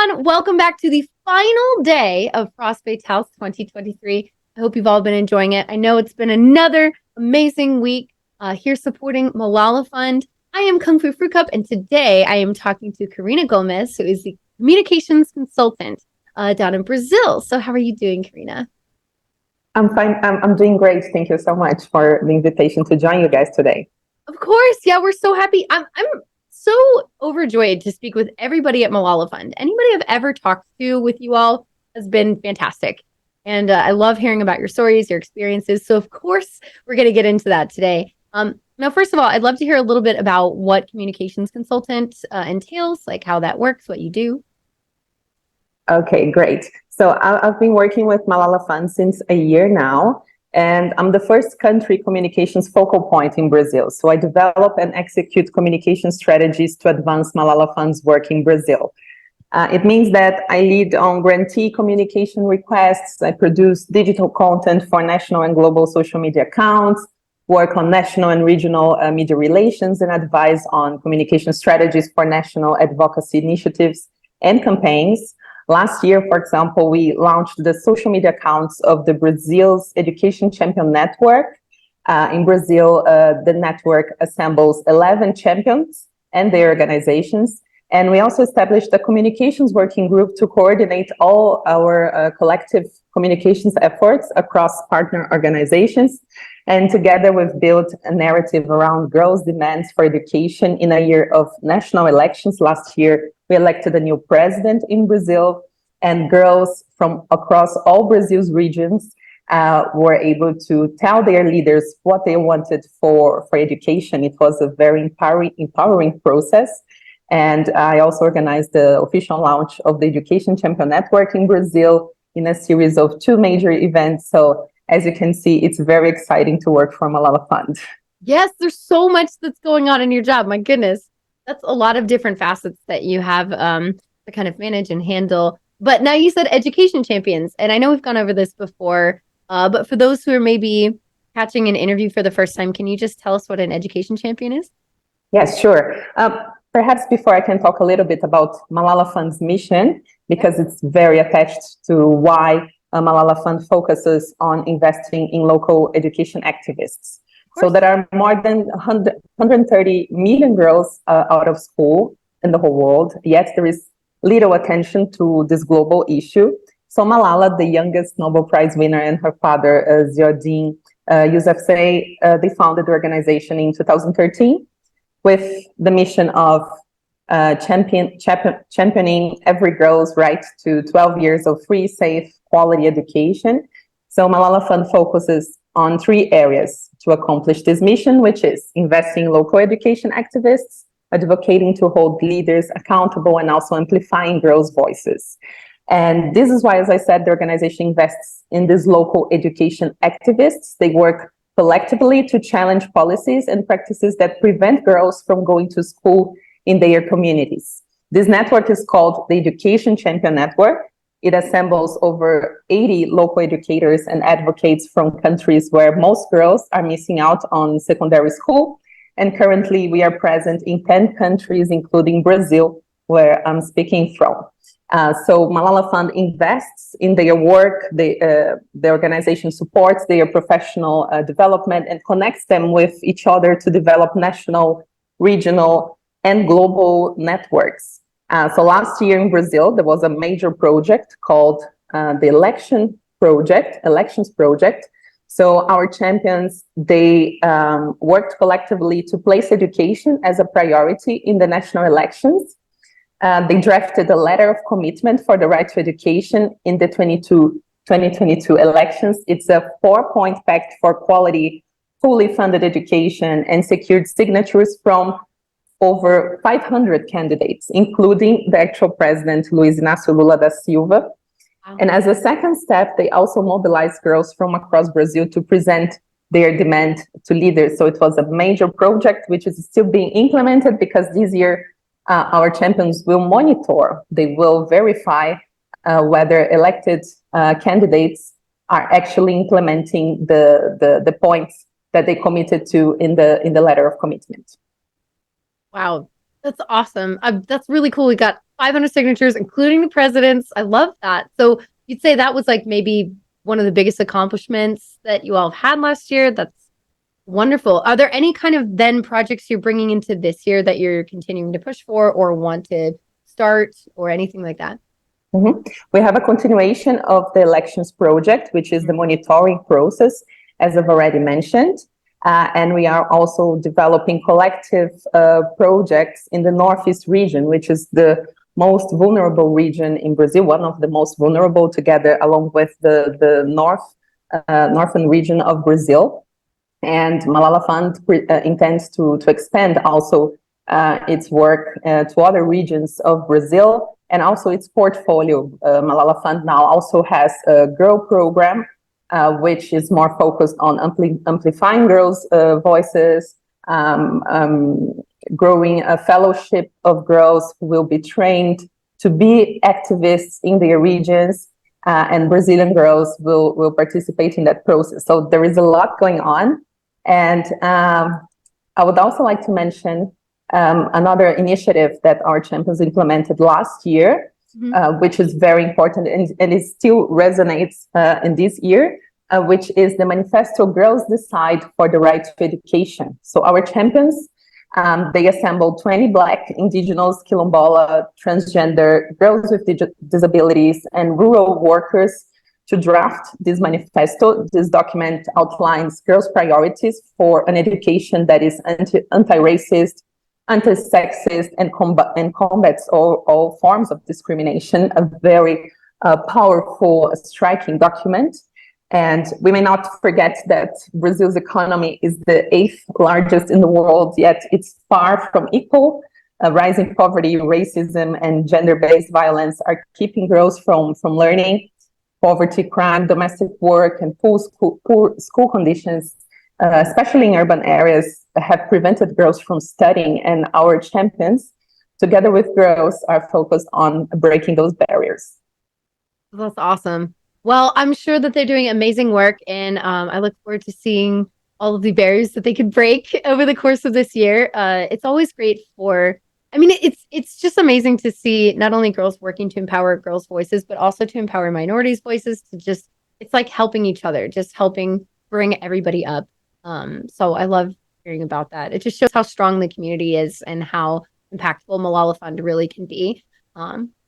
everyone. Welcome back to the final day of Frostbite House 2023. I hope you've all been enjoying it. I know it's been another amazing week here supporting Malala Fund. I am Kungfufruitcup, and today I am talking to Karina Gomes, who is the communications consultant down in Brazil. So how are you doing, Karina? I'm fine. I'm doing great. Thank you so much for the invitation to join you guys today. Of course. Yeah, we're so happy. I'm so overjoyed to speak with everybody at Malala Fund. Anybody I've ever talked to with you all has been fantastic. And I love hearing about your stories, your experiences. So, of course, we're going to get into that today. Now, first of all, I'd love to hear a little bit about what communications consultant entails, like how that works, what you do. Okay, great. So I've been working with Malala Fund since a year now, and I'm the first country communications focal point in Brazil. So I develop and execute communication strategies to advance Malala Fund's work in Brazil. It means that I lead on grantee communication requests, I produce digital content for national and global social media accounts, work on national and regional media relations, and advise on communication strategies for national advocacy initiatives and campaigns. Last year, for example, we launched the social media accounts of the Brazil's Education Champion Network. In Brazil, the network assembles 11 champions and their organizations. And we also established a communications working group to coordinate all our collective communications efforts across partner organizations. And together we've built a narrative around girls' demands for education in a year of national elections. Last year, we elected a new president in Brazil, and girls from across all Brazil's regions were able to tell their leaders what they wanted for education. It was a very empowering process. And I also organized the official launch of the Education Champion Network in Brazil in a series of 2 major events. So as you can see, it's very exciting to work for Malala Fund. Yes, there's so much that's going on in your job. My goodness, that's a lot of different facets that you have to kind of manage and handle. But now you said education champions, and I know we've gone over this before, but for those who are maybe catching an interview for the first time, can you just tell us what an education champion is? Yes, sure. Perhaps before I can talk a little bit about Malala Fund's mission, because it's very attached to why Malala Fund focuses on investing in local education activists. So there are more than 130 million girls out of school in the whole world, yet there is little attention to this global issue. So Malala, the youngest Nobel Prize winner, and her father, Ziauddin Yousafzai, they founded the organization in 2013 with the mission of championing every girl's right to 12 years of free, safe, quality education. So Malala Fund focuses on 3 areas to accomplish this mission, which is investing in local education activists, advocating to hold leaders accountable, and also amplifying girls' voices. And this is why, as I said, the organization invests in these local education activists. They work collectively to challenge policies and practices that prevent girls from going to school in their communities. This network is called the Education Champion Network. It assembles over 80 local educators and advocates from countries where most girls are missing out on secondary school. And currently we are present in 10 countries, including Brazil, where I'm speaking from. So Malala Fund invests in their work. The organization supports their professional development and connects them with each other to develop national, regional, and global networks. So last year in Brazil, there was a major project called the Elections Project. So our champions, they worked collectively to place education as a priority in the national elections. They drafted a letter of commitment for the right to education in the 2022 elections. It's a 4-point pact for quality, fully funded education, and secured signatures from over 500 candidates, including the actual president, Luiz Inácio Lula da Silva. And as a second step, they also mobilized girls from across Brazil to present their demand to leaders. So it was a major project, which is still being implemented, because this year, our champions will monitor, they will verify whether elected candidates are actually implementing the points that they committed to in the letter of commitment. Wow, That's awesome. That's really cool. We got 500 signatures, including the president's. I love that. So you'd say that was like maybe one of the biggest accomplishments that you all have had last year. That's wonderful. Are there any kind of then projects you're bringing into this year that you're continuing to push for or want to start or anything like that? Mhm. We have a continuation of the elections project, which is the monitoring process, as I've already mentioned. And we are also developing collective projects in the Northeast region, which is the most vulnerable region in Brazil, one of the most vulnerable, together along with the northern region of Brazil. And Malala Fund intends to expand also its work to other regions of Brazil and also its portfolio. Malala Fund now also has a girl program, which is more focused on amplifying girls' voices, growing a fellowship of girls who will be trained to be activists in their regions, and Brazilian girls will participate in that process. So there is a lot going on. And I would also like to mention another initiative that our champions implemented last year, which is very important and it still resonates in this year, which is the manifesto Girls Decide for the Right to Education. So our champions, they assembled 20 Black, Indigenous, Quilombola, transgender, girls with disabilities, and rural workers to draft this manifesto. This document outlines girls' priorities for an education that is anti-racist, anti-sexist, and combats all forms of discrimination. A very powerful, striking document. And we may not forget that Brazil's economy is the 8th largest in the world, yet it's far from equal. Rising poverty, racism, and gender-based violence are keeping girls from learning. Poverty, crime, domestic work, and poor school conditions, especially in urban areas, have prevented girls from studying. And our champions, together with girls, are focused on breaking those barriers. That's awesome. Well, I'm sure that they're doing amazing work, and I look forward to seeing all of the barriers that they could break over the course of this year. It's always great for, I mean, it's just amazing to see not only girls working to empower girls' voices, but also to empower minorities' voices. To just, it's like helping each other, just helping bring everybody up. So I love hearing about that. It just shows how strong the community is and how impactful Malala Fund really can be.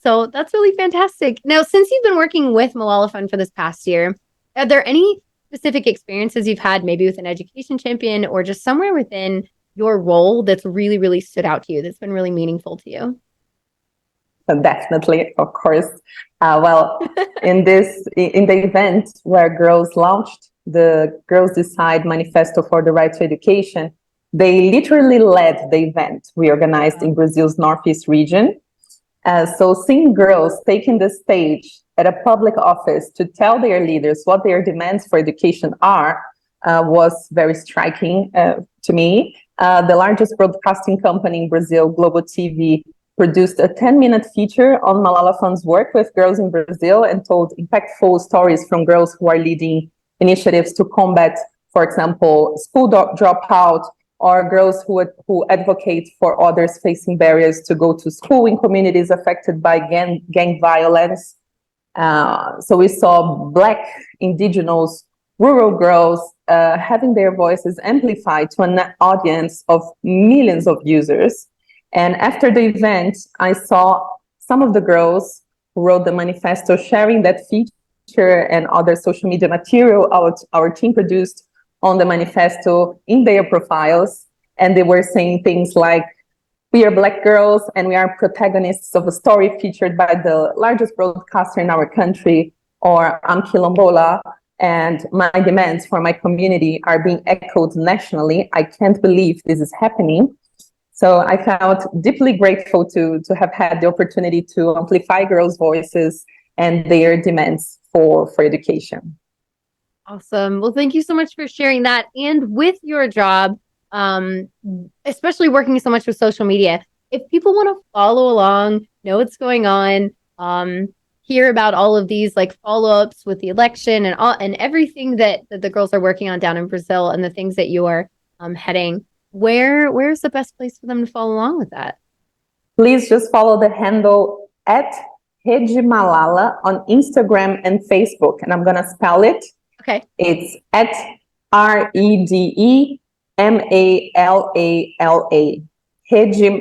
So that's really fantastic. Now, since you've been working with Malala Fund for this past year, are there any specific experiences you've had, maybe with an education champion or just somewhere within your role that's really, really stood out to you, that's been really meaningful to you? Definitely, of course. Well, in the event where girls launched the Girls Decide Manifesto for the Right to Education, they literally led the event we organized in Brazil's Northeast region. So seeing girls taking the stage at a public office to tell their leaders what their demands for education are was very striking to me. The largest broadcasting company in Brazil, Globo TV, produced a 10-minute feature on Malala Fund's work with girls in Brazil and told impactful stories from girls who are leading initiatives to combat, for example, school dropout, or girls who advocate for others facing barriers to go to school in communities affected by gang violence. So we saw Black, Indigenous, rural girls having their voices amplified to an audience of millions of users. And after the event, I saw some of the girls who wrote the manifesto sharing that feature and other social media material our team produced on the manifesto in their profiles. And they were saying things like, we are Black girls and we are protagonists of a story featured by the largest broadcaster in our country, or I'm Quilombola and my demands for my community are being echoed nationally. I can't believe this is happening. So I felt deeply grateful to have had the opportunity to amplify girls' voices and their demands for education. Awesome. Well, thank you so much for sharing that. And with your job, especially working so much with social media, if people want to follow along, know what's going on, hear about all of these like follow-ups with the election and everything that the girls are working on down in Brazil and the things that you are heading, where's the best place for them to follow along with that? Please just follow the handle at Malala on Instagram and Facebook. And I'm going to spell it. Okay. It's at REDEMALALA.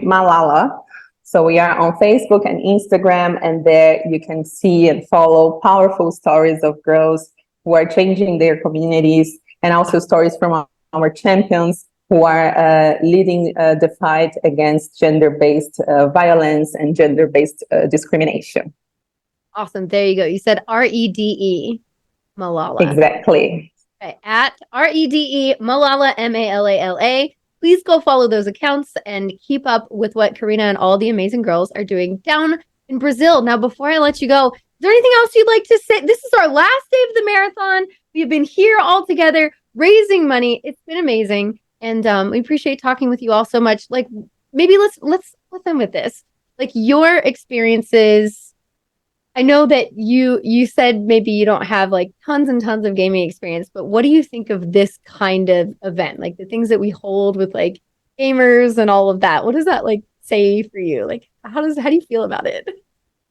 Malala. So we are on Facebook and Instagram, and there you can see and follow powerful stories of girls who are changing their communities, and also stories from our champions who are leading the fight against gender-based violence and gender-based discrimination. Awesome. There you go. You said REDE, Malala. Exactly. Okay. At REDE, Malala, MALALA. Please go follow those accounts and keep up with what Karina and all the amazing girls are doing down in Brazil. Now, before I let you go, is there anything else you'd like to say? This is our last day of the marathon. We have been here all together raising money. It's been amazing. And we appreciate talking with you all so much. Like, maybe let's end with this. Like, your experiences. I know that you said maybe you don't have like tons and tons of gaming experience, but what do you think of this kind of event? Like the things that we hold with like gamers and all of that. What does that like say for you? Like how do you feel about it?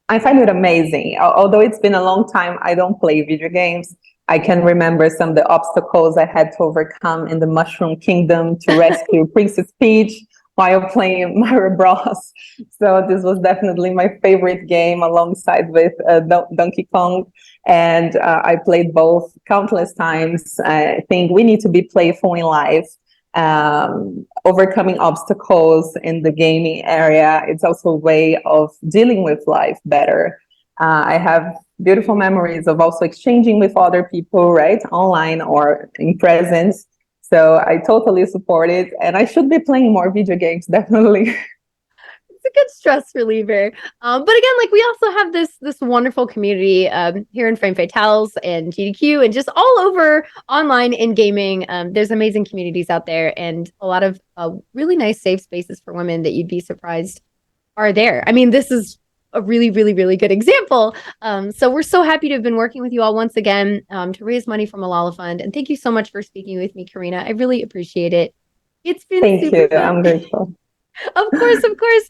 I find it amazing. Although it's been a long time, I don't play video games. I can remember some of the obstacles I had to overcome in the Mushroom Kingdom to rescue Princess Peach while playing Mario Bros. So this was definitely my favorite game alongside with Donkey Kong. And I played both countless times. I think we need to be playful in life. Overcoming obstacles in the gaming area. It's also a way of dealing with life better. I have beautiful memories of also exchanging with other people, right? Online or in presence. So I totally support it. And I should be playing more video games, definitely. It's a good stress reliever. But again, like we also have this wonderful community here in Frame Fatales and GDQ and just all over online in gaming. There's amazing communities out there and a lot of really nice safe spaces for women that you'd be surprised are there. I mean, this is a really, really, really good example. So we're so happy to have been working with you all once again to raise money for Malala Fund. And thank you so much for speaking with me, Karina. I really appreciate it. It's been Thank super you. fun. I'm grateful. Of course, of course.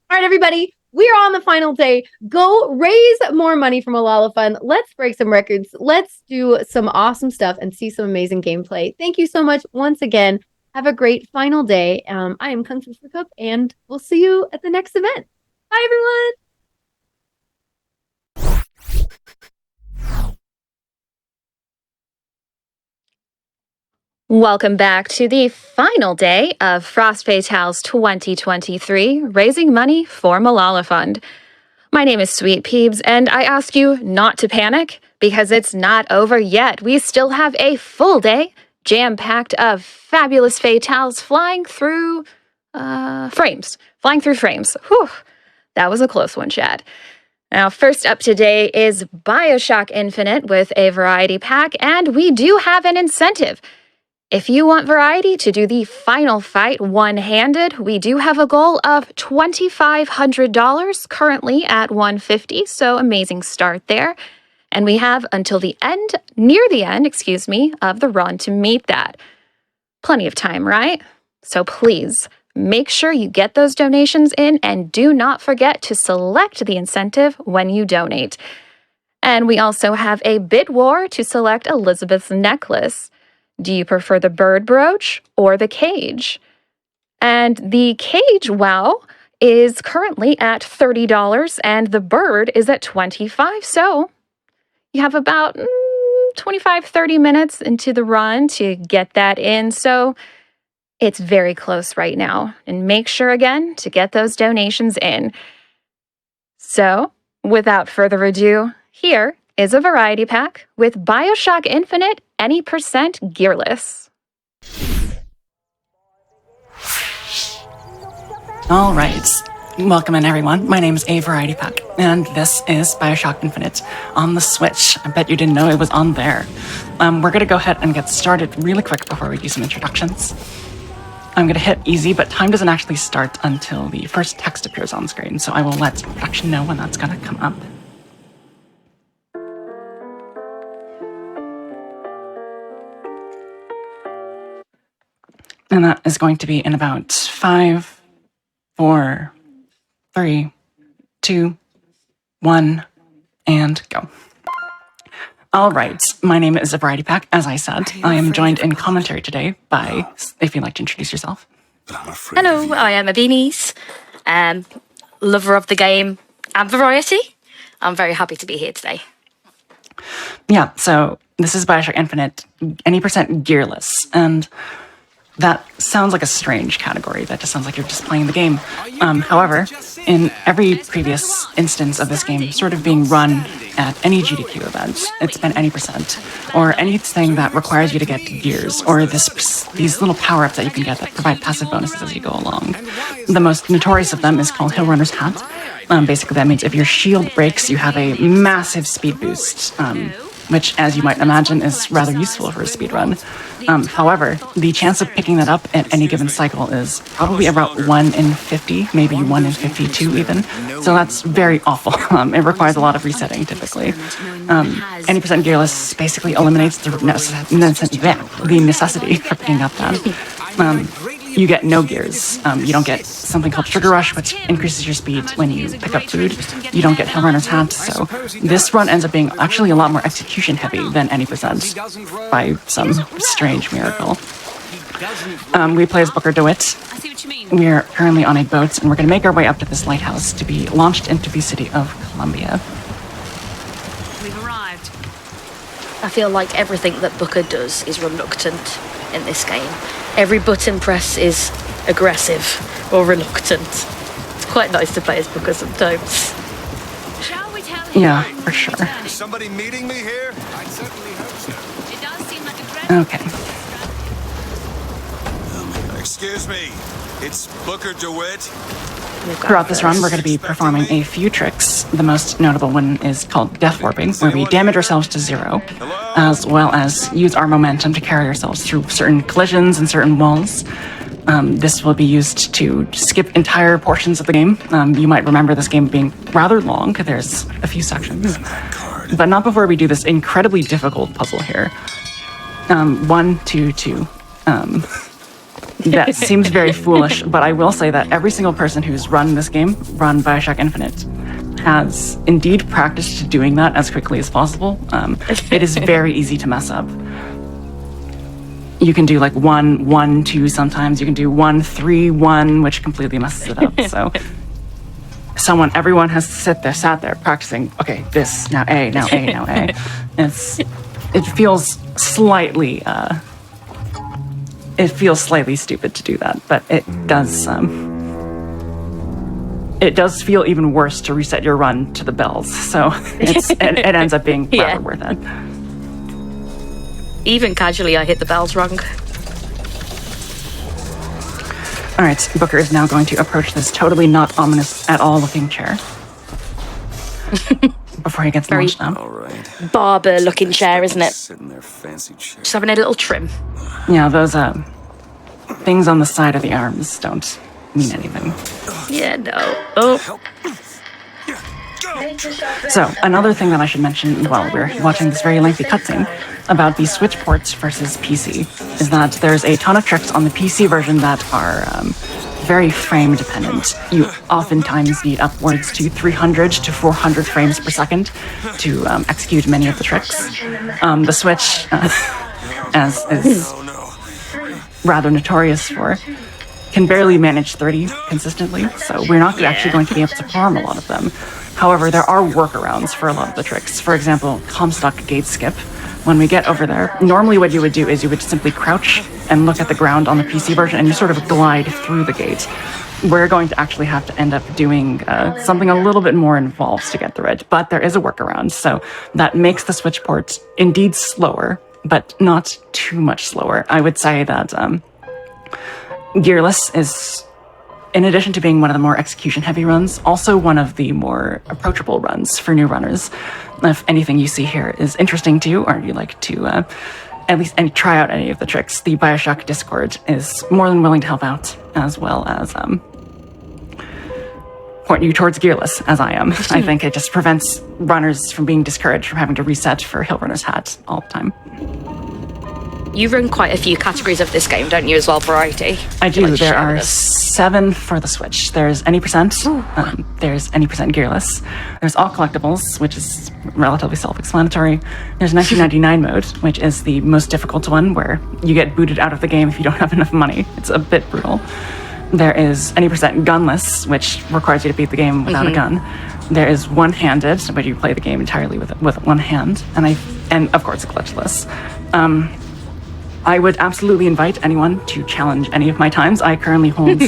All right, everybody, we're on the final day. Go raise more money from Malala Fund. Let's break some records. Let's do some awesome stuff and see some amazing gameplay. Thank you so much once again. Have a great final day. I am Kungfufruitcup, and we'll see you at the next event. Bye, everyone. Welcome back to the final day of Frost Fatales 2023, raising money for Malala Fund. My name is SweetPeebs, and I ask you not to panic because it's not over yet. We still have a full day, jam-packed of fabulous fatales flying through frames. Whew, that was a close one, Chad. Now, first up today is BioShock Infinite with a variety pack, and we do have an incentive. If you want variety to do the final fight one-handed, we do have a goal of $2,500, currently at $150, so amazing start there. And we have until near the end, of the run to meet that. Plenty of time, right? So please, make sure you get those donations in and do not forget to select the incentive when you donate. And we also have a bid war to select Elizabeth's necklace. Do you prefer the bird brooch or the cage? And the cage, wow, is currently at $30 and the bird is at $25. So you have about 25, 30 minutes into the run to get that in. So it's very close right now. And make sure again to get those donations in. So without further ado, here is a variety pack with BioShock Infinite Any Percent Gearless. All right. Welcome in, everyone. My name is A Variety Pack, and this is BioShock Infinite on the Switch. I bet you didn't know it was on there. We're going to go ahead and get started really quick before we do some introductions. I'm going to hit easy, but time doesn't actually start until the first text appears on screen, so I will let production know when that's going to come up. And that is going to be in about 5, 4, 3, 2, 1, and go. All right, my name is A Variety Pack. As I said, I am joined in commentary today by, if you'd like to introduce yourself. Hello, I am Abbienies, lover of the game and variety. I'm very happy to be here today. Yeah, so this is BioShock Infinite, any percent gearless, and that sounds like a strange category. That just sounds like you're just playing the game. However, in every previous instance of this game sort of being run at any GDQ event, it's been any percent, or anything that requires you to get gears, or these little power-ups that you can get that provide passive bonuses as you go along. The most notorious of them is called Hill Runner's Hat. Basically, that means if your shield breaks, you have a massive speed boost, which, as you might imagine, is rather useful for a speed run. However, the chance of picking that up at any given cycle is probably about 1 in 50, maybe 1 in 52 even. So that's very awful. It requires a lot of resetting, typically. Any percent gearless basically eliminates the necessity for picking up that. You get no gears. You don't get something called Trigger Rush, which increases your speed when you pick up food. You don't get Hill Runner's Hat, so this run ends up being actually a lot more execution heavy than any percent by some strange miracle. We play as Booker DeWitt. We are currently on a boat, and we're going to make our way up to this lighthouse to be launched into the city of Columbia. We've arrived. I feel like everything that Booker does is reluctant in this game. Every button press is aggressive or reluctant. It's quite nice to play as Booker sometimes. Shall we tell him? Yeah, for sure. Is somebody meeting me here? I certainly hope so. It does seem like a dreadful Okay. Excuse me. It's Booker DeWitt. Throughout this run, we're going to be performing a few tricks. The most notable one is called Death Warping, where we damage ourselves to 0, as well as use our momentum to carry ourselves through certain collisions and certain walls. This will be used to skip entire portions of the game. You might remember this game being rather long, there's a few sections. But not before we do this incredibly difficult puzzle here. 1, 2, 2. That seems very foolish, but I will say that every single person who's run this game, run BioShock Infinite, has indeed practiced doing that as quickly as possible. It is very easy to mess up. You can do like 1, 1, 2 sometimes. You can do 1, 3, 1, which completely messes it up. So everyone has sat there practicing, okay, this, now A, now A, now A. It feels slightly stupid to do that, but it does feel even worse to reset your run to the bells. So it ends up being rather worth it. Even casually, I hit the bells wrong. All right, Booker is now going to approach this totally not ominous at all looking chair before he gets launched down. All right. Barber-looking chair, isn't it? Sit in their fancy chair. Just having a little trim. Yeah, those things on the side of the arms don't mean anything. Yeah, no. Oh, So, another thing that I should mention while we're watching this very lengthy cutscene about the Switch ports versus PC is that there's a ton of tricks on the PC version that are very frame dependent. You oftentimes need upwards to 300 to 400 frames per second to execute many of the tricks. The Switch, as is rather notorious for, can barely manage 30 consistently, so we're not actually going to be able to farm a lot of them. However, there are workarounds for a lot of the tricks. For example, Comstock Gate Skip. When we get over there, normally what you would do is you would simply crouch and look at the ground on the PC version, and you sort of glide through the gate. We're going to actually have to end up doing something a little bit more involved to get through it, but there is a workaround, so that makes the Switch ports indeed slower, but not too much slower. I would say that Gearless is, in addition to being one of the more execution-heavy runs, also one of the more approachable runs for new runners. If anything you see here is interesting to you, or you like to at least try out any of the tricks, the BioShock Discord is more than willing to help out, as well as point you towards Gearless, as I am. I think it just prevents runners from being discouraged from having to reset for Hill Runner's Hat all the time. you run quite a few categories of this game, don't you, as well, Variety? I do. Like to There share with are us? 7 for the Switch. There's any percent. There's any percent gearless. There's all collectibles, which is relatively self-explanatory. There's 1999 mode, which is the most difficult one, where you get booted out of the game if you don't have enough money. It's a bit brutal. There is any percent gunless, which requires you to beat the game without a gun. There is one-handed, but you play the game entirely with one hand, and of course glitchless. I would absolutely invite anyone to challenge any of my times. I currently hold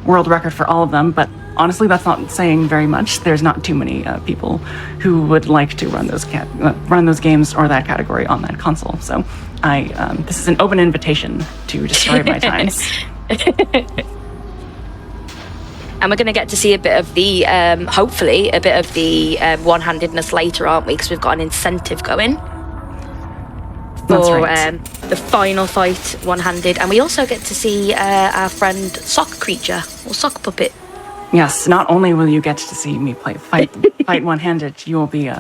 world record for all of them, but honestly, that's not saying very much. There's not too many people who would like to run those games or that category on that console. So, this is an open invitation to destroy my times. And we're going to get to see a bit of the, hopefully, a bit of the one-handedness later, aren't we? Because we've got an incentive going for the final fight one-handed. And we also get to see our friend Sock Creature, or Sock Puppet. Yes, not only will you get to see me fight one-handed, you will be,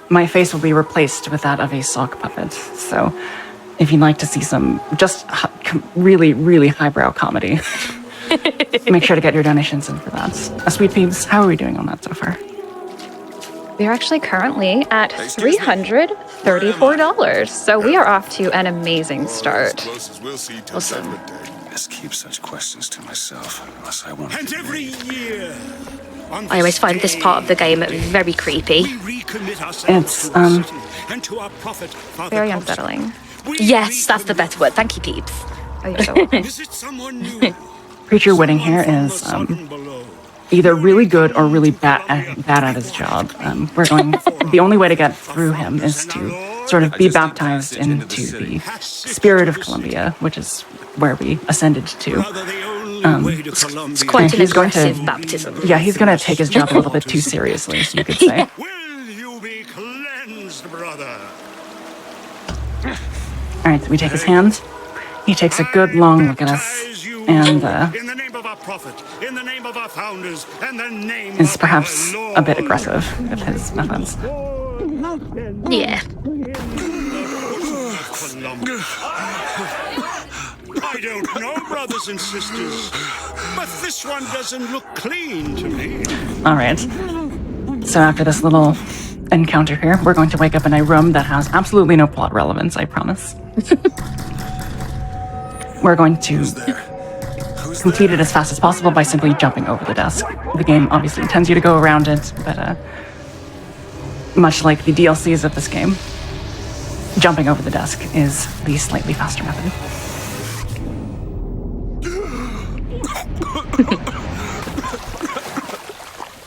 my face will be replaced with that of a sock puppet. So if you'd like to see some just really, really highbrow comedy, make sure to get your donations in for that. SweetPeebs, how are we doing on that so far? We're actually currently at $334, so we are off to an amazing start. Awesome. Best keep such questions to myself, unless I want. And every year, I always find this part of the game very creepy. It's Very unsettling. Yes, that's the better word. Thank you, Peeps. Oh, you're so welcome. Is it someone new? Creature Winning here is either really good or really bad at his job. The only way to get through him is to sort of be baptized into the spirit of Columbia, which is where we ascended to. It's quite an aggressive baptism. Yeah, he's going to take his job a little bit too seriously, you could say. Will you be cleansed, brother? All right, we take his hand. He takes a good long look at us, and In the name of our prophet, in the name of our founders, and the name is of perhaps our a bit Lord. aggressive with his methods. Yeah. I don't know, brothers and sisters, but this one doesn't look clean to me. All right. So after this little encounter here, we're going to wake up in a room that has absolutely no plot relevance, I promise. We're going to complete it as fast as possible by simply jumping over the desk. The game obviously intends you to go around it, but much like the DLCs of this game, jumping over the desk is the slightly faster method.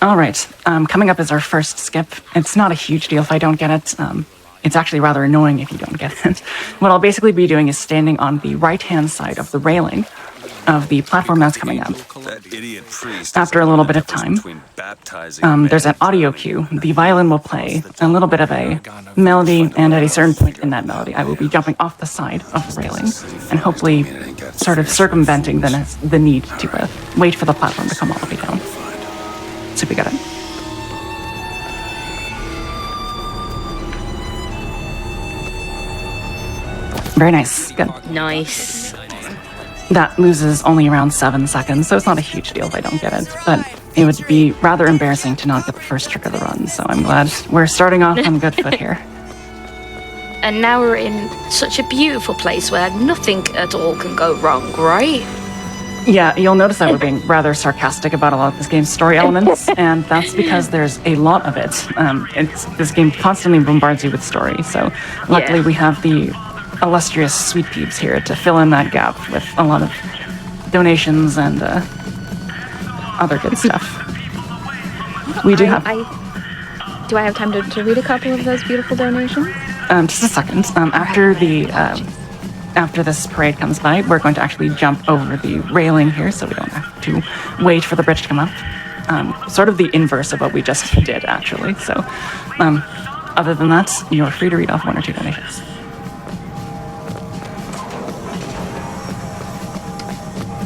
All right, coming up is our first skip. It's not a huge deal if I don't get it. It's actually rather annoying if you don't get it. What I'll basically be doing is standing on the right-hand side of the railing of the platform that's coming up. After a little bit of time, there's an audio cue. The violin will play a little bit of a melody, and at a certain point in that melody, I will be jumping off the side of the railing and hopefully sort of circumventing the need to wait for the platform to come all the way down. So we got it. Very nice. Good. Nice. That loses only around 7 seconds, so it's not a huge deal if I don't get it. But it would be rather embarrassing to not get the first trick of the run, so I'm glad we're starting off on good foot here. And now we're in such a beautiful place where nothing at all can go wrong, right? Yeah, you'll notice that we're being rather sarcastic about a lot of this game's story elements, and that's because there's a lot of it. This game constantly bombards you with story, so luckily we have the illustrious SweetPeebs here to fill in that gap with a lot of donations and other good stuff. We do have... Do I have time to read a couple of those beautiful donations? Just a second. After this parade comes by, we're going to actually jump over the railing here so we don't have to wait for the bridge to come up. Sort of the inverse of what we just did, actually. So, other than that, you're free to read off 1 or 2 donations.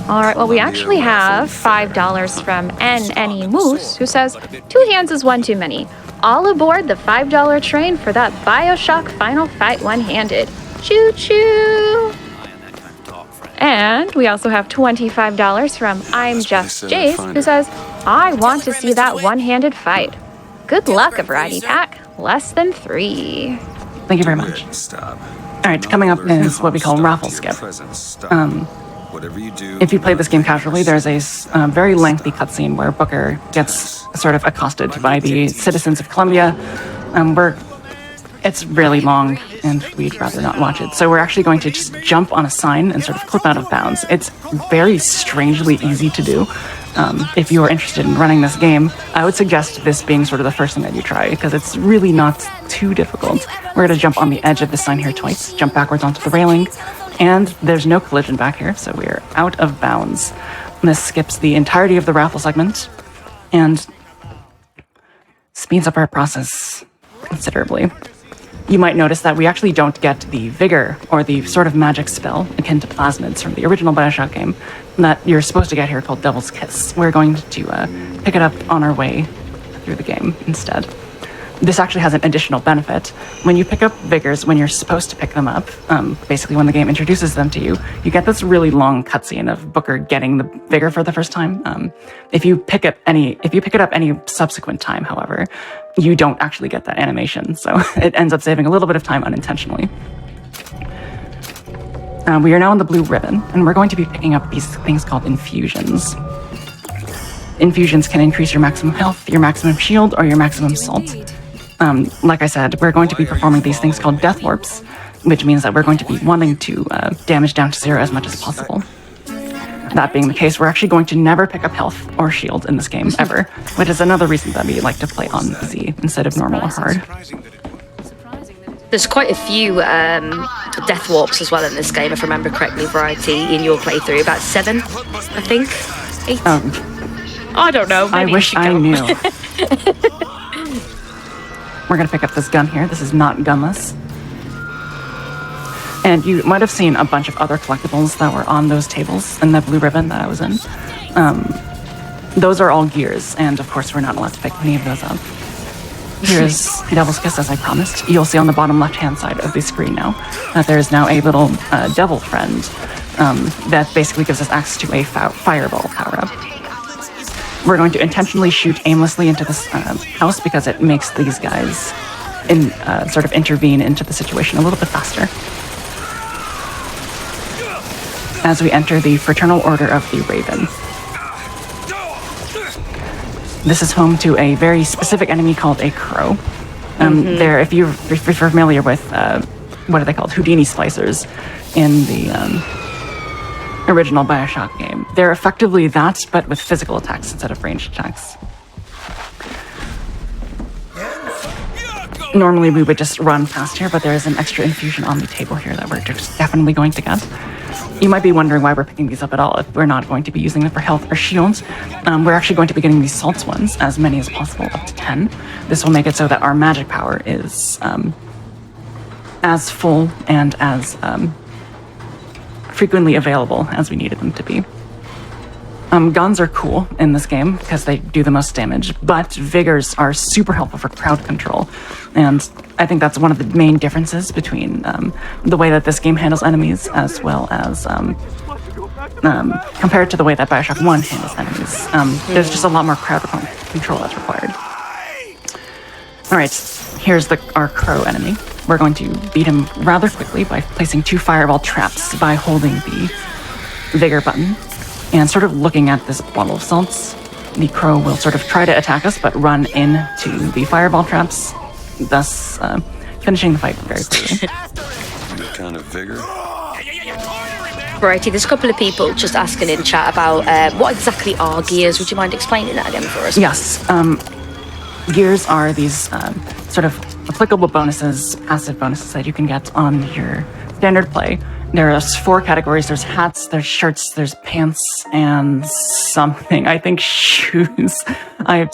All right, well, we actually have $5 from N. Moose, who says, 2 hands is one too many. All aboard the $5 train for that BioShock Final Fight one-handed. Choo-choo! And we also have $25 from I'm Just Jace, who says, I want to see that one-handed fight. Good luck, a variety pack. Less than 3. Thank you very much. Stop. All right, coming up is what we call raffle skip. If you play this game casually, there's a very lengthy cutscene where Booker gets sort of accosted by the citizens of Columbia. It's really long, and we'd rather not watch it. So we're actually going to just jump on a sign and sort of clip out of bounds. It's very strangely easy to do. If you are interested in running this game, I would suggest this being sort of the first thing that you try, because it's really not too difficult. We're going to jump on the edge of the sign here twice, jump backwards onto the railing, and there's no collision back here, so we're out of bounds. This skips the entirety of the raffle segment, and speeds up our process considerably. You might notice that we actually don't get the vigor or the sort of magic spell akin to plasmids from the original BioShock game that you're supposed to get here called Devil's Kiss. We're going to pick it up on our way through the game instead. This actually has an additional benefit. When you pick up vigors, when you're supposed to pick them up, basically when the game introduces them to you, you get this really long cutscene of Booker getting the vigor for the first time. If you pick it up any subsequent time, however, you don't actually get that animation, so it ends up saving a little bit of time unintentionally. We are now on the blue ribbon, and we're going to be picking up these things called infusions. Infusions can increase your maximum health, your maximum shield, or your maximum salt. Like I said, we're going to be performing these things called death warps, which means that we're going to be wanting to damage down to 0 as much as possible. That being the case, we're actually going to never pick up health or shield in this game, ever, which is another reason that we like to play on easy instead of normal or hard. There's quite a few death warps as well in this game, if I remember correctly, Variety, in your playthrough. About 7, I think? 8? I don't know. I wish I knew. We're going to pick up this gun here. This is not gunless. And you might have seen a bunch of other collectibles that were on those tables in the blue ribbon that I was in. Those are all gears, and of course we're not allowed to pick any of those up. Here's Devil's Kiss, as I promised. You'll see on the bottom left-hand side of the screen now that there is now a little devil friend that basically gives us access to a fireball power-up. We're going to intentionally shoot aimlessly into this house because it makes these guys sort of intervene into the situation a little bit faster. As we enter the Fraternal Order of the Raven. This is home to a very specific enemy called a crow. If you're familiar with, what are they called? Houdini splicers in the original BioShock game. They're effectively that, but with physical attacks instead of ranged attacks. Normally we would just run past here, but there is an extra infusion on the table here that we're just definitely going to get. You might be wondering why we're picking these up at all if we're not going to be using them for health or shields. We're actually going to be getting these salts ones, as many as possible, up to 10. This will make it so that our magic power is as full and as frequently available as we needed them to be. Guns are cool in this game because they do the most damage, but vigors are super helpful for crowd control. And I think that's one of the main differences between the way that this game handles enemies as well as compared to the way that BioShock 1 handles enemies. There's just a lot more crowd control that's required. Alright, here's our crow enemy. We're going to beat him rather quickly by placing 2 fireball traps by holding the vigor button. And sort of looking at this bottle of salts, the crow will sort of try to attack us, but run into the fireball traps, thus finishing the fight very quickly. What kind of vigor? Variety, there's a couple of people just asking in chat about what exactly are gears. Would you mind explaining that again for us? Yes. Gears are these sort of applicable bonuses, passive bonuses that you can get on your standard play. There are 4 categories. There's hats, there's shirts, there's pants, and something. I think shoes. I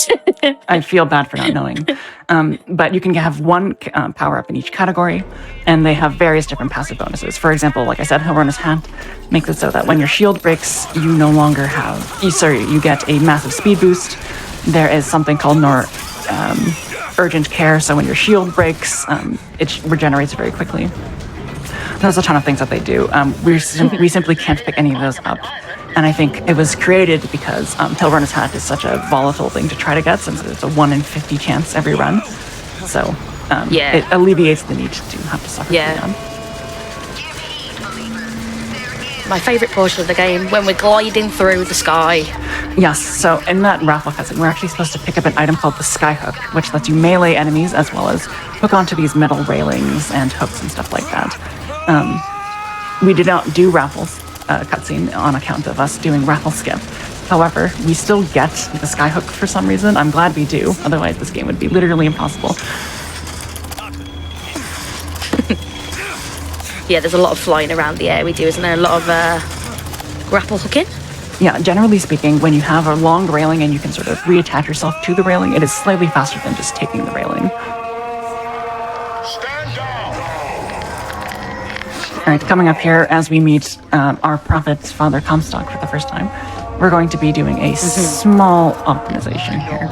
feel bad for not knowing. But you can have 1 power-up in each category, and they have various different passive bonuses. For example, like I said, Hellrunner's Hat makes it so that when your shield breaks, you no longer you get a massive speed boost. There is something called Urgent Care, so when your shield breaks, it regenerates very quickly. There's a ton of things that they do. We simply can't pick any of those up. And I think it was created because Hill Runner's Hat is such a volatile thing to try to get, since it's a 1 in 50 chance every run. So it alleviates the need to have to suffer through them. My favourite portion of the game, when we're gliding through the sky. Yes, so in that raffle cutscene, we're actually supposed to pick up an item called the Sky Hook, which lets you melee enemies as well as hook onto these metal railings and hooks and stuff like that. We did not do raffles cutscene on account of us doing raffle skip. However, we still get the Sky Hook for some reason. I'm glad we do, otherwise this game would be literally impossible. Yeah, there's a lot of flying around the air we do, isn't there? A lot of grapple hooking. Yeah, generally speaking, when you have a long railing and you can sort of reattach yourself to the railing, it is slightly faster than just taking the railing. All right, coming up here as we meet our prophet, Father Comstock, for the first time, we're going to be doing a small optimization here.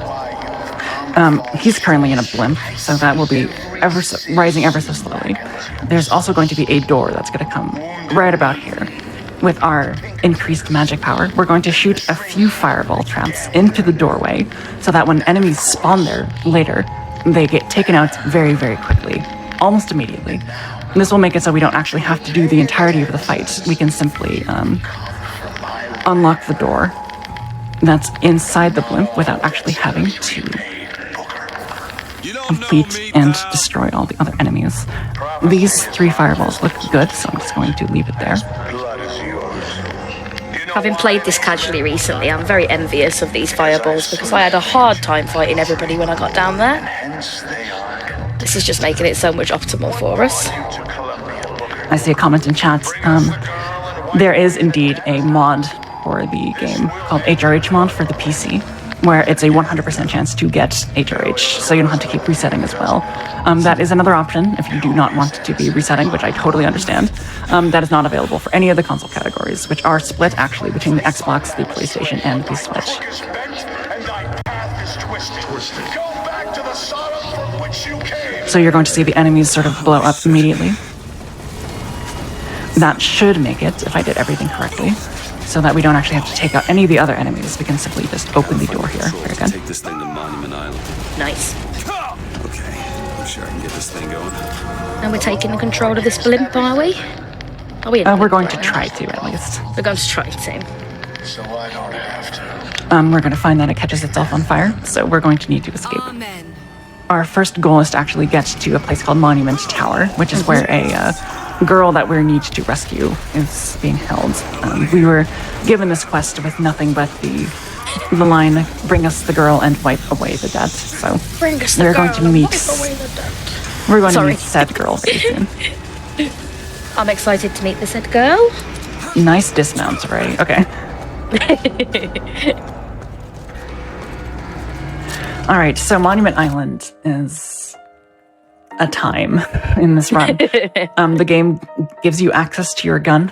He's currently in a blimp, so that will be rising ever so slowly. There's also going to be a door that's going to come right about here. With our increased magic power, we're going to shoot a few fireball traps into the doorway so that when enemies spawn there later, they get taken out very, very quickly, almost immediately. And this will make it so we don't actually have to do the entirety of the fight. We can simply unlock the door that's inside the blimp without actually having to complete and destroy all the other enemies. These 3 fireballs look good, so I'm just going to leave it there. Having played this casually recently, I'm very envious of these fireballs because I had a hard time fighting everybody when I got down there. This is just making it so much optimal for us. I see a comment in chat. There is indeed a mod for the game called HRH mod for the PC, where it's a 100% chance to get HRH, so you don't have to keep resetting as well. That is another option if you do not want to be resetting, which I totally understand. That is not available for any of the console categories, which are split actually between the Xbox, the PlayStation, and the Switch. So you're going to see the enemies sort of blow up immediately. That should make it, if I did everything correctly, so that we don't actually have to take out any of the other enemies. We can simply just open the door here. Very good. Take this thing to Monument Island. Nice. Okay, I'm sure I can get this thing going. And we're taking control of this blimp, are we? Are we? We're going to try to, at least. We're going to try to. So I don't have to. We're going to find that it catches itself on fire, so we're going to need to escape. Amen. Our first goal is to actually get to a place called Monument Tower, which is where a girl that we need to rescue is being held. We were given this quest with nothing but the line, bring us the girl and wipe away the debt. So Bring us the we're girl going to and meet, wipe away the debt. we're going Sorry. to meet said girl very soon. I'm excited to meet the said girl. Nice dismount, Ray. Okay. All right, so Monument Island is a time in this run. The game gives you access to your gun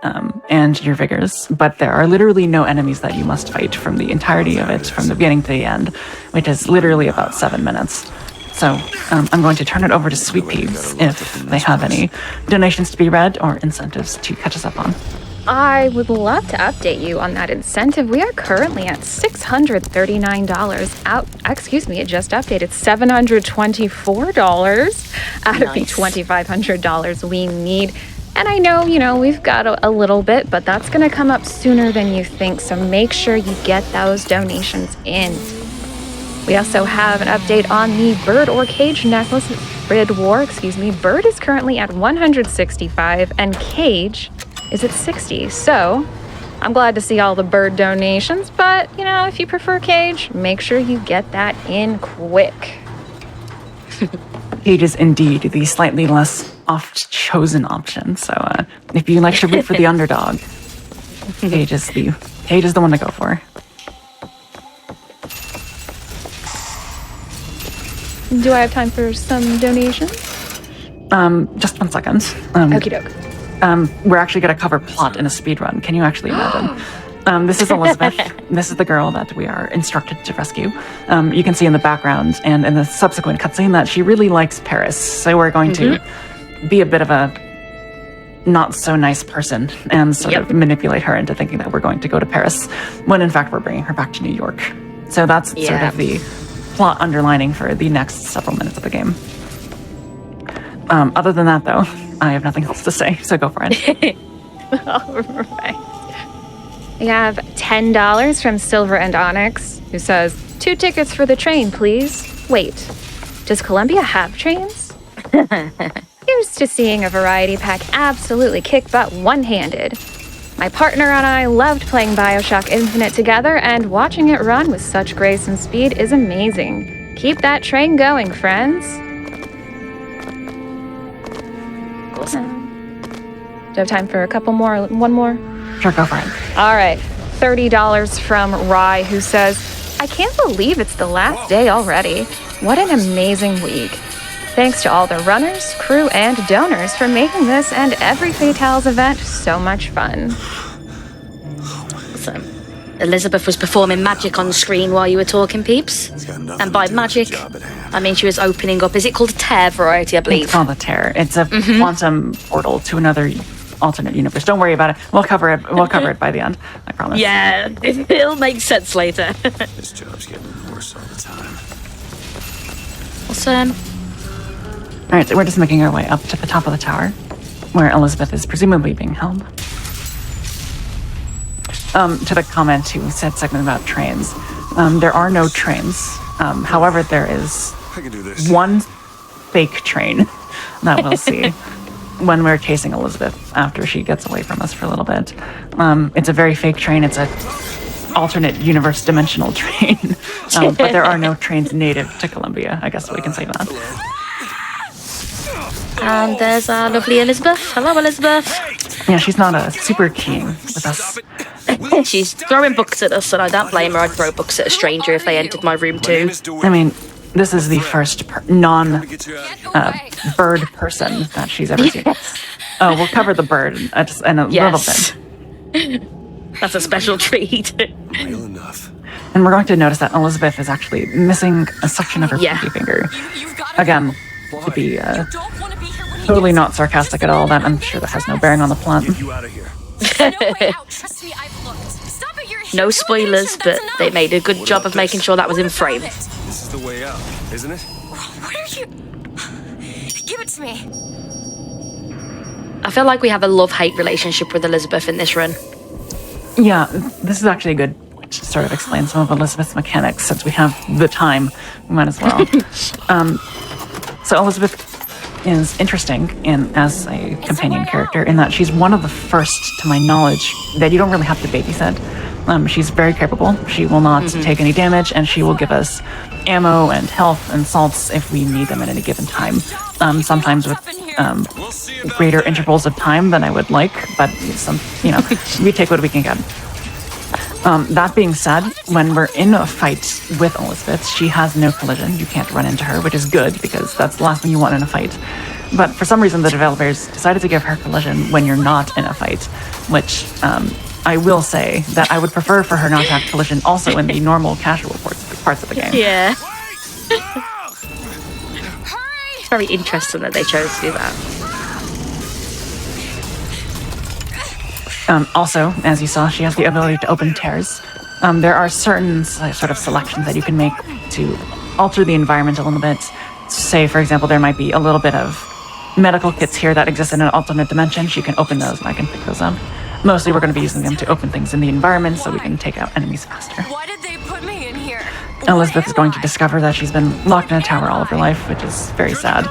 and your vigors, but there are literally no enemies that you must fight from the entirety of it, from the beginning to the end, which is literally about 7 minutes. So I'm going to turn it over to SweetPeebs if they have any donations to be read or incentives to catch us up on. I would love to update you on that incentive. We are currently at $639 out. Excuse me, it just updated $724 out of the $2,500 we need. And I know, we've got a little bit, but that's going to come up sooner than you think. So make sure you get those donations in. We also have an update on the bird or cage necklace. Bird is currently at 165 and cage is at 60. So I'm glad to see all the bird donations, but if you prefer cage, make sure you get that in quick. Cage is indeed the slightly less oft-chosen option. So if you like to root for the underdog, Cage is the one to go for. Do I have time for some donations? Just 1 second. Okie doke. We're actually going to cover plot in a speed run. Can you actually imagine? This is Elizabeth. This is the girl that we are instructed to rescue. You can see in the background and in the subsequent cutscene that she really likes Paris. So we're going to be a bit of a not so nice person and sort of manipulate her into thinking that we're going to go to Paris, when in fact we're bringing her back to New York. So that's sort of the plot underlining for the next several minutes of the game. Other than that, though, I have nothing else to say, so go for it. All right. We have $10 from Silver and Onyx, who says, 2 tickets for the train, please. Wait, does Columbia have trains? Here's to seeing a variety pack absolutely kick butt one-handed. My partner and I loved playing BioShock Infinite together, and watching it run with such grace and speed is amazing. Keep that train going, friends. Awesome. Do you have time for a couple more? One more? Sure, go for it. All right. $30 from Rye, who says, I can't believe it's the last day already. What an amazing week. Thanks to all the runners, crew, and donors for making this and every Fatales event so much fun. Awesome. Elizabeth was performing magic on screen while you were talking, peeps. And by magic, I mean she was opening up, is it called a tear variety, I believe? It's called a tear. It's a quantum portal to another alternate universe. Don't worry about it. We'll cover it. We'll cover it by the end. I promise. Yeah, it'll make sense later. This job's getting worse all the time. Awesome. All right, so we're just making our way up to the top of the tower, where Elizabeth is presumably being held. To the comment who said something about trains, there are no trains. However, there is one fake train that we'll see when we're chasing Elizabeth after she gets away from us for a little bit. It's a very fake train. It's a alternate universe dimensional train, but there are no trains native to Columbia. I guess we can say that. And there's our lovely Elizabeth. Hello, Elizabeth. Yeah, she's not super keen with us. She's throwing books at us, and I don't blame her. I'd throw books at a stranger if they entered my room too. I mean, this is the first non-bird person that she's ever seen. Oh, we'll cover the bird in a little bit. That's a special treat. Real enough. And we're going to notice that Elizabeth is actually missing a section of her pinky finger. Again, to be totally not sarcastic at all, that I'm sure that has no bearing on the plot. You out of here. No spoilers, but they made a good job of making sure that was in frame. This is the way out, isn't it? What are you? Give it to me. I feel like we have a love-hate relationship with Elizabeth in this run. Yeah, this is actually a good point to sort of explain some of Elizabeth's mechanics. Since we have the time, we might as well. So Elizabeth is interesting as a companion character in that she's one of the first, to my knowledge, that you don't really have to babysit. She's very capable. She will not take any damage, and she will give us ammo and health and salts if we need them at any given time. Sometimes with greater intervals of time than I would like, but we take what we can get. That being said, when we're in a fight with Elizabeth, she has no collision. You can't run into her, which is good because that's the last thing you want in a fight. But for some reason, the developers decided to give her collision when you're not in a fight, which I will say that I would prefer for her not to have collision also in the normal casual parts of the game. Yeah. It's very interesting that they chose to do that. Also, as you saw, she has the ability to open tears. There are certain sort of selections that you can make to alter the environment a little bit. Say, for example, there might be a little bit of medical kits here that exist in an alternate dimension. She can open those and I can pick those up. Mostly we're going to be using them to open things in the environment so we can take out enemies faster. Why did they put me in here? Elizabeth is going to discover that she's been locked in a tower all of her life, which is very sad.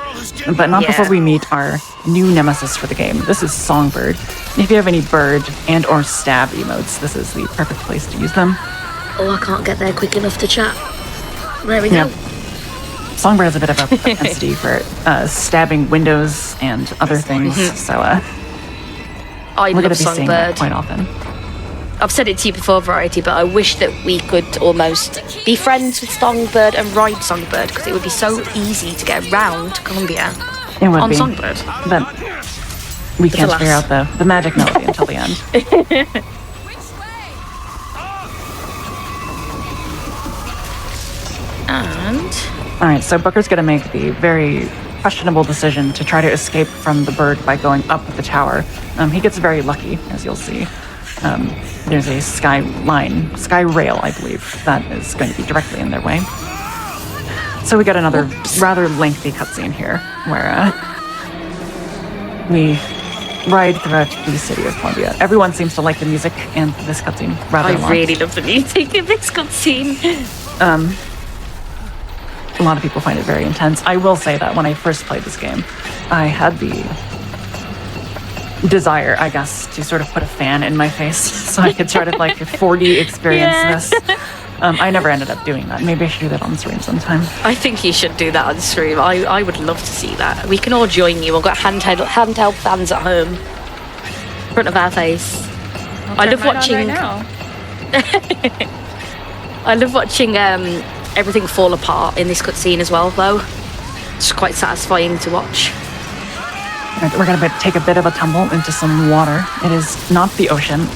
But not before we meet our new nemesis for the game. This is Songbird. If you have any bird and or stab emotes, this is the perfect place to use them. Oh, I can't get there quick enough to chat. There we go. Songbird has a bit of a propensity for stabbing windows and other things, so I we're going to love be seeing that Songbird. quite often. I've said it to you before, Variety, but I wish that we could almost be friends with Songbird and ride Songbird because it would be so easy to get around Columbia It would on be. Songbird. But we can't figure out the magic melody until the end. And All right, so Booker's going to make the very questionable decision to try to escape from the bird by going up the tower. He gets very lucky, as you'll see. There's a sky rail, I believe, that is going to be directly in their way. So we got another rather lengthy cutscene here, where we ride throughout the city of Columbia. Everyone seems to like the music and this cutscene rather I really love the music in this cutscene. A lot of people find it very intense. I will say that when I first played this game, I had the desire, I guess, to sort of put a fan in my face so I could sort of like 4D experience this. I never ended up doing that. Maybe I should do that on stream sometime. I think you should do that on stream. I would love to see that. We can all join you. We've got handheld fans at home, in front of our face. I love watching. I love watching everything fall apart in this cutscene as well, though. It's quite satisfying to watch. Right, we're going to take a bit of a tumble into some water. It is not the ocean.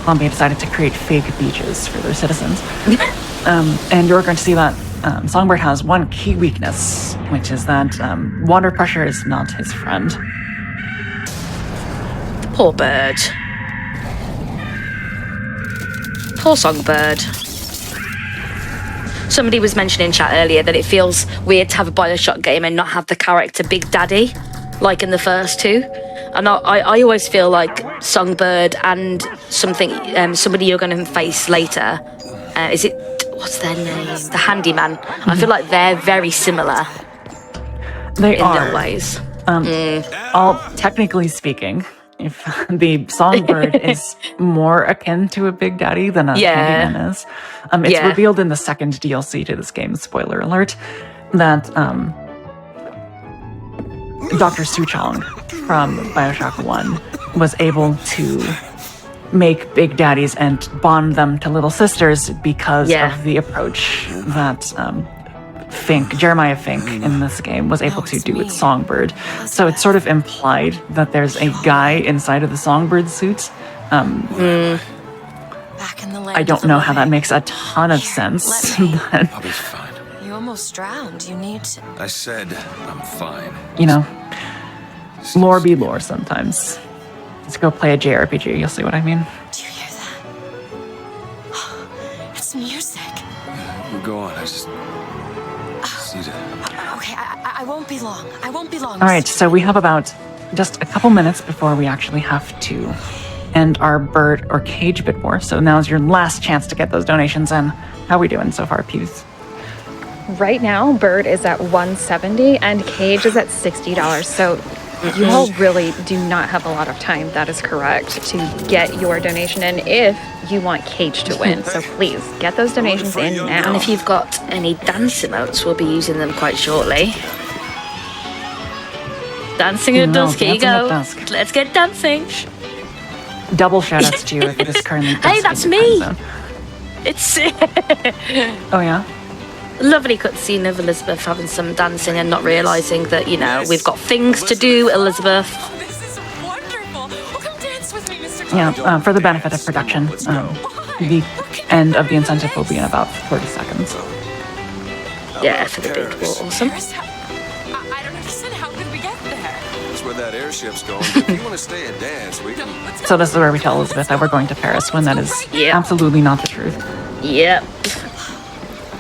Columbia decided to create fake beaches for their citizens. And you're going to see that Songbird has one key weakness, which is that water pressure is not his friend. Poor bird. Poor Songbird. Somebody was mentioning in chat earlier that it feels weird to have a BioShock game and not have the character Big Daddy, like in the first two. And I always feel like Songbird and somebody you're going to face later, what's their name? The Handyman. I feel like they're very similar. They in are. their ways. All technically speaking, if the Songbird is more akin to a Big Daddy than a Handyman is. It's revealed in the second DLC to this game, spoiler alert, that Dr. Suchong from BioShock 1 was able to make Big Daddies and bond them to little sisters because of the approach that Jeremiah Fink in this game was able to do with Songbird. So it's sort of implied that there's a guy inside of the Songbird suit. I don't know how that makes a ton of sense. But, I'll be fine. You almost drowned. You need to... I said I'm fine. you know, lore be lore sometimes. Let's go play a JRPG, you'll see what I mean. Do you hear that? It's music. Go on, I just need to... Okay, I won't be long. I won't be long. All right, so we have about just a couple minutes before we actually have to end our bird or cage bid war. So now's your last chance to get those donations in. How are we doing so far, Pews? Right now, bird is at $170 and cage is at $60. So you all really do not have a lot of time. That is correct, to get your donation in if you want cage to win. So please get those donations in now. And if you've got any dance emotes, we'll be using them quite shortly. Dancing at dusk, here you go. Let's get dancing. Double shout-outs to you if it is currently dusk. Hey, that's in your me. time zone. It's Oh, yeah? lovely cutscene of Elizabeth having some dancing and not realising that, you know, we've got things to do, Elizabeth. This is wonderful. Come dance with me, Mr. Yeah, for the benefit of production, the end of the incentive will be in about 30 seconds. Yeah, for the big war. Awesome. I don't understand. How could we get there? That's where that airship's going. If you want to stay and dance, we can... So this is where we tell Elizabeth that we're going to Paris when that is absolutely not the truth. Yep.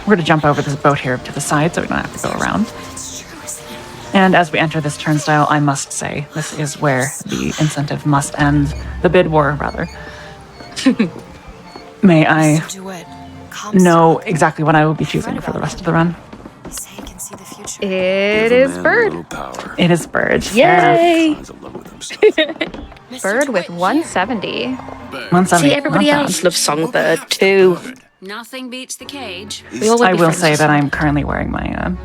We're going to jump over this boat here to the side so we don't have to go around. And as we enter this turnstile, I must say, this is where the incentive must end. The bid war, rather. May I know exactly what I will be choosing for the rest of the run? It is bird. It is bird. Yay! Bird with 170. 170. See, everybody else loves Songbird too. Nothing beats the cage. I will say that I'm currently wearing my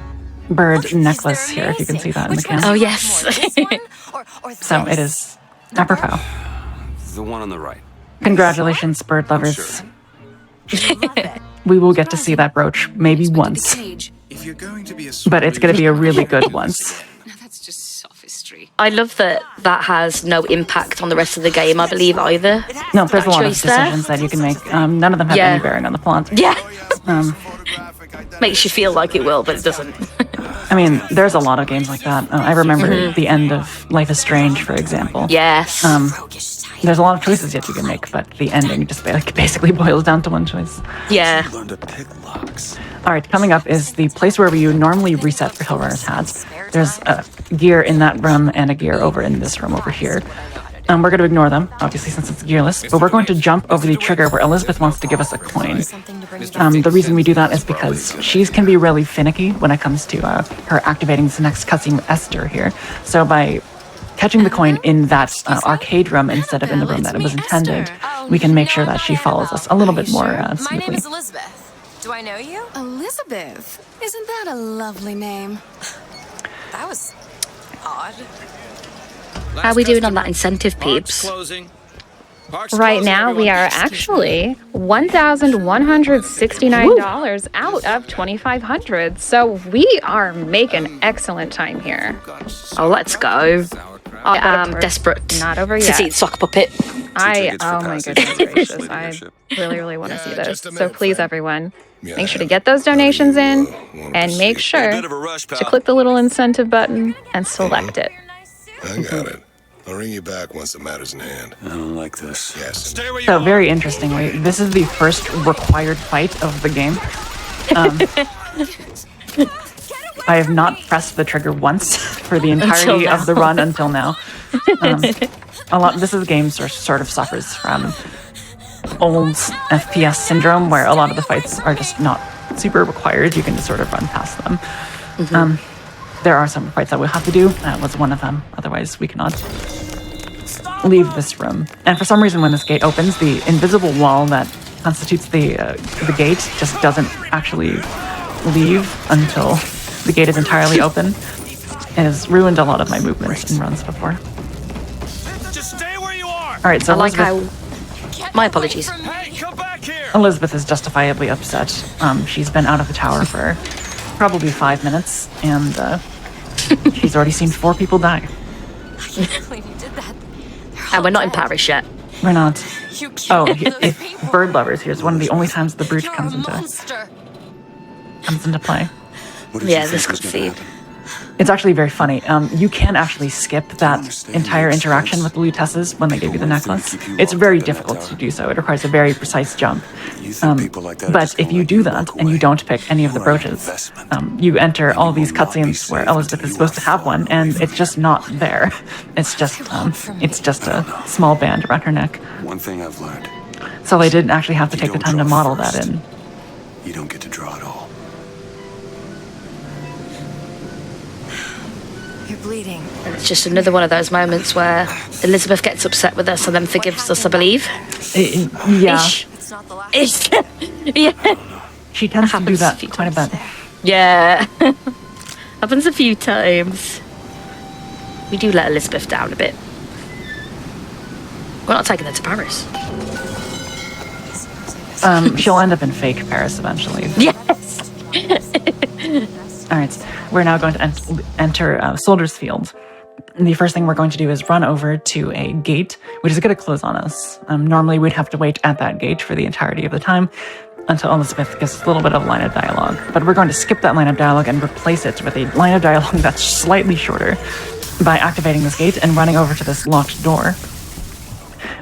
bird necklace here, if you can see that in the camera. Oh, yes. So it is apropos. The one on the right. Congratulations, bird lovers. We will get to see that brooch maybe once. But it's going to be a really good once. That's just sophistry. I love that that has no impact on the rest of the game, I believe, either. No, there's a lot of choice there. decisions that you can make. None of them have any bearing on the plot. Yeah. Makes you feel like it will, but it doesn't. I mean, there's a lot of games like that. I remember the end of Life is Strange, for example. Yes. There's a lot of choices yet you can make, but the ending just basically boils down to one choice. Yeah. Learn to pick locks. All right, coming up is the place where you normally reset for Hill Runner's hats. There's a gear in that room and a gear over in this room over here. We're going to ignore them, obviously, since it's gearless, but we're going to jump over the trigger where Elizabeth wants to give us a coin. The reason we do that is because she can be really finicky when it comes to her activating this next cutscene Esther here. So by catching the coin in that arcade room instead of in the room that it was intended, we can make sure that she follows us a little bit more smoothly. My name is Elizabeth. Do I know you? Elizabeth. Isn't that a lovely name? That was odd. How are we doing on that incentive, peeps? Right now, we are actually $1,169 out of $2,500. So we are making excellent time here. Oh, let's go. I am desperate Not over to yet. see the sock puppet. Oh my goodness gracious. I really want to see this. So please, everyone, make sure to get those donations in and make sure to click the little incentive button and select it. I got it. I'll ring you back once the matter's in hand. I don't like this. Yes. Stay where you So are. very interestingly, this is the first required fight of the game. I have not pressed the trigger once for the entirety of the run until now. This is a game sort of suffers from old FPS syndrome, where a lot of the fights are just not super required. You can just sort of run past them. There are some fights that we'll have to do. That was one of them. Otherwise, we cannot leave this room. And for some reason, when this gate opens, the invisible wall that constitutes the gate just doesn't actually leave until the gate is entirely open. It has ruined a lot of my movements in runs before. Just stay where you are. All right, so I like Elizabeth, how... My apologies. Hey, come back here. Elizabeth is justifiably upset. She's been out of the tower for probably 5 minutes, and she's already seen 4 people die. I can't believe you did that. And we're not in Paris yet. We're not. You killed Oh, those if people. bird lovers, here's one of the only times the brute You're comes a into monster. play. What did you Yeah, think this was could gonna see. happen? It's actually very funny. You can actually skip that entire interaction with the Lutesses when they give you the necklace. It's very difficult to do so. It requires a very precise jump. You think people like that are But just if gonna you let do you that walk and you away? don't pick any of the You are an brooches, investment. you enter all You these will not be cutscenes where safe Elizabeth until is you supposed to are have one, and it's just not there. It's just a small band around her neck. One thing I've learned: So they didn't actually have to You take the don't time to draw model first. that in. you don't get to draw at all. You're bleeding. It's just another one of those moments where Elizabeth gets upset with us and then forgives us, I believe. Yeah, Ish. It's not the last. Ish. Yeah. she tends to do Happens a that few quite a bit. Yeah. Happens a few times. We do let Elizabeth down a bit. We're not taking her to Paris. She'll end up in fake Paris eventually. Yes. All right, we're now going to enter Soldier's Field. And the first thing we're going to do is run over to a gate, which is going to close on us. Normally, we'd have to wait at that gate for the entirety of the time until Elizabeth gets a little bit of line of dialogue. But we're going to skip that line of dialogue and replace it with a line of dialogue that's slightly shorter by activating this gate and running over to this locked door.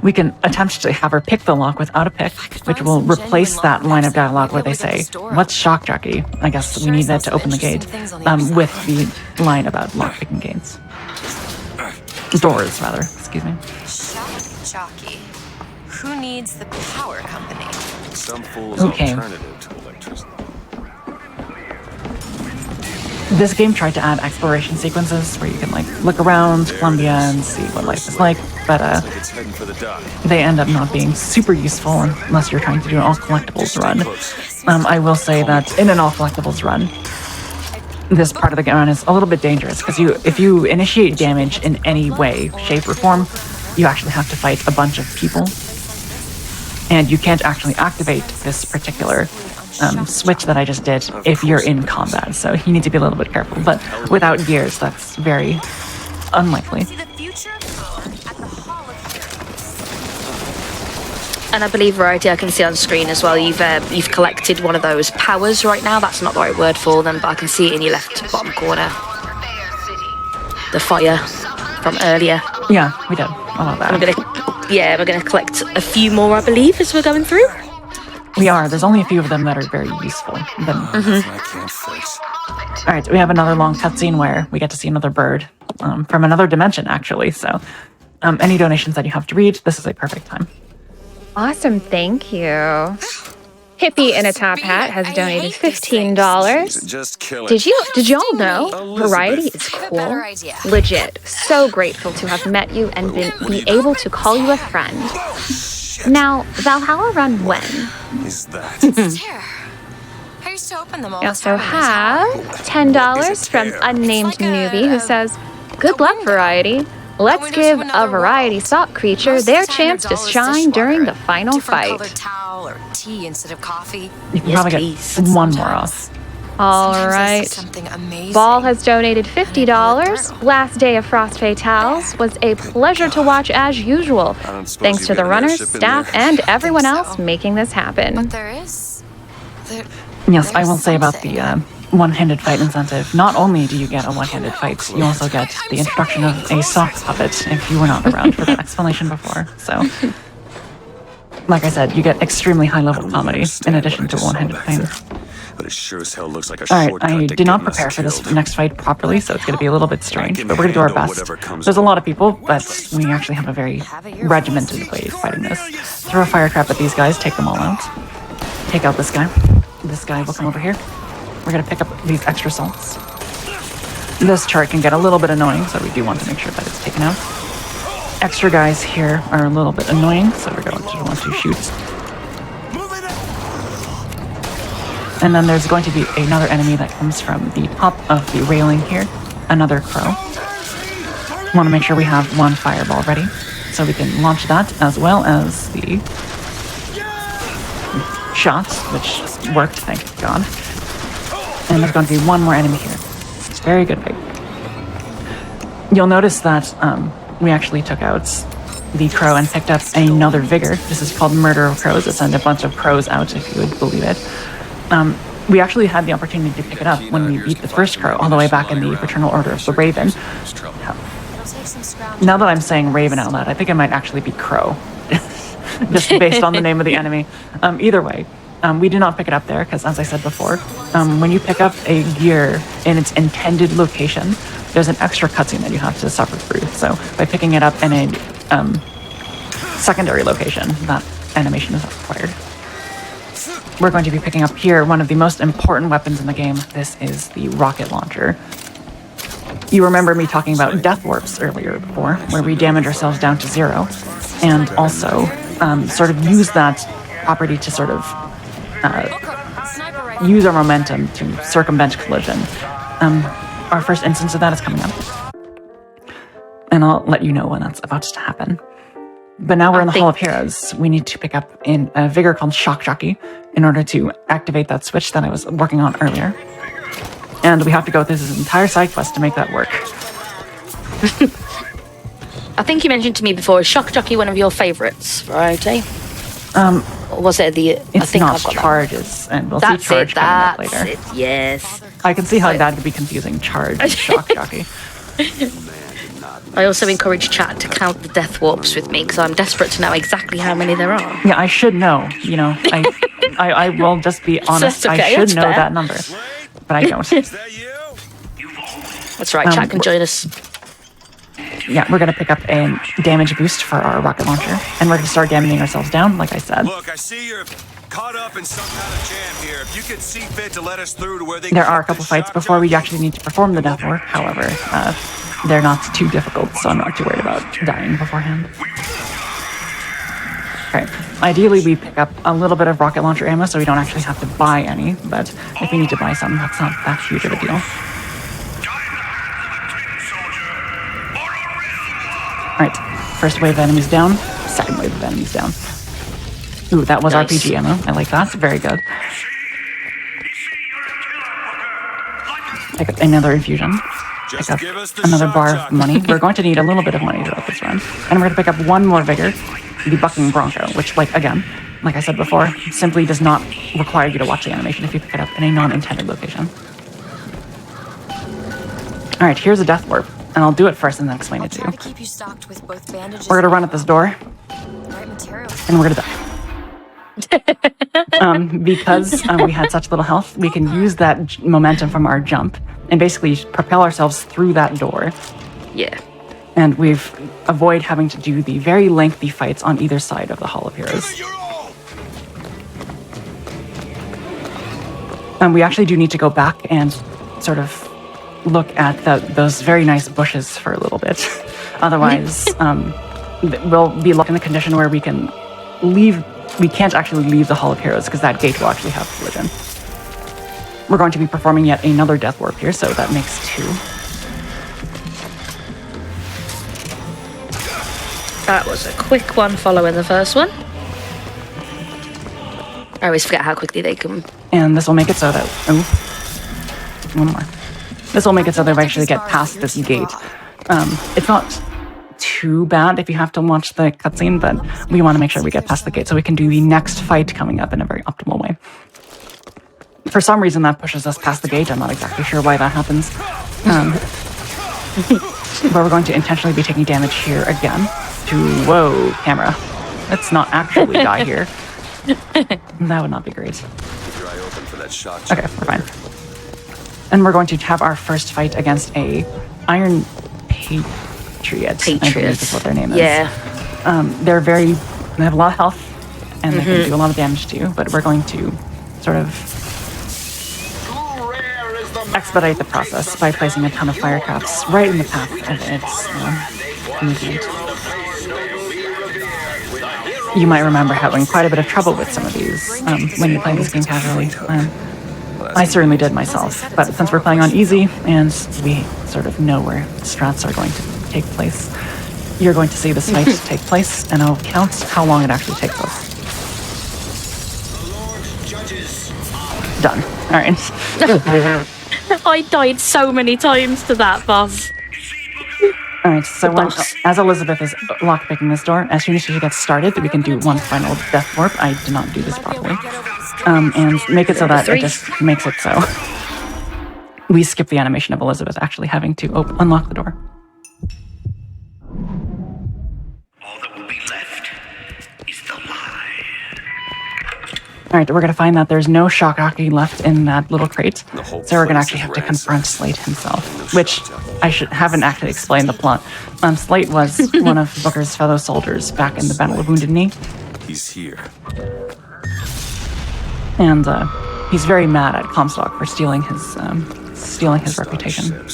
We can attempt to have her pick the lock without a pick, which will replace that line of dialogue where they say, "What's shock jockey?" I guess we need that to open the gate, with the line about lockpicking gates. Doors, rather, excuse me. Shock jockey. Who needs the power company? Some fool's Okay. alternative to electricity. This game tried to add exploration sequences where you can look around Columbia and see what life is like, but It's heading for the dock. they end up not being super useful unless you're trying to do an all collectibles run. I will say that in an all collectibles run, this part of the run is a little bit dangerous because if you initiate damage in any way, shape, or form, you actually have to fight a bunch of people, and you can't actually activate this particular switch that I just did if you're in combat, so you need to be a little bit careful. But without gears, that's very unlikely. See the future at the Hall of And I believe, Variety, I can see on screen as well, you've collected one of those powers right now. That's not the right word for them, but I can see it in your left bottom corner. The fire from earlier. Yeah, we did. I love that. We're gonna collect a few more, I believe, as we're going through. We are. There's only a few of them that are very useful. All right, we have another long cutscene where we get to see another bird from another dimension, actually. So any donations that you have to read, this is a perfect time. Awesome, thank you. Hippie in a top hat has donated $15. Just kill it. Did y'all know Variety is cool? Legit. So grateful to have met you and be able to call you a friend. Now, Valhalla Run when? Is that? I used to open them all. We also have $10 from unnamed newbie who says, "Good luck, Variety. Let's give a variety salt creature their chance to shine during the final fight." Towel or tea instead of coffee. You can probably get one more off. All right. Ball has donated $50. Last day of Frostfay Towels was a pleasure to watch as usual. Thanks to the runners, staff, and everyone else making this happen. But there is. Yes, I will say about the one-handed fight incentive. Not only do you get a one-handed fight, you also get the introduction of a sock puppet if you were not around for that explanation before. So, like I said, you get extremely high-level comedy in addition to a one-handed fight. But it sure as hell looks like a Alright, I did not prepare for this next fight properly, so it's going to be a little bit strange, but we're going to do our best. There's a lot of people, but we actually have a very regimented way of fighting this. Throw a fire trap at these guys, take them all out. Take out this guy. This guy will come over here. We're going to pick up these extra salts. This chart can get a little bit annoying, so we do want to make sure that it's taken out. Extra guys here are a little bit annoying, so we're going to want to shoot. And then there's going to be another enemy that comes from the top of the railing here. Another crow. Want to make sure we have one fireball ready, so we can launch that as well as the shots, which worked, thank God. And there's going to be one more enemy here. It's very good fight. You'll notice that we actually took out the crow and picked up another vigor. This is called Murder of Crows. It sent a bunch of crows out, if you would believe it. We actually had the opportunity to pick it up when we beat the first crow all the way back in the Fraternal Order of the Raven. Now that I'm saying Raven out loud, I think it might actually be Crow, just based on the name of the enemy. Either way, we did not pick it up there because, as I said before, when you pick up a gear in its intended location, there's an extra cutscene that you have to suffer through. So by picking it up in a secondary location, that animation is not required. We're going to be picking up here one of the most important weapons in the game. This is the rocket launcher. You remember me talking about death warps earlier before, where we damage ourselves down to 0, and also sort of use that property to sort of use our momentum to circumvent collision. Our first instance of that is coming up, and I'll let you know when that's about to happen. But now we're in the Hall of Heroes. We need to pick up a vigor called Shock Jockey in order to activate that switch that I was working on earlier. And we have to go through this entire side quest to make that work. I think you mentioned to me before, is Shock Jockey one of your favourites, right? Or was it the... It's not charges, and we'll see charge coming up later. That's it, yes. I can see how that would be confusing, charge and Shock Jockey. I also encourage chat to count the death warps with me because I'm desperate to know exactly how many there are. Yeah, I should know. You know, I will just be honest. Okay, I should know that number, but I don't. That's right. Chat can join us. Yeah, we're gonna pick up a damage boost for our rocket launcher, and we're gonna start damaging ourselves down, like I said. Look, I see you're caught up in some kind of jam here. If you could see fit to let us through to where they there are a couple fights before we actually need to perform the death warp. However, they're not too difficult, so I'm not too worried about dying beforehand. Okay, ideally we pick up a little bit of rocket launcher ammo so we don't actually have to buy any, but if we need to buy some, that's not that huge of a deal. Alright, first wave of enemies down, second wave of enemies down. Ooh, that was nice. RPG ammo. I like that. Very good. Pick up another infusion. Pick up another bar of money. We're going to need a little bit of money throughout this run. And we're going to pick up one more vigor. the bucking bronco, which, like I said before, simply does not require you to watch the animation if you pick it up in a non-intended location. All right, here's a death warp, and I'll do it first and then explain it to you. To keep you stocked with both bandages. We're gonna run at this door, Right materials. and we're gonna die. Because we had such little health, we can use that momentum from our jump and basically propel ourselves through that door. Yeah. And we've avoid having to do the very lengthy fights on either side of the Hall of Heroes. And we actually do need to go back and sort of look at those very nice bushes for a little bit. Otherwise, we'll be looking in a condition where we can leave. We can't actually leave the Hall of Heroes because that gate will actually have collision. We're going to be performing yet another death warp here, so that makes 2. That was a quick one following the first one. I always forget how quickly they come. And this will make it so that... Oh, one more. This will make it so that we actually get past this gate. It's not too bad if you have to watch the cutscene, but we want to make sure we get past the gate so we can do the next fight coming up in a very optimal way. For some reason, that pushes us past the gate. I'm not exactly sure why that happens. But we're going to intentionally be taking damage here again. Whoa, camera. Let's not actually die here. That would not be great. Keep your eye open for that shot. Okay, we're fine. And we're going to have our first fight against a Iron Patriot. I believe is what their name is. Yeah. They have a lot of health, and they can do a lot of damage to you, but we're going to sort of expedite the process by placing a ton of fire traps right in the path of its movement. You might remember having quite a bit of trouble with some of these when you play this game casually. I certainly did myself, but since we're playing on easy and we sort of know where strats are going to take place, you're going to see this fight take place, and I'll count how long it actually takes us. Done. All right. I died so many times to that boss. All right, so as Elizabeth is lockpicking this door, as soon as she gets started, we can do one final death warp. I did not do this properly. And make it so that it just makes it so we skip the animation of Elizabeth actually having to unlock the door. All that will be left is the lie. All right, we're going to find that there's no shock jockey left in that little crate, so we're going to actually have to confront Slate himself, which haven't actually explained the plot. Slate was one of Booker's fellow soldiers back in the Battle of Wounded Knee. He's here. And he's very mad at Comstock for stealing his reputation.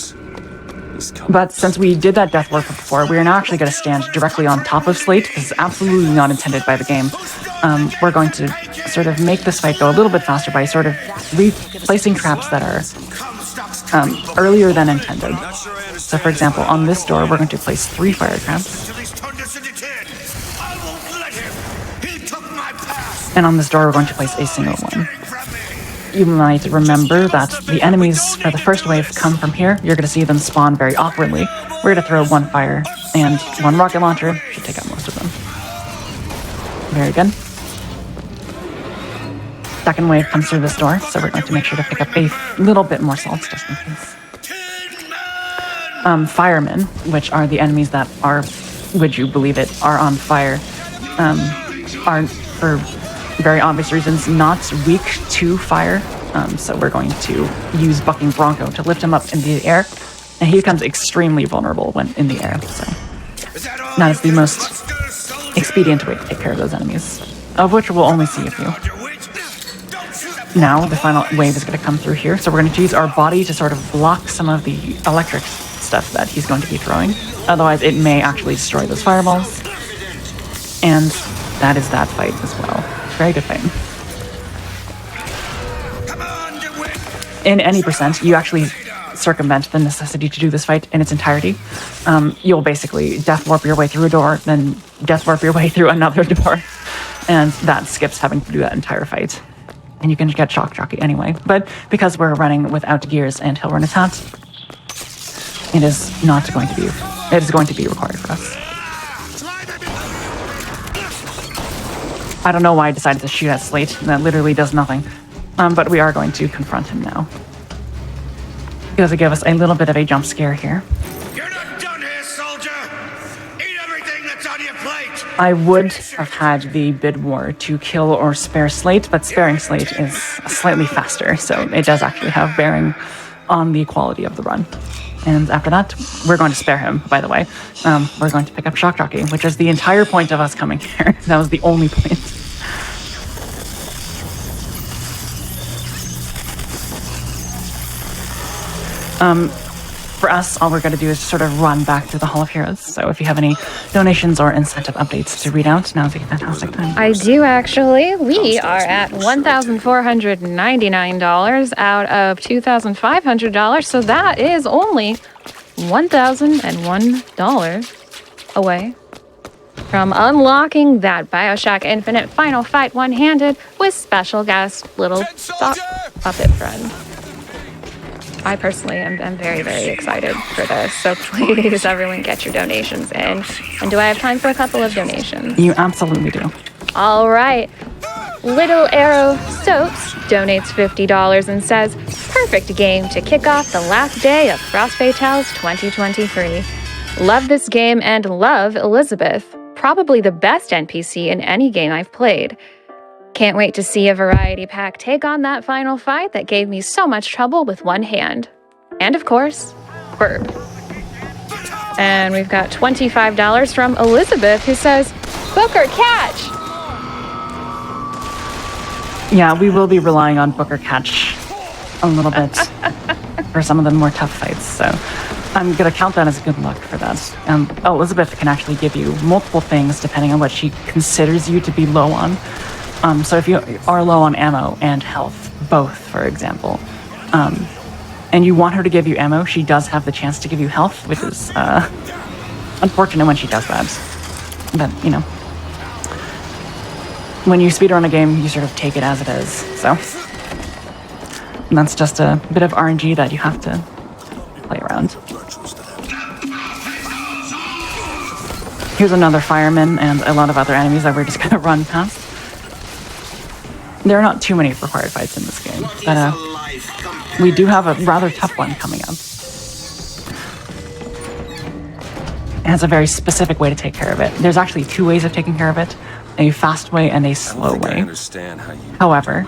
But since we did that death warp before, we are now actually going to stand directly on top of Slate. This is absolutely not intended by the game. We're going to sort of make this fight go a little bit faster by sort of replacing traps that are earlier than intended. So for example, on this door, we're going to place 3 fire traps. And on this door, we're going to place a single one. You might remember that the enemies for the first wave come from here. You're going to see them spawn very awkwardly. We're going to throw 1 fire and 1 rocket launcher. Should take out most of them. Very good. Second wave comes through this door, so we're going to make sure to pick up a little bit more salts just in case. Firemen, which are the enemies that are, would you believe it, are on fire, are, for very obvious reasons, not weak to fire. So we're going to use Bucking Bronco to lift him up in the air, and he becomes extremely vulnerable when in the air. So that is the most expedient way to take care of those enemies, of which we'll only see a few. Now the final wave is going to come through here, so we're going to use our body to sort of block some of the electric stuff that he's going to be throwing. Otherwise, it may actually destroy those fireballs. And that is that fight as well. Very good fight. In any percent, you actually circumvent the necessity to do this fight in its entirety. You'll basically death warp your way through a door, then death warp your way through another door, and that skips having to do that entire fight. And you can get shock jockey anyway. But because we're running without gears and he'll run his hat, it is going to be required for us. I don't know why I decided to shoot at Slate. That literally does nothing. But we are going to confront him now. He does give us a little bit of a jump scare here. You're not done here, soldier! Eat everything that's on your plate! I would have had the bid war to kill or spare Slate, but sparing Slate is slightly faster, so it does actually have bearing on the quality of the run. And after that, we're going to spare him, by the way. We're going to pick up Shock Jockey, which is the entire point of us coming here. That was the only point. For us, all we're going to do is sort of run back to the Hall of Heroes. So if you have any donations or incentive updates to read out, now's a fantastic time. I do actually. We are at $1,499 out of $2,500, so that is only $1,001 away from unlocking that BioShock Infinite final fight one-handed with special guest little puppet friend. I personally am very, very excited for this, so please, everyone, get your donations in. And do I have time for a couple of donations? You absolutely do. All right. Little Arrow Soaps donates $50 and says, perfect game to kick off the last day of Frost Fatales 2023. Love this game and love Elizabeth. Probably the best NPC in any game I've played. Can't wait to see a variety pack take on that final fight that gave me so much trouble with one hand. And of course, Burb. And we've got $25 from Elizabeth, who says, Booker Catch! Yeah, we will be relying on Booker Catch a little bit for some of the more tough fights, so I'm going to count that as good luck for that. Elizabeth can actually give you multiple things depending on what she considers you to be low on. So if you are low on ammo and health, both, for example, and you want her to give you ammo, she does have the chance to give you health, which is unfortunate when she does that. But, you know, when you speedrun a game, you sort of take it as it is. So that's just a bit of RNG that you have to play around. Here's another fireman and a lot of other enemies that we're just going to run past. There are not too many required fights in this game, but we do have a rather tough one coming up. It has a very specific way to take care of it. There's actually two ways of taking care of it, a fast way and a slow way. However,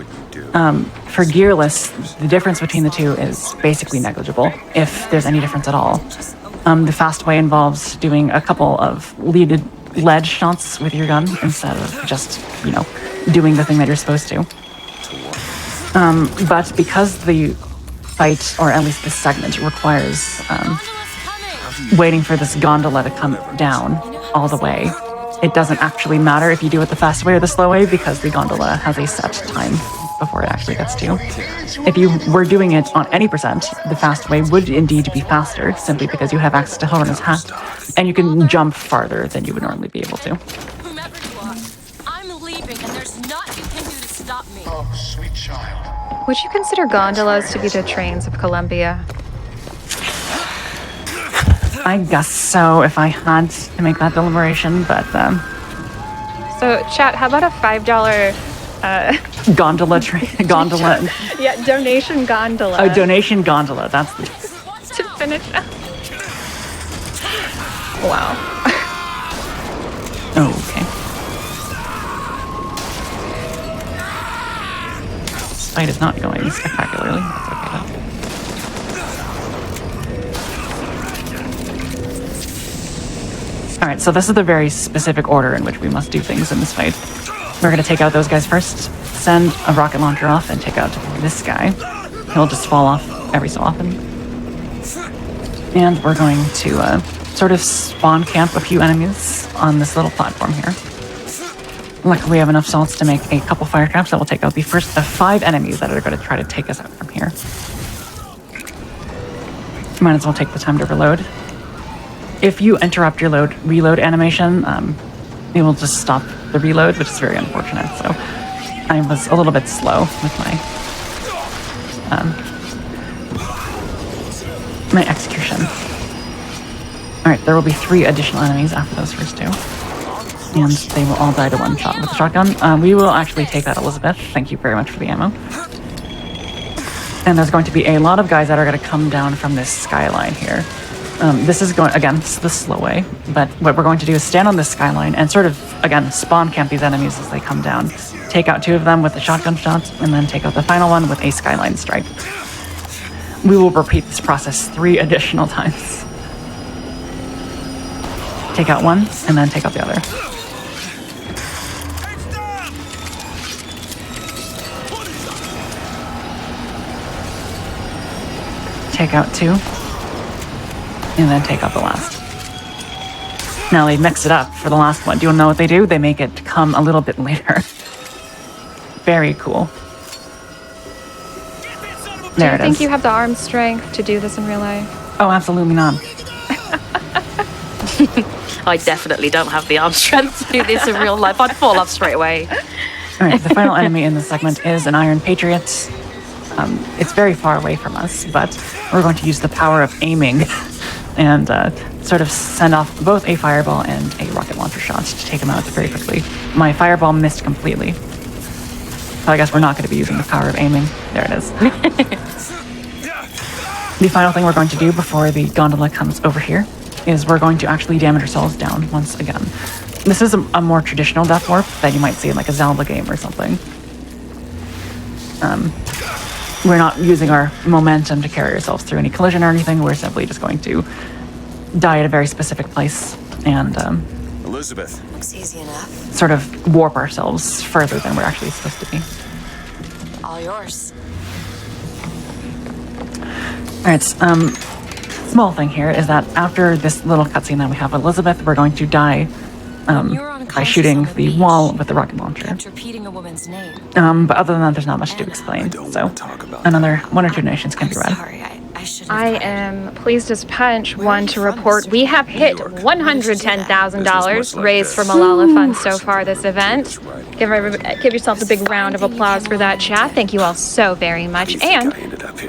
for gearless, the difference between the two is basically negligible, if there's any difference at all. The fast way involves doing a couple of ledge shots with your gun instead of just, you know, doing the thing that you're supposed to. But because the fight, or at least this segment, requires waiting for this gondola to come down all the way, it doesn't actually matter if you do it the fast way or the slow way because the gondola has a set time before it actually gets to you. If you were doing it on any percent, the fast way would indeed be faster, simply because you have access to Hellrunner's hat, and you can jump farther than you would normally be able to. Whomever you are, I'm leaving, and there's naught you can do to stop me. Oh, sweet child. Would you consider gondolas to be the trains of Columbia? I guess so, if I had to make that deliberation, but So, chat, how about a $5 gondola yeah, donation gondola. Oh, donation gondola, that's the to finish up. Wow. okay. This fight is not going spectacularly. That's okay though. Alright, so this is the very specific order in which we must do things in this fight. We're going to take out those guys first, send a rocket launcher off, and take out this guy. He'll just fall off every so often. And we're going to sort of spawn camp a few enemies on this little platform here. Luckily, we have enough salts to make a couple fire traps that will take out the first of 5 enemies that are going to try to take us out from here. Might as well take the time to reload. If you interrupt your reload animation, it will just stop the reload, which is very unfortunate. So I was a little bit slow with my execution. All right, there will be 3 additional enemies after those first 2. and they will all die to one shot with the shotgun. We will actually take that, Elizabeth. Thank you very much for the ammo. And there's going to be a lot of guys that are going to come down from this skyline here. This is going, again, the slow way, but what we're going to do is stand on this skyline and sort of, again, spawn camp these enemies as they come down. Take out 2 of them with the shotgun shot, and then take out the final one with a skyline strike. We will repeat this process 3 additional times. Take out one, and then take out the other. Take out 2. And then take out the last. Now they mix it up for the last one. Do you know what they do? They make it come a little bit later. Very cool. There it is. Do you think you have the arm strength to do this in real life? Oh, absolutely not. I definitely don't have the arm strength to do this in real life. I'd fall off straight away. All right, the final enemy in this segment is an Iron Patriot. It's very far away from us, but we're going to use the power of aiming and sort of send off both a fireball and a rocket launcher shot to take him out very quickly. My fireball missed completely. So I guess we're not going to be using the power of aiming. There it is. The final thing we're going to do before the gondola comes over here is we're going to actually damage ourselves down once again. This is a more traditional death warp that you might see in like a Zelda game or something. We're not using our momentum to carry ourselves through any collision or anything. We're simply just going to die at a very specific place and Elizabeth. Looks easy enough. sort of warp ourselves further than we're actually supposed to be. All yours. All right, small thing here is that after this little cutscene that we have with Elizabeth, we're going to die by shooting the wall with the rocket launcher. Kept repeating a woman's name. But other than that, there's not much to explain. So another 1 or 2 donations can be read. Sorry, I should have. I am pleased as punch, one, to report we have hit $110,000 raised for Malala Fund so far this event. Give yourself a big round of applause for that, chat. Thank you all so very much. And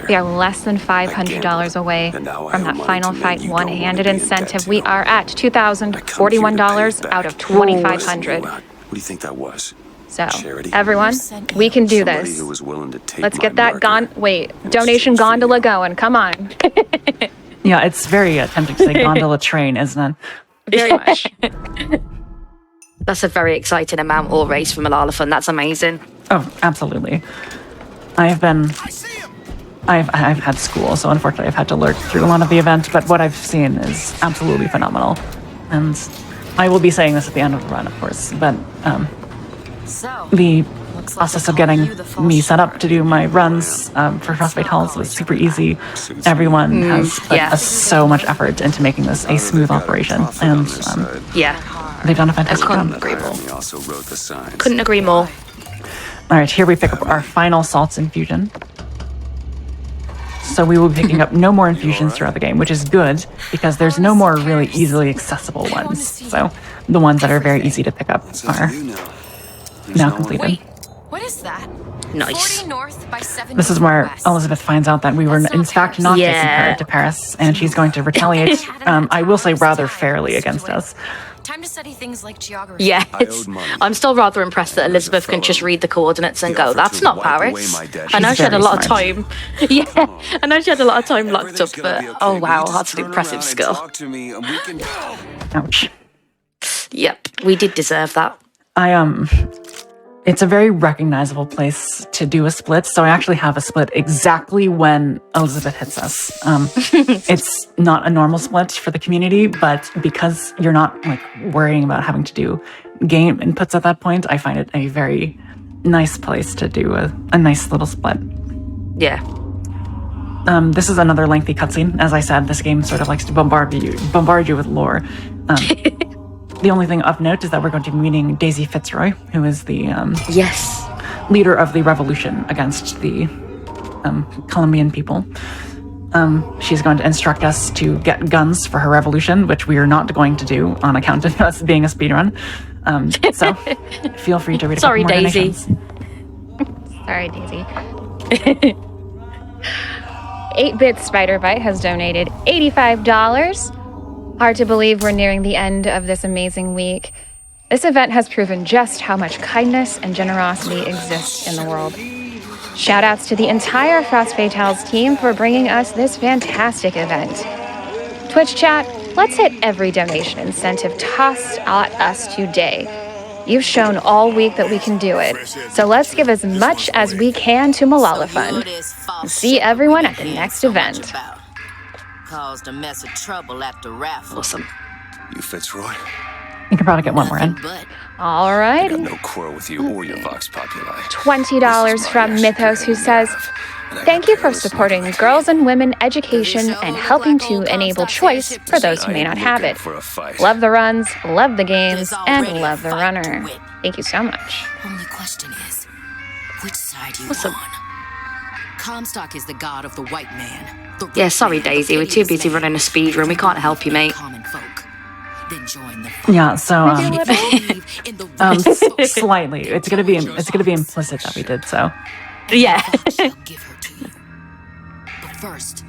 we are less than $500 away from that final fight one-handed incentive. We are at $2,041 out of $2,500. What do you think that was? So, everyone, we can do this. Let's get that donation gondola going. Come on. Yeah, it's very tempting to say gondola train, isn't it? Very much. That's a very exciting amount all raised for Malala Fund. That's amazing. Oh, absolutely. I've had school, so unfortunately I've had to lurk through a lot of the event, but what I've seen is absolutely phenomenal. And I will be saying this at the end of the run, of course, but the process of getting me set up to do my runs for Frostbite Halls was super easy. Everyone has put so much effort into making this a smooth operation, and they've done a fantastic job. Couldn't agree more. All right, here we pick up our final salts infusion. So we will be picking up no more infusions throughout the game, which is good because there's no more really easily accessible ones. So the ones that are very easy to pick up are now completed. What is that? Nice. 40 north by 70 This is where west. Elizabeth finds out that we were in fact not taking her to Paris, and she's going to retaliate, I will say rather fairly, against us. Time to study things like geography. Yeah, I'm still rather impressed that Elizabeth can just read the coordinates and go, that's not Paris. I know she had a lot of time. Yeah, I know she had a lot of time locked up, but oh wow, that's an impressive skill. Ouch. Yep, we did deserve that. It's a very recognizable place to do a split, so I actually have a split exactly when Elizabeth hits us. It's not a normal split for the community, but because you're not like worrying about having to do game inputs at that point, I find it a very nice place to do a nice little split. Yeah. This is another lengthy cutscene. As I said, this game sort of likes to bombard you with lore. The only thing of note is that we're going to be meeting Daisy Fitzroy, who is the leader of the revolution against the Colombian people. She's going to instruct us to get guns for her revolution, which we are not going to do on account of us being a speedrun. So feel free to read a couple more donations. Sorry, Daisy. 8-Bit Spider-Bite has donated $85. Hard to believe we're nearing the end of this amazing week. This event has proven just how much kindness and generosity exists in the world. Shoutouts to the entire Frost Fatales team for bringing us this fantastic event. Twitch chat, let's hit every donation incentive tossed at us today. You've shown all week that we can do it, so let's give as much as we can to Malala Fund. See everyone at the next event. Caused a mess of trouble at the raffle. Awesome. You Fitzroy? You can probably get one more in. All right. I got no quarrel with you or your Vox Populi. $20 from Mythos, who says, thank you for supporting girls and women education and helping to enable choice for those who may not have it. Love the runs, love the games, and love the runner. Thank you so much. Only question is, which side you Awesome. on? Comstock is the god of the white man. Yeah, sorry, Daisy. We're too busy running a speed run. We can't help you, mate. Yeah, so slightly. It's gonna be implicit that we did so. Yeah. But first,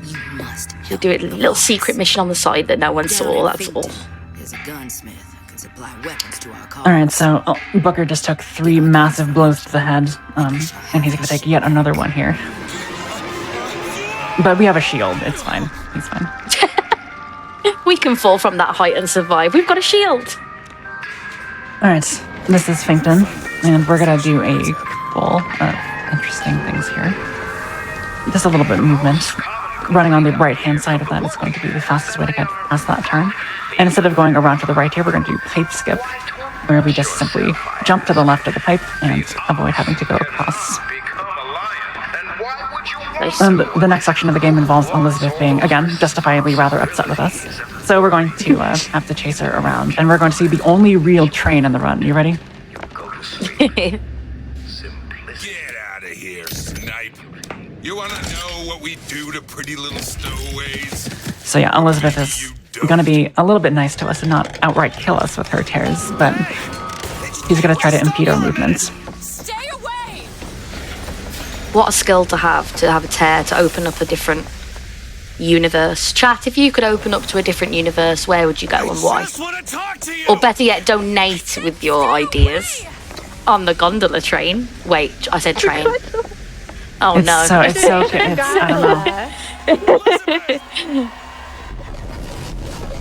you must We do a little secret mission on the side that no one saw. That's all. There's a gunsmith who can supply weapons to our cause. All right, so Booker just took 3 massive blows to the head, and he's gonna take yet another one here. But we have a shield. It's fine. He's fine. We can fall from that height and survive. We've got a shield. All right, this is Finkton, and we're gonna do a couple of interesting things here. Just a little bit of movement. Running on the right-hand side of that is going to be the fastest way to get past that turn. And instead of going around to the right here, we're going to do pipe skip, where we just simply jump to the left of the pipe and avoid having to go across. The next section of the game involves Elizabeth being, again, justifiably rather upset with us. So we're going to have to chase her around, and we're going to see the only real train in the run. You ready? Get out of here, snipe. You want to know what we do to pretty little stowaways? So yeah, Elizabeth is going to be a little bit nice to us and not outright kill us with her tears, but she's going to try to impede our movements. What a skill to have a tear to open up a different universe. Chat, if you could open up to a different universe, where would you go and why? Or better yet, donate with your ideas on the gondola train. Wait, I said train. Oh no. It's so good. I don't know.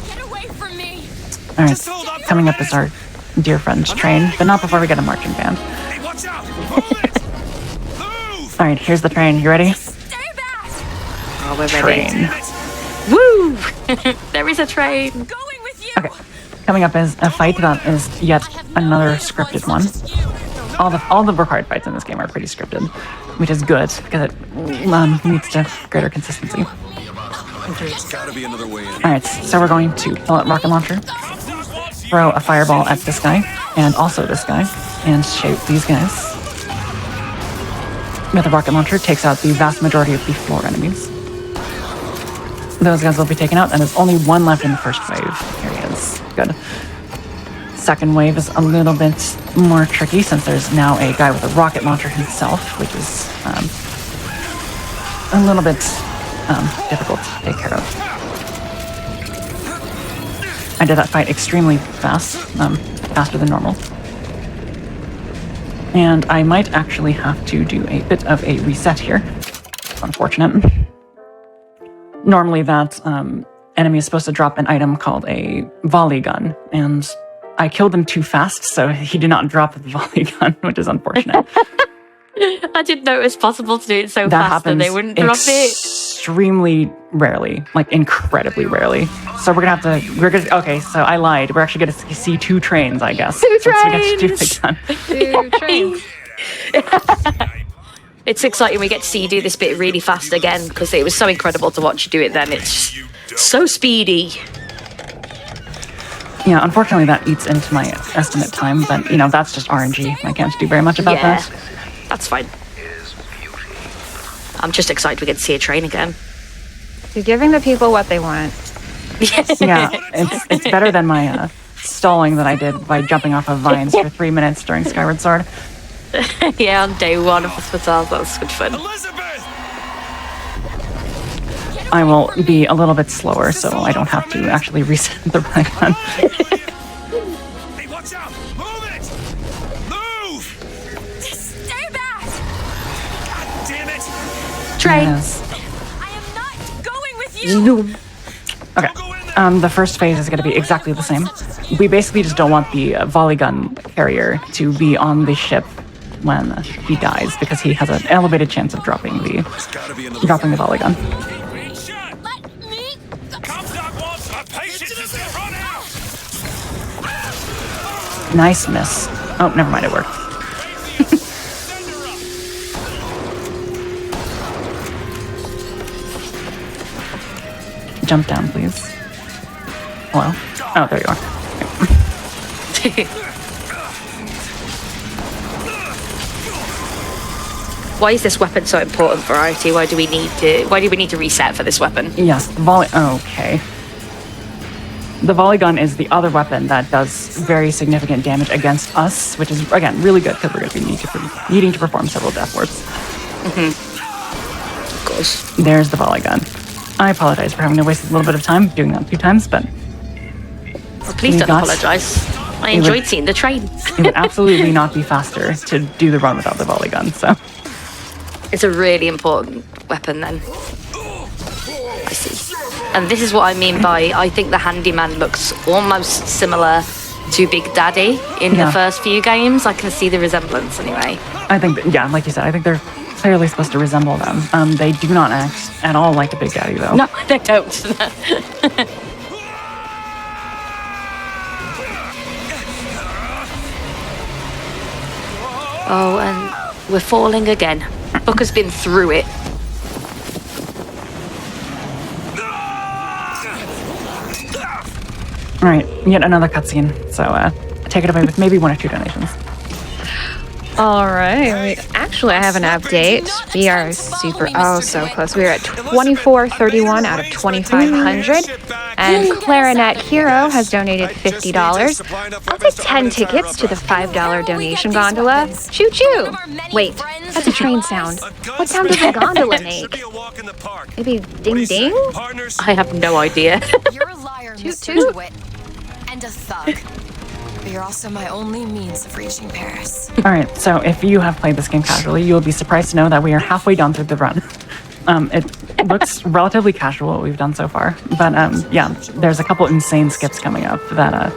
Get away from me. All right, coming up is our dear friend's train, but not before we get a marching band. Hey, watch out! All right, here's the train. You ready? Oh, we're ready. Train. Woo! There is a train. Okay, coming up is a fight that is yet another scripted one. All the required fights in this game are pretty scripted, which is good because it leads to greater consistency. Gotta be another way in. All right, so we're going to pull out rocket launcher, throw a fireball at this guy, and also this guy, and shoot these guys. With the rocket launcher, takes out the vast majority of the floor enemies. Those guys will be taken out, and there's only one left in the first wave. Here he is. Good. Second wave is a little bit more tricky since there's now a guy with a rocket launcher himself, which is a little bit difficult to take care of. I did that fight extremely fast, faster than normal. And I might actually have to do a bit of a reset here. Unfortunate. Normally that enemy is supposed to drop an item called a volley gun, and I killed him too fast, so he did not drop the volley gun, which is unfortunate. I didn't know it was possible to do it so That fast that they wouldn't drop it. Extremely rarely, like incredibly rarely. So okay, so I lied. We're actually gonna see 2 trains, I guess. 2 trains! We get to do it again. 2 trains. It's exciting we get to see you do this bit really fast again, because it was so incredible to watch you do it then. It's so speedy. Yeah, unfortunately that eats into my estimate time, but that's just RNG. I can't do very much about that. That's fine. I'm just excited we get to see a train again. You're giving the people what they want. Yeah, it's better than my stalling that I did by jumping off of vines for 3 minutes during Skyward Sword. Yeah, on day 1 of hospitals, that was good fun. I will be a little bit slower so I don't have to actually reset the run. Jump! Move it! Move! Stay back! God damn it! Train. Yes. I am not going with you! Okay. The first phase is going to be exactly the same. We basically just don't want the volley gun carrier to be on the ship when he dies because he has an elevated chance of dropping the volley gun. Let me... Comstock wants a patient to run out! Nice miss. Oh, never mind, it worked. Jump down, please. Hello? Oh, there you are. Why is this weapon so important, Variety? Why do we need to reset for this weapon? Yes, volley. Okay. The volley gun is the other weapon that does very significant damage against us, which is, again, really good because we're going to be needing to perform several death warps. Of course. There's the volley gun. I apologize for having to waste a little bit of time doing that 2 times, but... Well, please don't apologize. I enjoyed seeing the train. It would absolutely not be faster to do the run without the volley gun, so... It's a really important weapon then. I see. And this is what I mean by, I think the handyman looks almost similar to Big Daddy in the first few games. I can see the resemblance anyway. I think, like you said, I think they're clearly supposed to resemble them. They do not act at all like the Big Daddy, though. No, they don't. Oh, and we're falling again. Booker's been through it. Alright, yet another cutscene. So, take it away with maybe 1 or 2 donations. All right. Actually, I have an update. We are so close. We are at 2431 out of 2,500. And Clarinet Hero has donated $50. I'll take 10 tickets to the $5 donation gondola. Choo choo. Wait, that's a train sound. What sound does a gondola make? Maybe ding ding? I have no idea. You're a liar, Mr. DeWitt. And a thug. But you're also my only means of reaching Paris. Alright, so if you have played this game casually, you will be surprised to know that we are halfway done through the run. It looks relatively casual what we've done so far, but yeah, there's a couple insane skips coming up that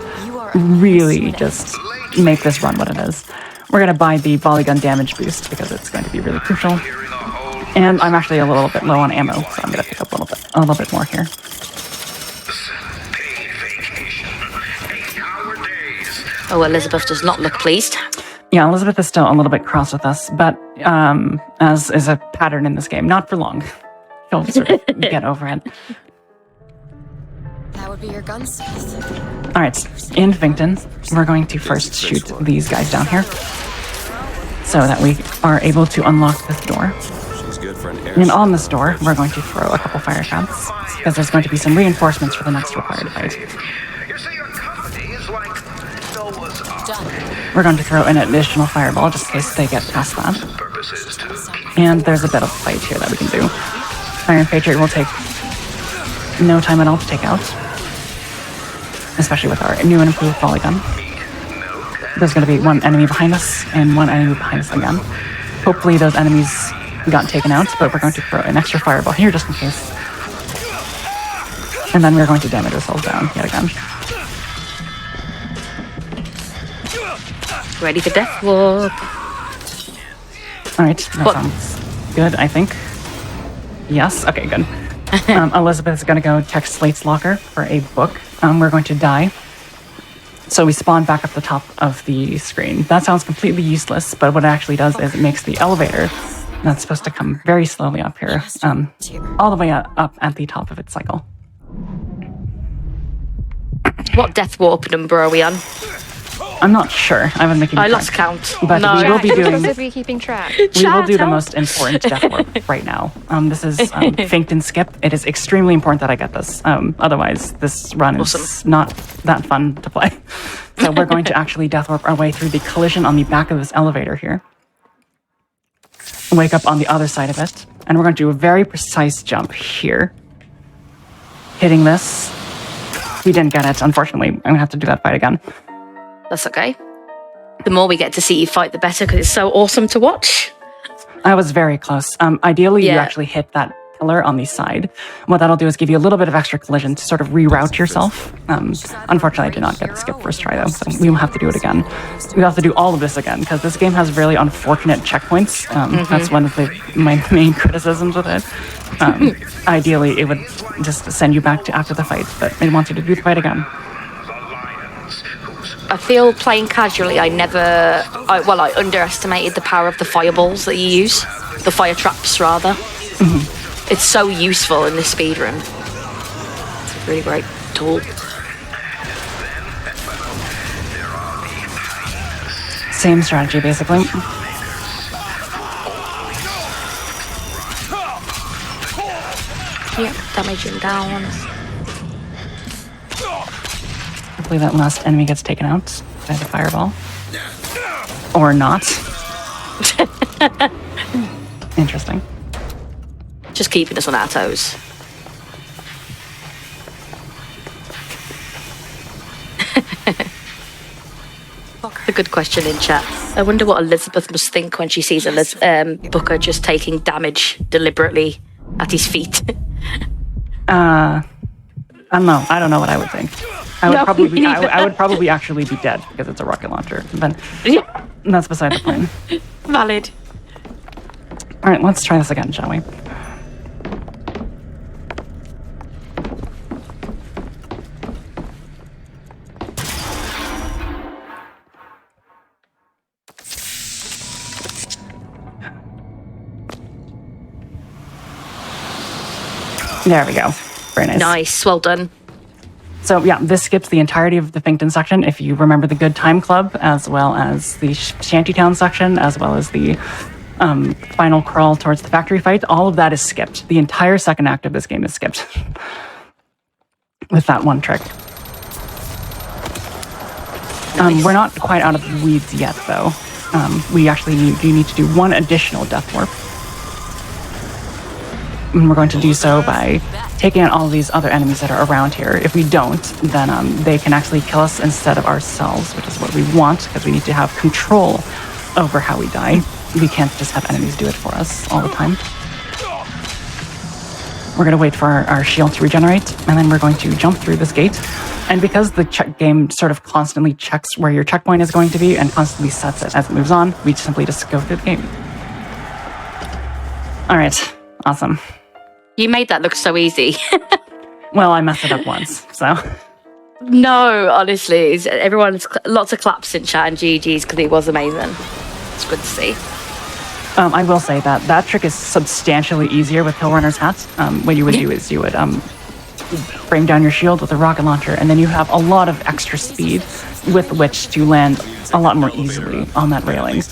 really just make this run what it is. We're going to buy the volley gun damage boost because it's going to be really crucial. And I'm actually a little bit low on ammo, so I'm going to pick up a little bit more here. Oh, Elizabeth does not look pleased. Yeah, Elizabeth is still a little bit cross with us, but as is a pattern in this game, not for long. She'll sort of get over it. That would be your gunsmith. All right, in Vincton, we're going to first shoot these guys down here so that we are able to unlock this door. And on this door, we're going to throw a couple fire traps because there's going to be some reinforcements for the next required fight. We're going to throw an additional fireball just in case they get past that. And there's a bit of fight here that we can do. Iron Patriot will take no time at all to take out, especially with our new and improved volley gun. There's going to be 1 enemy behind us and 1 enemy behind us again. Hopefully those enemies got taken out, but we're going to throw an extra fireball here just in case. And then we're going to damage ourselves down yet again. Ready for death warp. Alright, that sounds good, I think. Yes, okay, good. Elizabeth is going to go check Slate's locker for a book. We're going to die. So we spawn back up the top of the screen. That sounds completely useless, but what it actually does is it makes the elevator that's supposed to come very slowly up here, all the way up at the top of its cycle. What death warp number are we on? I'm not sure. I haven't making. I lost count. But we will be doing. Supposed to be keeping track. We will do the most important death warp right now. This is Finkton Skip. It is extremely important that I get this. Otherwise, this run is not that fun to play. So we're going to actually death warp our way through the collision on the back of this elevator here. Wake up on the other side of it, and we're going to do a very precise jump here, hitting this. We didn't get it, unfortunately. I'm gonna have to do that fight again. That's okay. The more we get to see you fight, the better, because it's so awesome to watch. I was very close. Ideally, you actually hit that pillar on the side. What that'll do is give you a little bit of extra collision to sort of reroute yourself. Unfortunately, I did not get to skip first try, though, so we will have to do it again. We have to do all of this again, because this game has really unfortunate checkpoints. That's one of my main criticisms with it. Ideally, it would just send you back to after the fight, but it wants you to do the fight again. I feel playing casually, I underestimated the power of the fireballs that you use. The fire traps, rather. It's so useful in this speedrun. It's a really great tool. Same strategy, basically. Yep, damaging down. Hopefully that last enemy gets taken out by the fireball. Or not. Interesting. Just keeping us on our toes. A good question in chat. I wonder what Elizabeth must think when she sees Booker just taking damage deliberately at his feet. I don't know. I don't know what I would think. I would probably actually be dead because it's a rocket launcher. But that's beside the point. Valid. All right, let's try this again, shall we? There we go. Very nice. Nice. Well done. So yeah, this skips the entirety of the Finkton section. If you remember the Good Time Club, as well as the Shantytown section, as well as the final crawl towards the factory fight, all of that is skipped. The entire second act of this game is skipped. With that one trick. We're not quite out of the weeds yet, though. We actually need to do one additional death warp. And we're going to do so by taking out all these other enemies that are around here. If we don't, then they can actually kill us instead of ourselves, which is what we want, because we need to have control over how we die. We can't just have enemies do it for us all the time. We're going to wait for our shield to regenerate, and then we're going to jump through this gate. And because the game sort of constantly checks where your checkpoint is going to be and constantly sets it as it moves on, we simply just go through the game. All right, awesome. You made that look so easy. Well, I messed it up once, so. No, honestly, everyone's lots of claps in chat and GGs because it was amazing. It's good to see. I will say that trick is substantially easier with Hill Runner's hat. What you would do is you would frame down your shield with a rocket launcher, and then you have a lot of extra speed with which to land a lot more easily on that railing.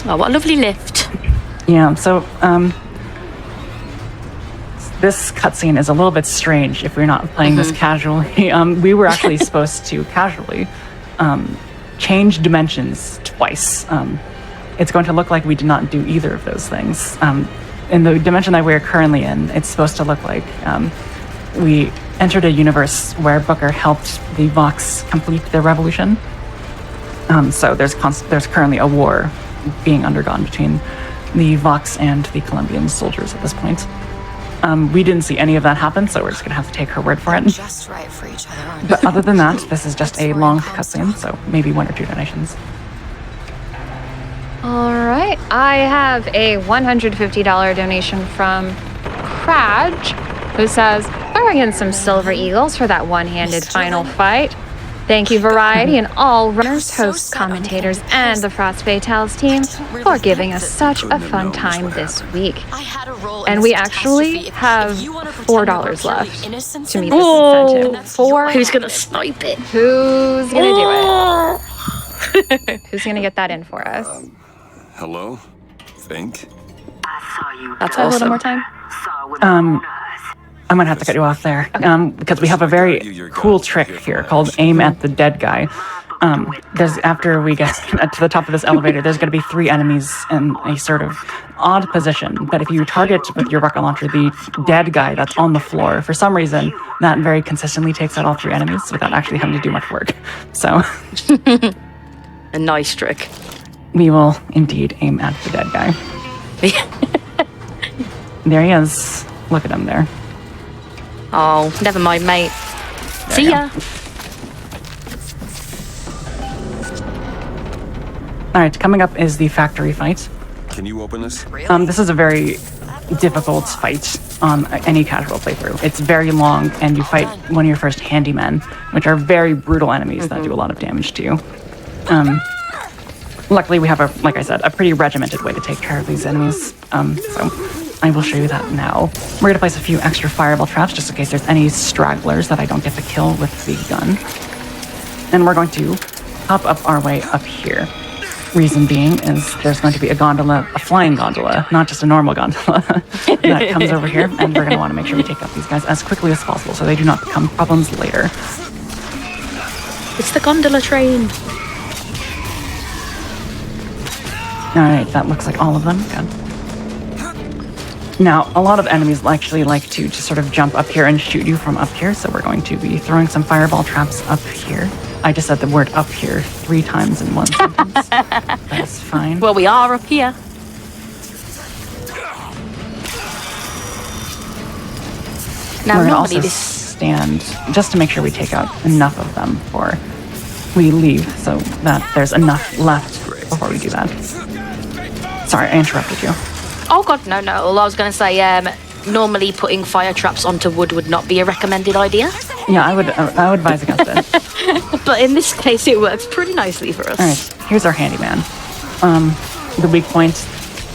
Oh, what a lovely lift. Yeah, so this cutscene is a little bit strange if we're not playing this casually. We were actually supposed to casually change dimensions twice. It's going to look like we did not do either of those things. In the dimension that we're currently in, it's supposed to look like we entered a universe where Booker helped the Vox complete their revolution. So there's currently a war being undergone between the Vox and the Colombian soldiers at this point. We didn't see any of that happen, so we're just gonna have to take her word for it. Just right for each other. But other than that, this is just a long cutscene, so maybe 1 or 2 donations. All right, I have a $150 donation from Craj, who says, throwing in some Silver Eagles for that one-handed final fight. Thank you, Variety, and all runners, hosts, commentators, and the Frost Fatales team for giving us such a fun time this week. And we actually have $4 left to meet this incentive. Who's gonna snipe it? Who's gonna do it? Who's gonna get that in for us? Hello? Think? That's a little more time. I'm gonna have to cut you off there because we have a very cool trick here called aim at the dead guy. After we get to the top of this elevator, there's gonna be 3 enemies in a sort of odd position, but if you target with your rocket launcher the dead guy that's on the floor, for some reason, that very consistently takes out all 3 enemies without actually having to do much work. So... A nice trick. We will indeed aim at the dead guy. There he is. Look at him there. Oh, never mind, mate. See ya. All right, coming up is the factory fight. Can you open this? This is a very difficult fight on any casual playthrough. It's very long, and you fight one of your first handymen, which are very brutal enemies that do a lot of damage to you. Luckily, we have, like I said, a pretty regimented way to take care of these enemies. So I will show you that now. We're going to place a few extra fireball traps just in case there's any stragglers that I don't get to kill with the gun. And we're going to hop up our way up here. Reason being is there's going to be a gondola, a flying gondola, not just a normal gondola, that comes over here, and we're going to want to make sure we take out these guys as quickly as possible so they do not become problems later. It's the gondola train. Alright, that looks like all of them. Good. Now, a lot of enemies actually like to just sort of jump up here and shoot you from up here, so we're going to be throwing some fireball traps up here. I just said the word up here 3 times in one sentence. That's fine. Well, we are up here. Now, we're going to normally also this... stand just to make sure we take out enough of them before we leave, so that there's enough left before we do that. Sorry, I interrupted you. Oh god, no. All I was going to say, normally putting fire traps onto wood would not be a recommended idea. Yeah, I would advise against it. But in this case, it works pretty nicely for us. All right, here's our handyman. The weak point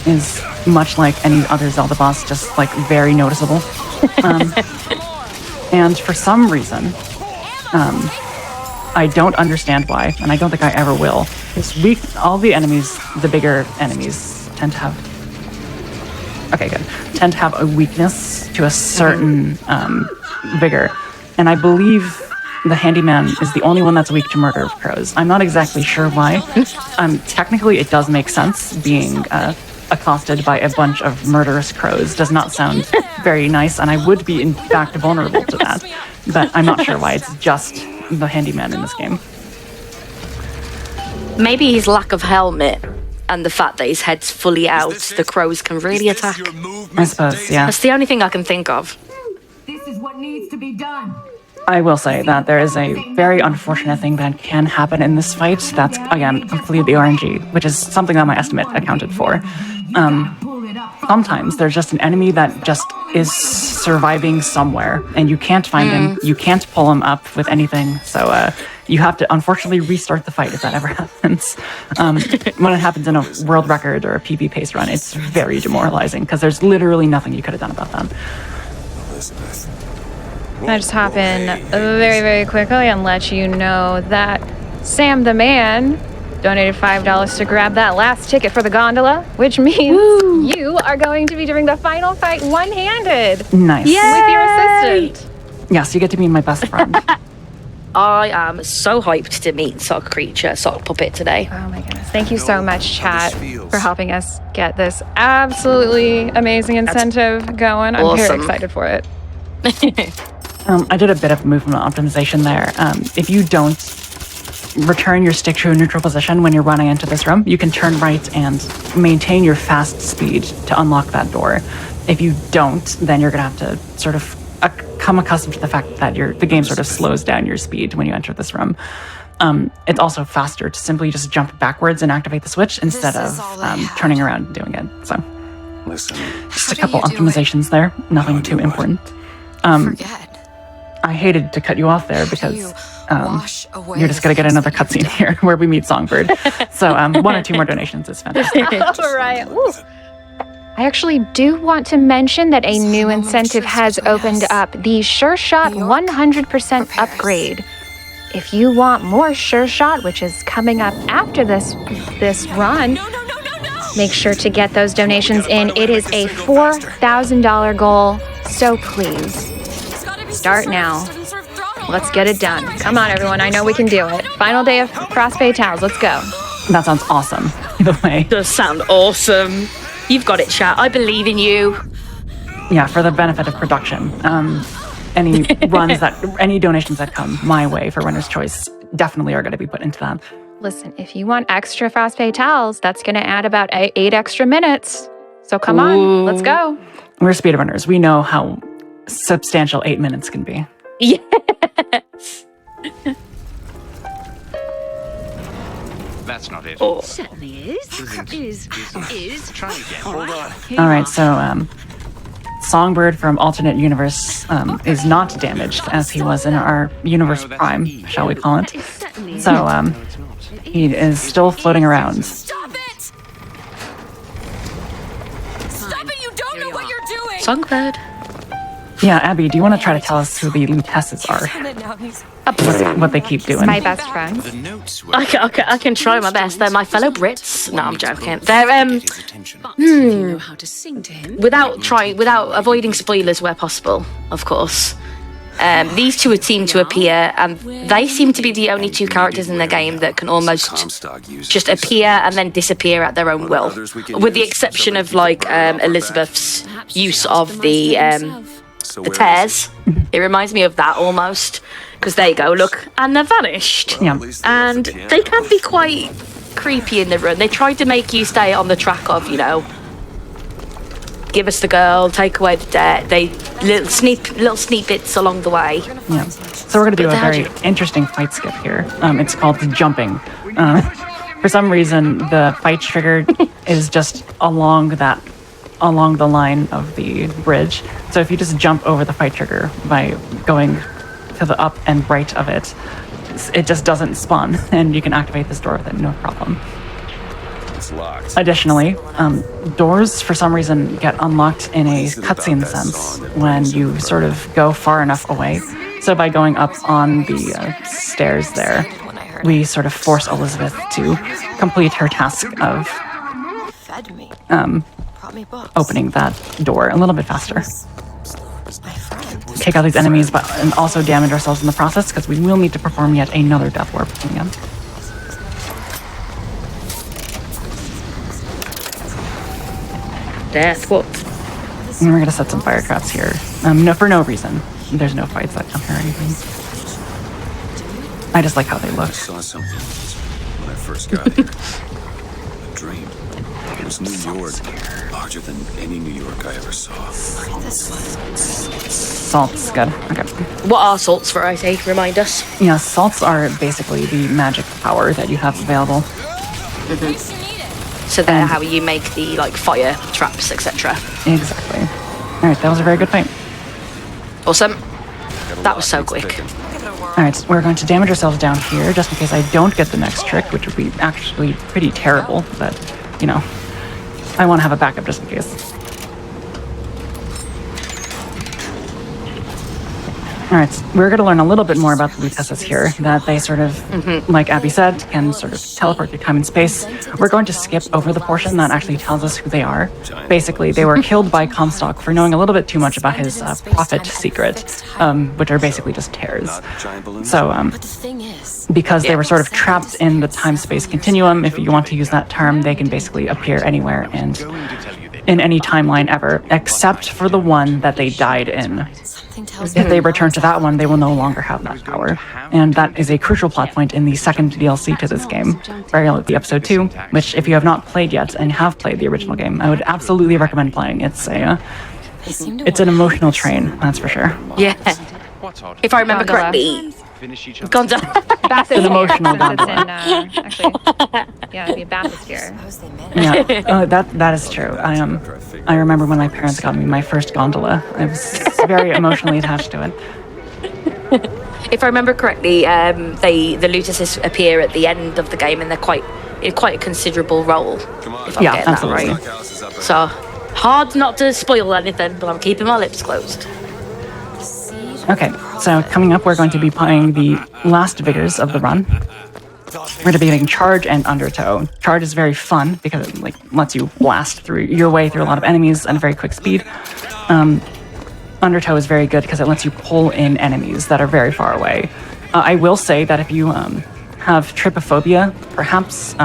is much like any other Zelda boss, just like very noticeable. And for some reason, I don't understand why, and I don't think I ever will. All the enemies, the bigger enemies, tend to have a weakness to a certain vigor. And I believe the handyman is the only one that's weak to murder of crows. I'm not exactly sure why. Technically, it does make sense. Being accosted by a bunch of murderous crows does not sound very nice, and I would be, in fact, vulnerable to that. But I'm not sure why. It's just the handyman in this game. Maybe his lack of helmet and the fact that his head's fully out, the crows can really attack. I suppose, yeah. That's the only thing I can think of. This is what needs to be done. I will say that there is a very unfortunate thing that can happen in this fight. That's, again, completely RNG, which is something that my estimate accounted for. Sometimes there's just an enemy that just is surviving somewhere, and you can't find him. You can't pull him up with anything, so you have to unfortunately restart the fight if that ever happens. When it happens in a world record or a PB pace run, it's very demoralizing because there's literally nothing you could have done about that. Can I just hop in very, very quickly and let you know that Sam the Man donated $5 to grab that last ticket for the gondola, which means you are going to be doing the final fight one-handed. Nice. With your assistant. Yes, you get to be my best friend. I am so hyped to meet Sock Puppet today. Oh my goodness. Thank you so much, chat, for helping us get this absolutely amazing incentive going. I'm very excited for it. I did a bit of movement optimization there. If you don't return your stick to a neutral position when you're running into this room, you can turn right and maintain your fast speed to unlock that door. If you don't, then you're going to have to sort of come accustomed to the fact that the game sort of slows down your speed when you enter this room. It's also faster to simply just jump backwards and activate the switch instead of turning around and doing it. So, just a couple optimizations there, nothing too important. I hated to cut you off there because you're just going to get another cutscene here where we meet Songbird. So 1 or 2 more donations is fantastic. All right. Ooh. I actually do want to mention that a new incentive has opened up, the Sure Shot 100% upgrade. If you want more Sure Shot, which is coming up after this run, make sure to get those donations in. It is a $4,000 goal, so please, start now. Let's get it done. Come on, everyone. I know we can do it. Final day of Frostfade Towels. Let's go. That sounds awesome. Either way. Does sound awesome. You've got it, chat. I believe in you. Yeah, for the benefit of production. Any donations that come my way for Runner's Choice definitely are going to be put into that. Listen, if you want extra Frostbite towels, that's going to add about 8 extra minutes. So come on, let's go. We're speedrunners. We know how substantial 8 minutes can be. Yes. That's not it. Oh. Certainly is. Is. Try again. Hold on. All right, so Songbird from alternate universe is not damaged as he was in our universe prime, shall we call it. So he is still floating around. Stop it! Stop it! You don't know what you're doing! Songbird. Yeah, Abby, do you want to try to tell us who the Lutesses are? What they keep doing? My best friend. I can try my best. They're my fellow Brits. No, I'm joking. They're You know how to sing to him. without avoiding spoilers where possible, of course. These two seem to appear, and they seem to be the only two characters in the game that can almost just appear and then disappear at their own will, with the exception of like Elizabeth's use of the tears. It reminds me of that almost, because there you go, look, and they're vanished. Yeah. And they can be quite creepy in the run. They tried to make you stay on the track of, you know, give us the girl, take away the debt. They little sneak bits along the way. Yeah. So we're going to do a very interesting fight skip here. It's called jumping. For some reason, the fight trigger is just along the line of the bridge. So if you just jump over the fight trigger by going to the up and right of it, it just doesn't spawn, and you can activate this door with it, no problem. It's locked. Additionally, doors for some reason get unlocked in a cutscene sense when you sort of go far enough away. So by going up on the stairs there, we sort of force Elizabeth to complete her task of opening that door a little bit faster. Take out these enemies, and also damage ourselves in the process, because we will need to perform yet another death warp again. Death warp. And we're going to set some fire traps here. No, for no reason. There's no fights that come here or anything. I just like how they look. I saw something when I first got here. A dream. It was New York, larger than any New York I ever saw. Salts, good. Okay. What are salts, variety? Remind us. Yeah, salts are basically the magic power that you have available. So they're how you make the like fire traps, etc. Exactly. All right, that was a very good fight. Awesome. That was so quick. All right, so we're going to damage ourselves down here just in case I don't get the next trick, which would be actually pretty terrible, but, you know, I want to have a backup just in case. All right, so we're going to learn a little bit more about the Lutesses here, that they sort of, like Abby said, can sort of teleport through time and space. We're going to skip over the portion that actually tells us who they are. Basically, they were killed by Comstock for knowing a little bit too much about his profit secret, which are basically just tears. So, because they were sort of trapped in the time-space continuum, if you want to use that term, they can basically appear anywhere and in any timeline ever, except for the one that they died in. If they return to that one, they will no longer have that power. And that is a crucial plot point in the second DLC to this game, the episode 2, which if you have not played yet and have played the original game, I would absolutely recommend playing. It's an emotional train, that's for sure. Yeah. If I remember correctly, gondola. That's an emotional gondola. Actually, yeah, it'd be a bathysphere. Yeah, that is true. I remember when my parents got me my first gondola. I was very emotionally attached to it. If I remember correctly, the Lutesses appear at the end of the game, and they're quite a considerable role. If I'm getting absolutely. that right. So hard not to spoil anything, but I'm keeping my lips closed. Okay, so coming up, we're going to be playing the last vigors of the run. We're going to be getting Charge and Undertow. Charge is very fun because it lets you blast through your way through a lot of enemies at a very quick speed. Undertow is very good because it lets you pull in enemies that are very far away. I will say that if you have trypophobia, perhaps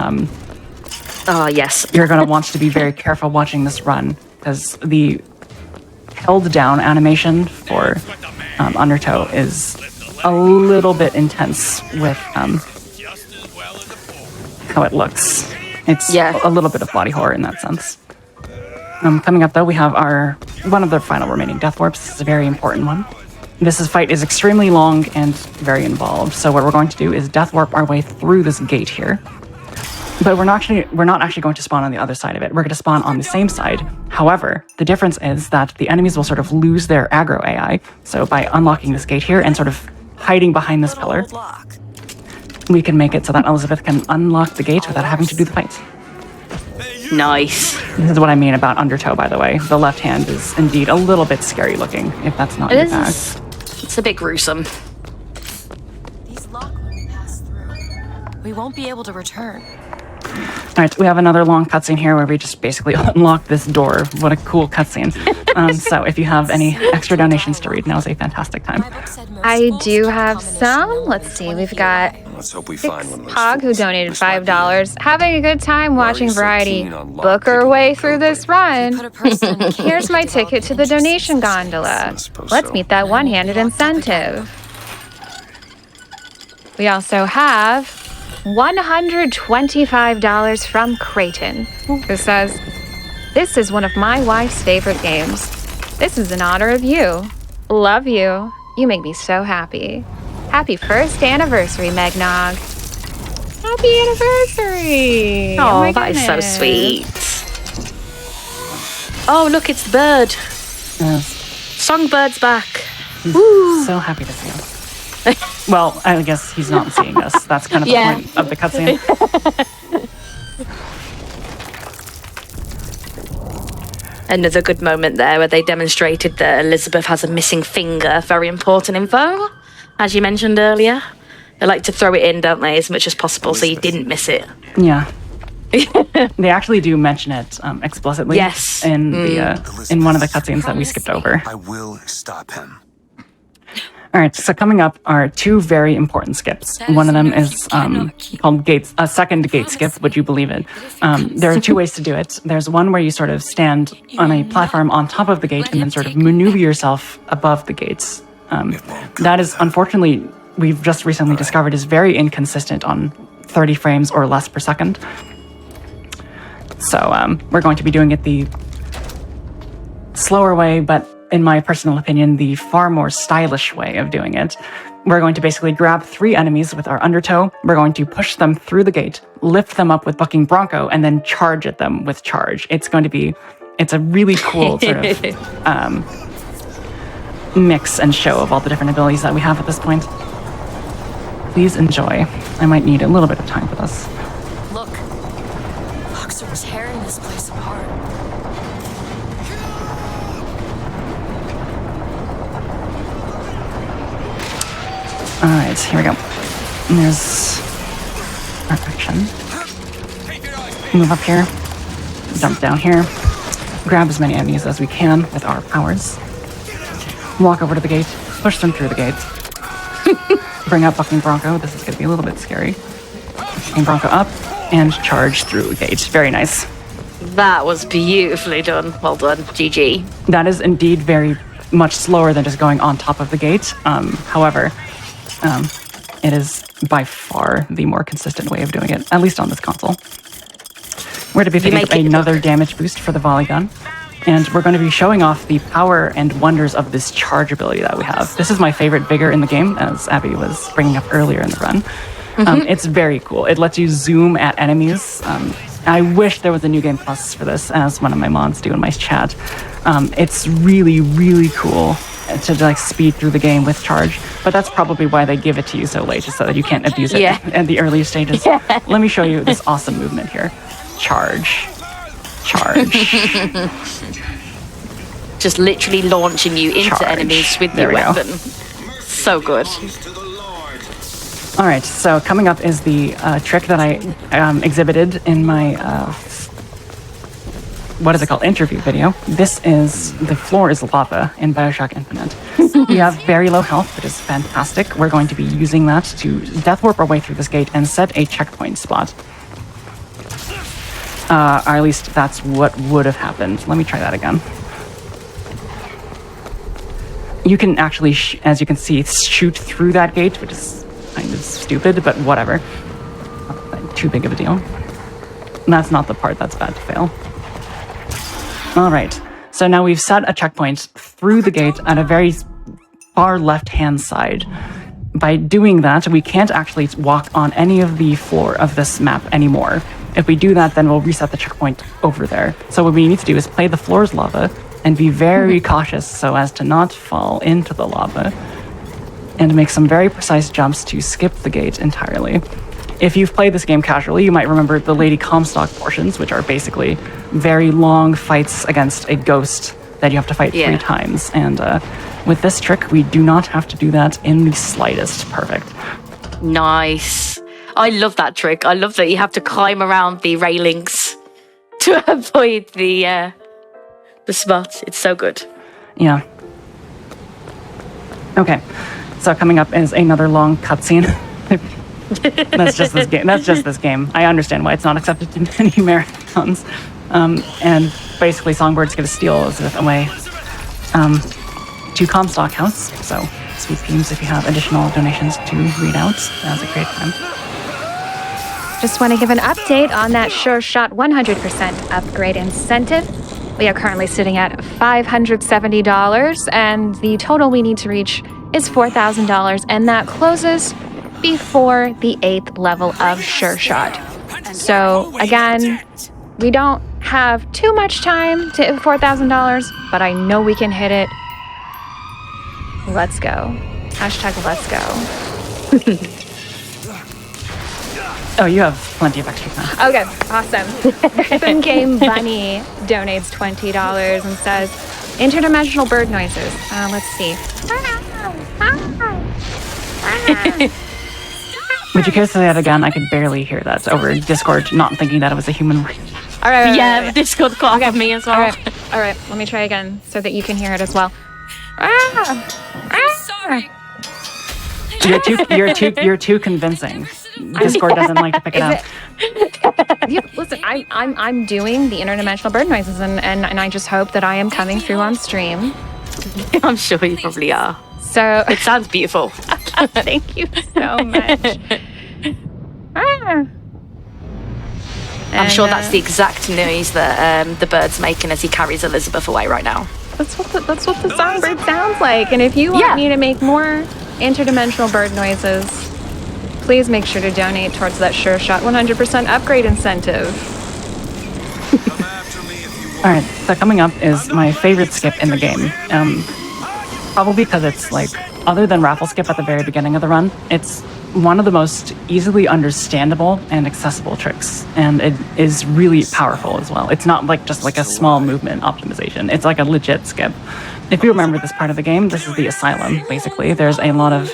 Oh, yes. You're going to want to be very careful watching this run, because the held down animation for Undertow is a little bit intense with how it looks. It's a little bit of body horror in that sense. Coming up, though, we have one of the final remaining death warps. This is a very important one. This fight is extremely long and very involved. So what we're going to do is death warp our way through this gate here. But we're not actually going to spawn on the other side of it. We're going to spawn on the same side. However, the difference is that the enemies will sort of lose their aggro AI. So by unlocking this gate here and sort of hiding behind this pillar, we can make it so that Elizabeth can unlock the gate without having to do the fight. Nice. This is what I mean about Undertow, by the way. The left hand is indeed a little bit scary looking, if that's not your bag. It's a bit gruesome. These lock when we pass through. We won't be able to return. All right, we have another long cutscene here where we just basically unlock this door. What a cool cutscene. So if you have any extra donations to read, now's a fantastic time. I do have some. Let's see. We've got Let's hope we find one of those Pog, who donated $5. Having a good time watching Variety book her way through this run. Here's my ticket to the donation gondola. Let's meet that one-handed incentive. We also have $125 from Creighton, who says, "This is one of my wife's favorite games. This is in honor of you. Love you. You make me so happy. Happy first anniversary, Megnog." Happy anniversary! Oh, that is so sweet. Oh, look, it's the bird. Songbird's back. Woo. So happy to see him. Well, I guess he's not seeing us. That's kind of the point of the cutscene. Another good moment there where they demonstrated that Elizabeth has a missing finger. Very important info, as you mentioned earlier. They like to throw it in, don't they, as much as possible so you didn't miss it. Yeah. They actually do mention it explicitly. Yes. In the in one of the cutscenes that we skipped over. I will stop him. All right, so coming up are two very important skips. One of them is called a second gate skip, would you believe it? There are two ways to do it. There's one where you sort of stand on a platform on top of the gate and then sort of maneuver yourself above the gates. That is, unfortunately, we've just recently discovered is very inconsistent on 30 frames or less per second. So we're going to be doing it the slower way, but in my personal opinion, the far more stylish way of doing it. We're going to basically grab 3 enemies with our undertow. We're going to push them through the gate, lift them up with Bucking Bronco, and then charge at them with charge. It's a really cool sort of mix and show of all the different abilities that we have at this point. Please enjoy. I might need a little bit of time for this. Look, Hawks are tearing this place apart. All right, here we go. And there's our action. Move up here, jump down here, grab as many enemies as we can with our powers, walk over to the gate, push them through the gate, bring up Bucking Bronco. This is going to be a little bit scary. Bucking Bronco up and charge through a gate. Very nice. That was beautifully done. Well done. GG. That is indeed very much slower than just going on top of the gate. However, it is by far the more consistent way of doing it, at least on this console. We're going to be picking up another damage boost for the volley gun, and we're going to be showing off the power and wonders of this charge ability that we have. This is my favorite vigor in the game, as Abby was bringing up earlier in the run. It's very cool. It lets you zoom at enemies. I wish there was a New Game Plus for this, as one of my mods do in my chat. It's really, really cool to like speed through the game with charge, but that's probably why they give it to you so late, just so that you can't abuse it at the earlier stages. Let me show you this awesome movement here. Charge. Just literally launching you into enemies with your weapon. So good. All right, so coming up is the trick that I exhibited in my what is it called? Interview video. This is the floor is lava in BioShock Infinite. We have very low health, which is fantastic. We're going to be using that to death warp our way through this gate and set a checkpoint spot. Or at least that's what would have happened. Let me try that again. You can actually, as you can see, shoot through that gate, which is kind of stupid, but whatever. Not too big of a deal. And that's not the part that's bad to fail. All right. So now we've set a checkpoint through the gate at a very far left-hand side. By doing that, we can't actually walk on any of the floor of this map anymore. If we do that, then we'll reset the checkpoint over there. So what we need to do is play the floor's lava and be very cautious so as to not fall into the lava, and make some very precise jumps to skip the gate entirely. If you've played this game casually, you might remember the Lady Comstock portions, which are basically very long fights against a ghost that you have to fight 3 times. And with this trick, we do not have to do that in the slightest. Perfect. Nice. I love that trick. I love that you have to climb around the railings to avoid the spot. It's so good. Yeah. Okay. So coming up is another long cutscene. That's just this game. That's just this game. I understand why it's not accepted in any marathons. And basically, Songbirds get to steal it away to Comstock House. So, SweetPeebs, if you have additional donations to read out, now's a great time. Just want to give an update on that Sure Shot 100% upgrade incentive. We are currently sitting at $570, and the total we need to reach is $4,000, and that closes before the 8th level of Sure Shot. So again, we don't have too much time to hit $4,000, but I know we can hit it. Let's go. Hashtag let's go. Oh, you have plenty of extra time. Okay, awesome. Rhythm Game Bunny donates $20 and says, interdimensional bird noises. Let's see. Would you care to say that again? I could barely hear that over Discord, not thinking that it was a human voice. All right. Yeah, Discord caught of me as well. All right. Let me try again so that you can hear it as well. Sorry. You're too convincing. Discord doesn't like to pick it up. Listen, I'm doing the interdimensional bird noises, and I just hope that I am coming through on stream. I'm sure you probably are. So it sounds beautiful. Thank you so much. I'm sure that's the exact noise that the bird's making as he carries Elizabeth away right now. That's what the songbird sounds like. And if you want me to make more interdimensional bird noises, please make sure to donate towards that Sure Shot 100% upgrade incentive. All right, so coming up is my favorite skip in the game. Probably because it's like, other than raffle skip at the very beginning of the run, it's one of the most easily understandable and accessible tricks, and it is really powerful as well. It's not like just like a small movement optimization. It's like a legit skip. If you remember this part of the game, this is the asylum, basically. There's a lot of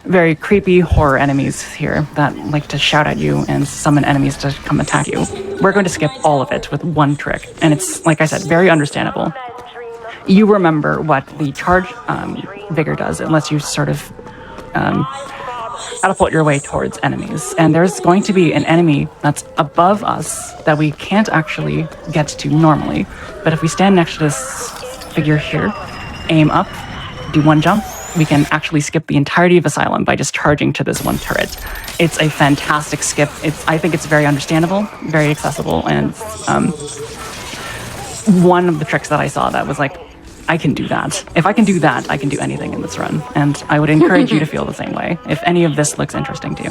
very creepy horror enemies here that like to shout at you and summon enemies to come attack you. We're going to skip all of it with one trick, and it's, like I said, very understandable. You remember what the charge vigor does. It lets you sort of catapult your way towards enemies. And there's going to be an enemy that's above us that we can't actually get to normally. But if we stand next to this figure here, aim up, do one jump, we can actually skip the entirety of Asylum by just charging to this one turret. It's a fantastic skip. I think it's very understandable, very accessible, and one of the tricks that I saw that was like, I can do that. If I can do that, I can do anything in this run. And I would encourage you to feel the same way, if any of this looks interesting to you.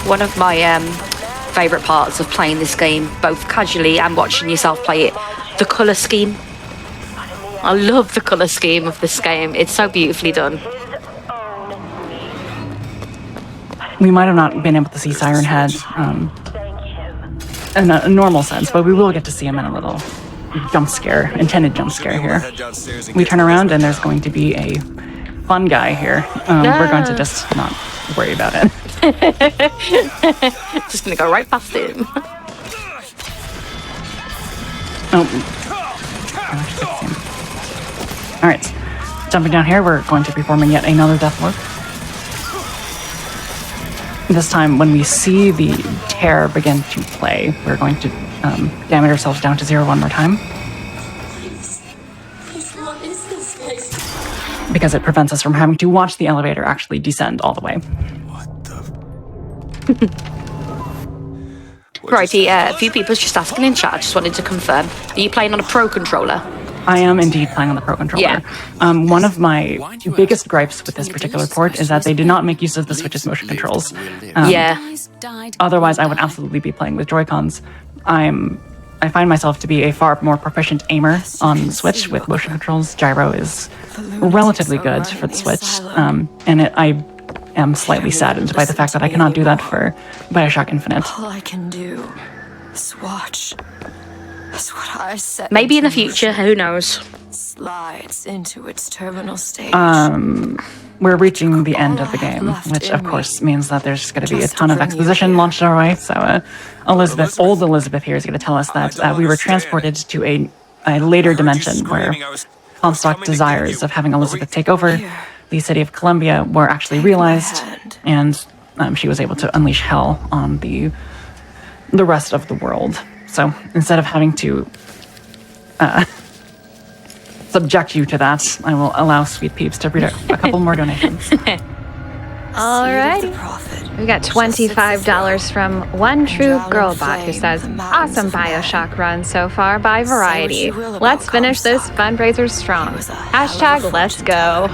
One of my favourite parts of playing this game, both casually and watching yourself play it, the colour scheme. I love the colour scheme of this game. It's so beautifully done. We might have not been able to see Siren Head in a normal sense, but we will get to see him in a little jump scare, intended jump scare here. We turn around and there's going to be a fun guy here. We're going to just not worry about it. Just gonna go right past him. All right, jumping down here, we're going to be performing yet another death work. This time, when we see the tear begin to play, we're going to damage ourselves down to 0 one more time. Because it prevents us from having to watch the elevator actually descend all the way. Righty, a few people's just asking in chat. I just wanted to confirm. Are you playing on a Pro controller? I am indeed playing on the Pro controller. Yeah. One of my biggest gripes with this particular port is that they did not make use of the Switch's motion controls. Otherwise, I would absolutely be playing with Joy-Cons. I find myself to be a far more proficient aimer on the Switch with motion controls. Gyro is relatively good for the Switch, I am slightly saddened by the fact that I cannot do that for BioShock Infinite. All I can do is watch. That's what I said. Maybe in the future, who knows? Slides into its terminal stage. We're reaching the end of the game, which of course means that there's going to be a ton of exposition launched our way. So old Elizabeth here is going to tell us that we were transported to a later dimension where Comstock desires of having Elizabeth take over the city of Columbia were actually realized, and she was able to unleash hell on the rest of the world. So instead of having to subject you to that, I will allow SweetPeebs to read a couple more donations. Alrighty. We got $25 from One True Girlbot who says, awesome BioShock run so far by Variety. Let's finish this fundraiser strong. Hashtag let's go.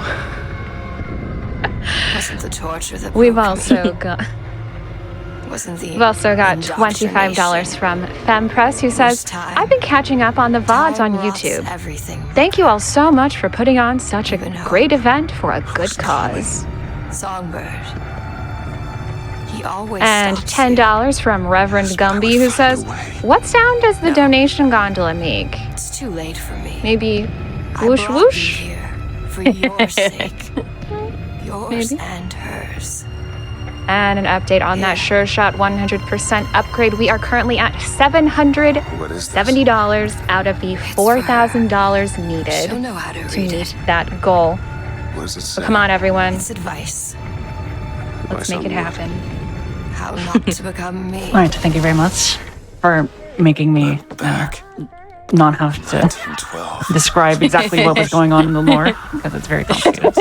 Wasn't the torture that We've also got $25 from FemPress who says, I've been catching up on the VODs on YouTube. Thank you all so much for putting on such a great event for a good cause. Songbird. He always And $10 from Reverend Gumby who says, what sound does the donation gondola make? It's too late for me. Maybe whoosh whoosh? For your sake. Yours and hers. And an update on that Sure Shot 100% upgrade. We are currently at $770 out of the $4,000 needed to meet that goal. So come on, everyone. It's advice. Let's make it happen. How not to become me. All right, thank you very much for making me not have to describe exactly what was going on in the lore, because it's very complicated.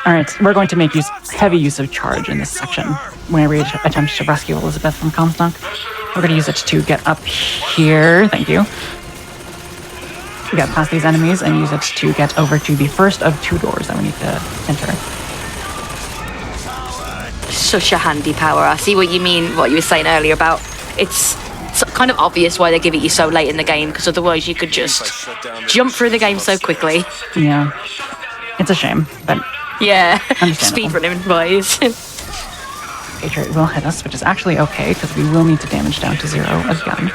All right, we're going to make heavy use of charge in this section when we attempt to rescue Elizabeth from Comstock. We're going to use it to get up here. Thank you. Get past these enemies and use it to get over to the first of 2 doors that we need to enter. Such a handy power. I see what you mean, what you were saying earlier about it's kind of obvious why they give it you so late in the game, because otherwise you could just jump through the game so quickly. Yeah, it's a shame, but yeah, speedrunning boys. Patriot will hit us, which is actually okay, because we will need to damage down to 0 again.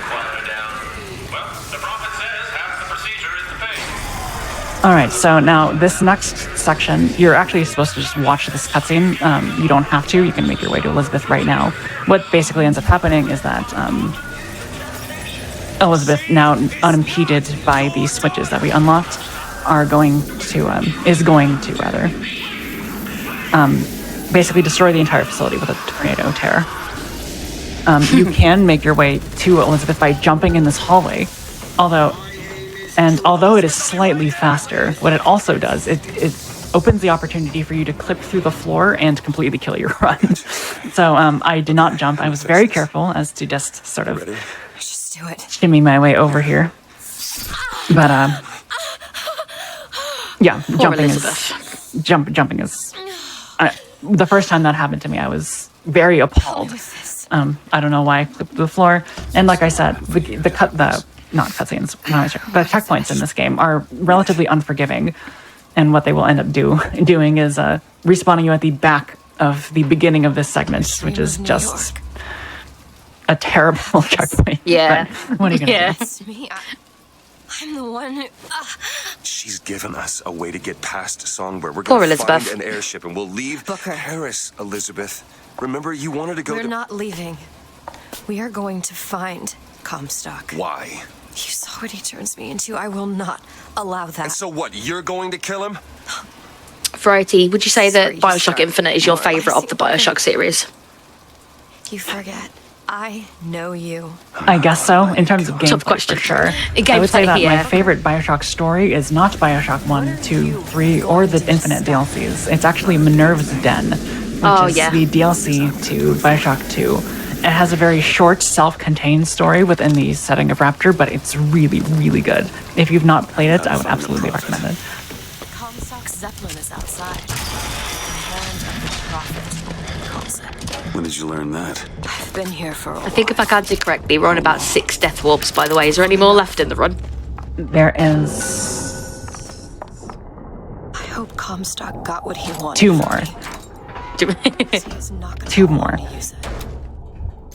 Alright, so now this next section, you're actually supposed to just watch this cutscene. You don't have to, you can make your way to Elizabeth right now. What basically ends up happening is that Elizabeth, now unimpeded by the switches that we unlocked, is going to basically destroy the entire facility with a tornado tear. You can make your way to Elizabeth by jumping in this hallway, although it is slightly faster, what it also does, it opens the opportunity for you to clip through the floor and completely kill your run. So I did not jump. I was very careful as to just sort of shimmy my way over here. But yeah, jumping is the first time that happened to me, I was very appalled. I don't know why I clipped the floor. And like I said, the checkpoints in this game are relatively unforgiving, and what they will end up doing is respawning you at the back of the beginning of this segment, which is just a terrible checkpoint. Yeah. But what are you gonna do? It's me. I'm the one who... She's given us a way to get past Songbird. We're Poor going to Elizabeth. find an airship and we'll leave Paris, Elizabeth. Remember, you wanted to go We're not leaving. We are going to find Comstock. Why? You saw what he turns me into. I will not allow that. And so what? You're going to kill him? Variety, would you say that BioShock Infinite is your favourite of the BioShock series? You forget. I know you. I guess so, in terms of gameplay, for sure. I would say that my favorite BioShock story is not BioShock 1, 2, 3, or the Infinite DLCs. It's actually Minerva's Den, which is the DLC to BioShock 2. It has a very short, self-contained story within the setting of Rapture, but it's really, really good. If you've not played it, I would absolutely recommend it. Comstock Zeppelin is outside. The hand of the prophet calls it. When did you learn that? I've been here for a while. I think if I counted correctly, we're on about 6 death warps, by the way. Is there any more left in the run? There is... I hope Comstock got what he wanted. 2 more. 2 more.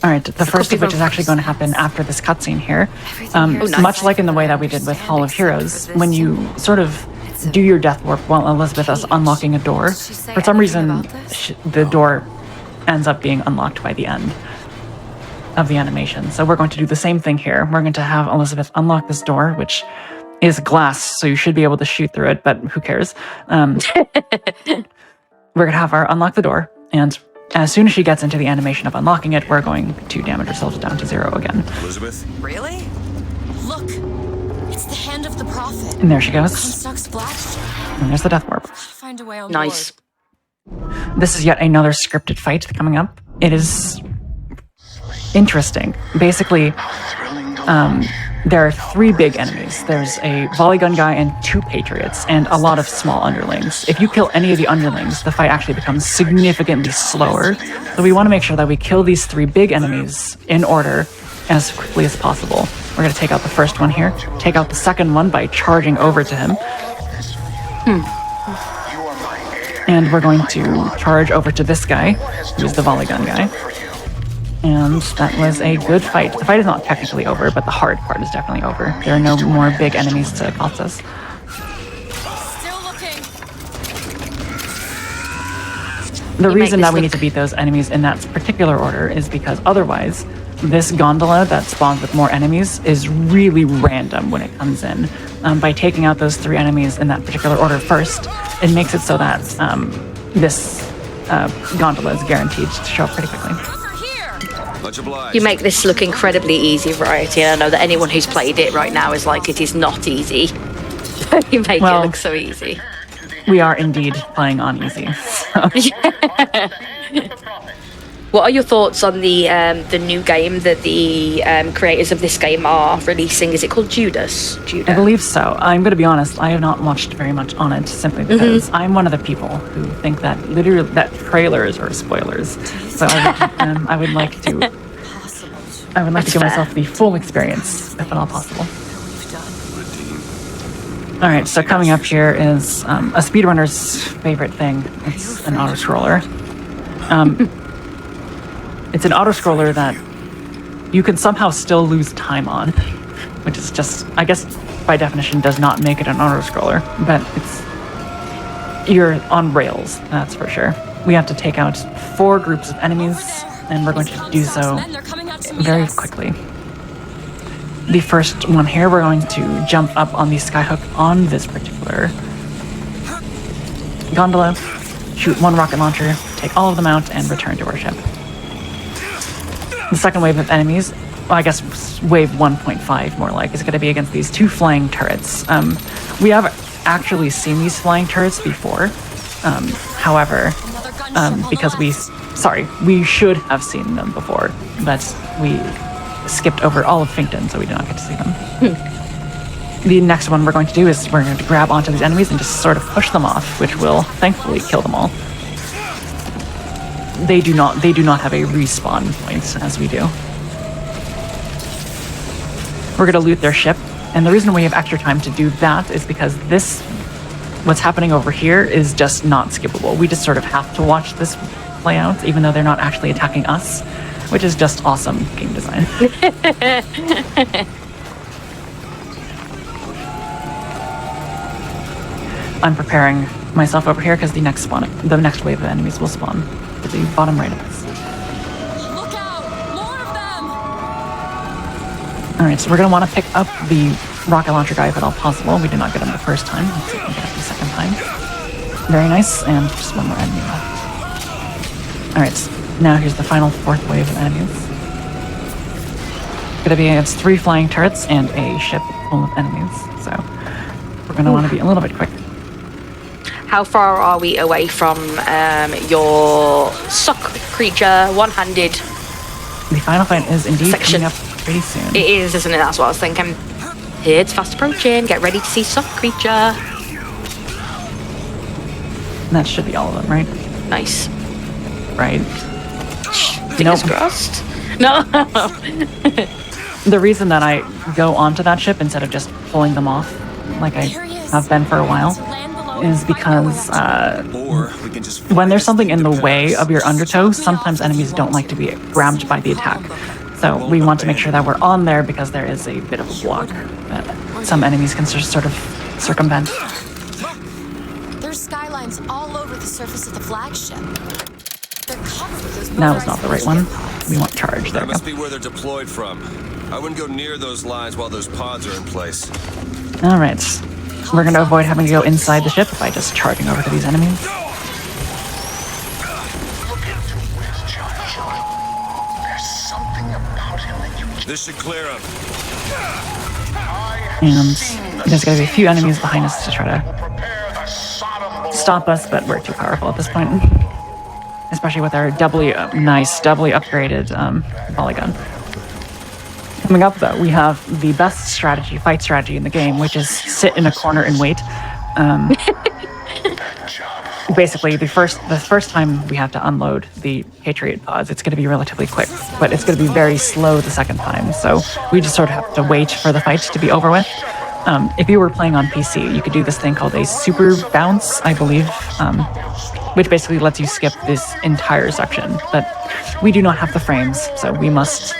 Alright, the first of which is actually going to happen after this cutscene here. Much like in the way that we did with Hall of Heroes, when you sort of do your death warp while Elizabeth is unlocking a door, for some reason the door ends up being unlocked by the end of the animation. So we're going to do the same thing here. We're going to have Elizabeth unlock this door, which is glass, so you should be able to shoot through it, but who cares? We're going to have her unlock the door, and as soon as she gets into the animation of unlocking it, we're going to damage ourselves down to 0 again. Elizabeth? Really? Look! It's the hand of the prophet. And there she goes. Comstock splashed. And there's the death warp. Find a way on Nice. This is yet another scripted fight coming up. It is interesting. Basically, there are 3 big enemies. There's a volley gun guy and 2 patriots, and a lot of small underlings. If you kill any of the underlings, the fight actually becomes significantly slower. So we want to make sure that we kill these 3 big enemies in order as quickly as possible. We're going to take out the first one here, take out the second one by charging over to him. And we're going to charge over to this guy, who's the volley gun guy. And that was a good fight. The fight is not technically over, but the hard part is definitely over. There are no more big enemies to cost us. The reason that we need to beat those enemies in that particular order is because otherwise, this gondola that spawns with more enemies is really random when it comes in. By taking out those 3 enemies in that particular order first, it makes it so that this gondola is guaranteed to show up pretty quickly. You make this look incredibly easy, Variety, and I know that anyone who's played it right now is like, it is not easy. You make it look so easy. We are indeed playing on easy. So. What are your thoughts on the new game that the creators of this game are releasing? Is it called Judas? I believe so. I'm going to be honest, I have not watched very much on it simply because I'm one of the people who think that literally that trailers are spoilers. So I would like to give myself the full experience, if at all possible. All right, so coming up here is a speedrunner's favorite thing. It's an auto-scroller. It's an auto-scroller that you can somehow still lose time on, which is just, I guess, by definition, does not make it an auto-scroller, but you're on rails, that's for sure. We have to take out 4 groups of enemies, and we're going to do so very quickly. The first one here, we're going to jump up on the skyhook on this particular gondola, shoot 1 rocket launcher, take all of them out, and return to our ship. The second wave of enemies, well, I guess wave 1.5 more like, is going to be against these 2 flying turrets. We have actually seen these flying turrets before. However, because we should have seen them before, but we skipped over all of Finkton, so we did not get to see them. The next one we're going to do is we're going to grab onto these enemies and just sort of push them off, which will thankfully kill them all. They do not have a respawn point as we do. We're going to loot their ship, and the reason we have extra time to do that is because what's happening over here is just not skippable. We just sort of have to watch this play out, even though they're not actually attacking us, which is just awesome game design. I'm preparing myself over here because the next wave of enemies will spawn at the bottom right of us. Look out! More of Alright, so we're going to want to pick up the rocket launcher guy if at all possible. We did not get him the first time. Let's see if we can get him the second time. Very nice, and just one more enemy left. Alright, now here's the final fourth wave of enemies. Gonna be against 3 flying turrets and a ship full of enemies, so we're gonna want to be a little bit quick. How far are we away from your sock creature, one-handed? The final fight is indeed coming up pretty soon. It is, isn't it? That's what I was thinking. It's fast approaching. Get ready to see sock creature. And that should be all of them, right? Nice. Right. Fingers crossed. No. The reason that I go onto that ship instead of just pulling them off, like I have been for a while, is because when there's something in the way of your undertow, sometimes enemies don't like to be grabbed by the attack. So we want to make sure that we're on there because there is a bit of a block that some enemies can just sort of circumvent. There's skylines all over the surface of the flagship. They're covered with those. That was not the right one. We want charge. There That we must go. be where they're deployed from. I wouldn't go near those lines while those pods are in place. All right. We're going to avoid having to go inside the ship by just charging over to these enemies. This should clear him. And there's going to be a few enemies behind us to try to stop us, but we're too powerful at this point. Especially with our doubly upgraded volley gun. Coming up, though, we have the best strategy, fight strategy in the game, which is sit in a corner and wait. Basically, the first time we have to unload the Patriot pods, it's going to be relatively quick, but it's going to be very slow the second time. So we just sort of have to wait for the fight to be over with. If you were playing on PC, you could do this thing called a super bounce, I believe, which basically lets you skip this entire section. But we do not have the frames, so we must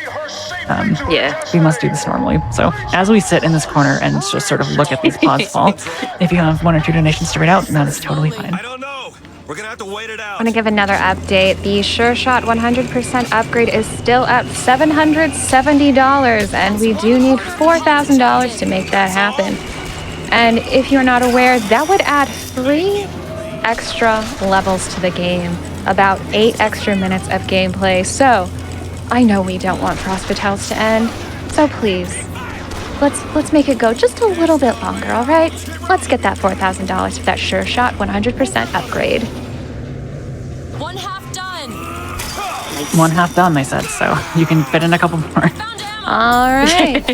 we must do this normally. So as we sit in this corner and just sort of look at these pods fall, if you have 1 or 2 donations to read out, that is totally fine. We're gonna have to wait it out. I want to give another update. The Sure Shot 100% upgrade is still at $770, and we do need $4,000 to make that happen. And if you're not aware, that would add 3 extra levels to the game, about 8 extra minutes of gameplay. So I know we don't want Prospitals to end, so please, let's make it go just a little bit longer, all right? Let's get that $4,000 for that Sure Shot 100% upgrade. 1/2 done. 1/2 done, they said, so you can fit in a couple more. All right.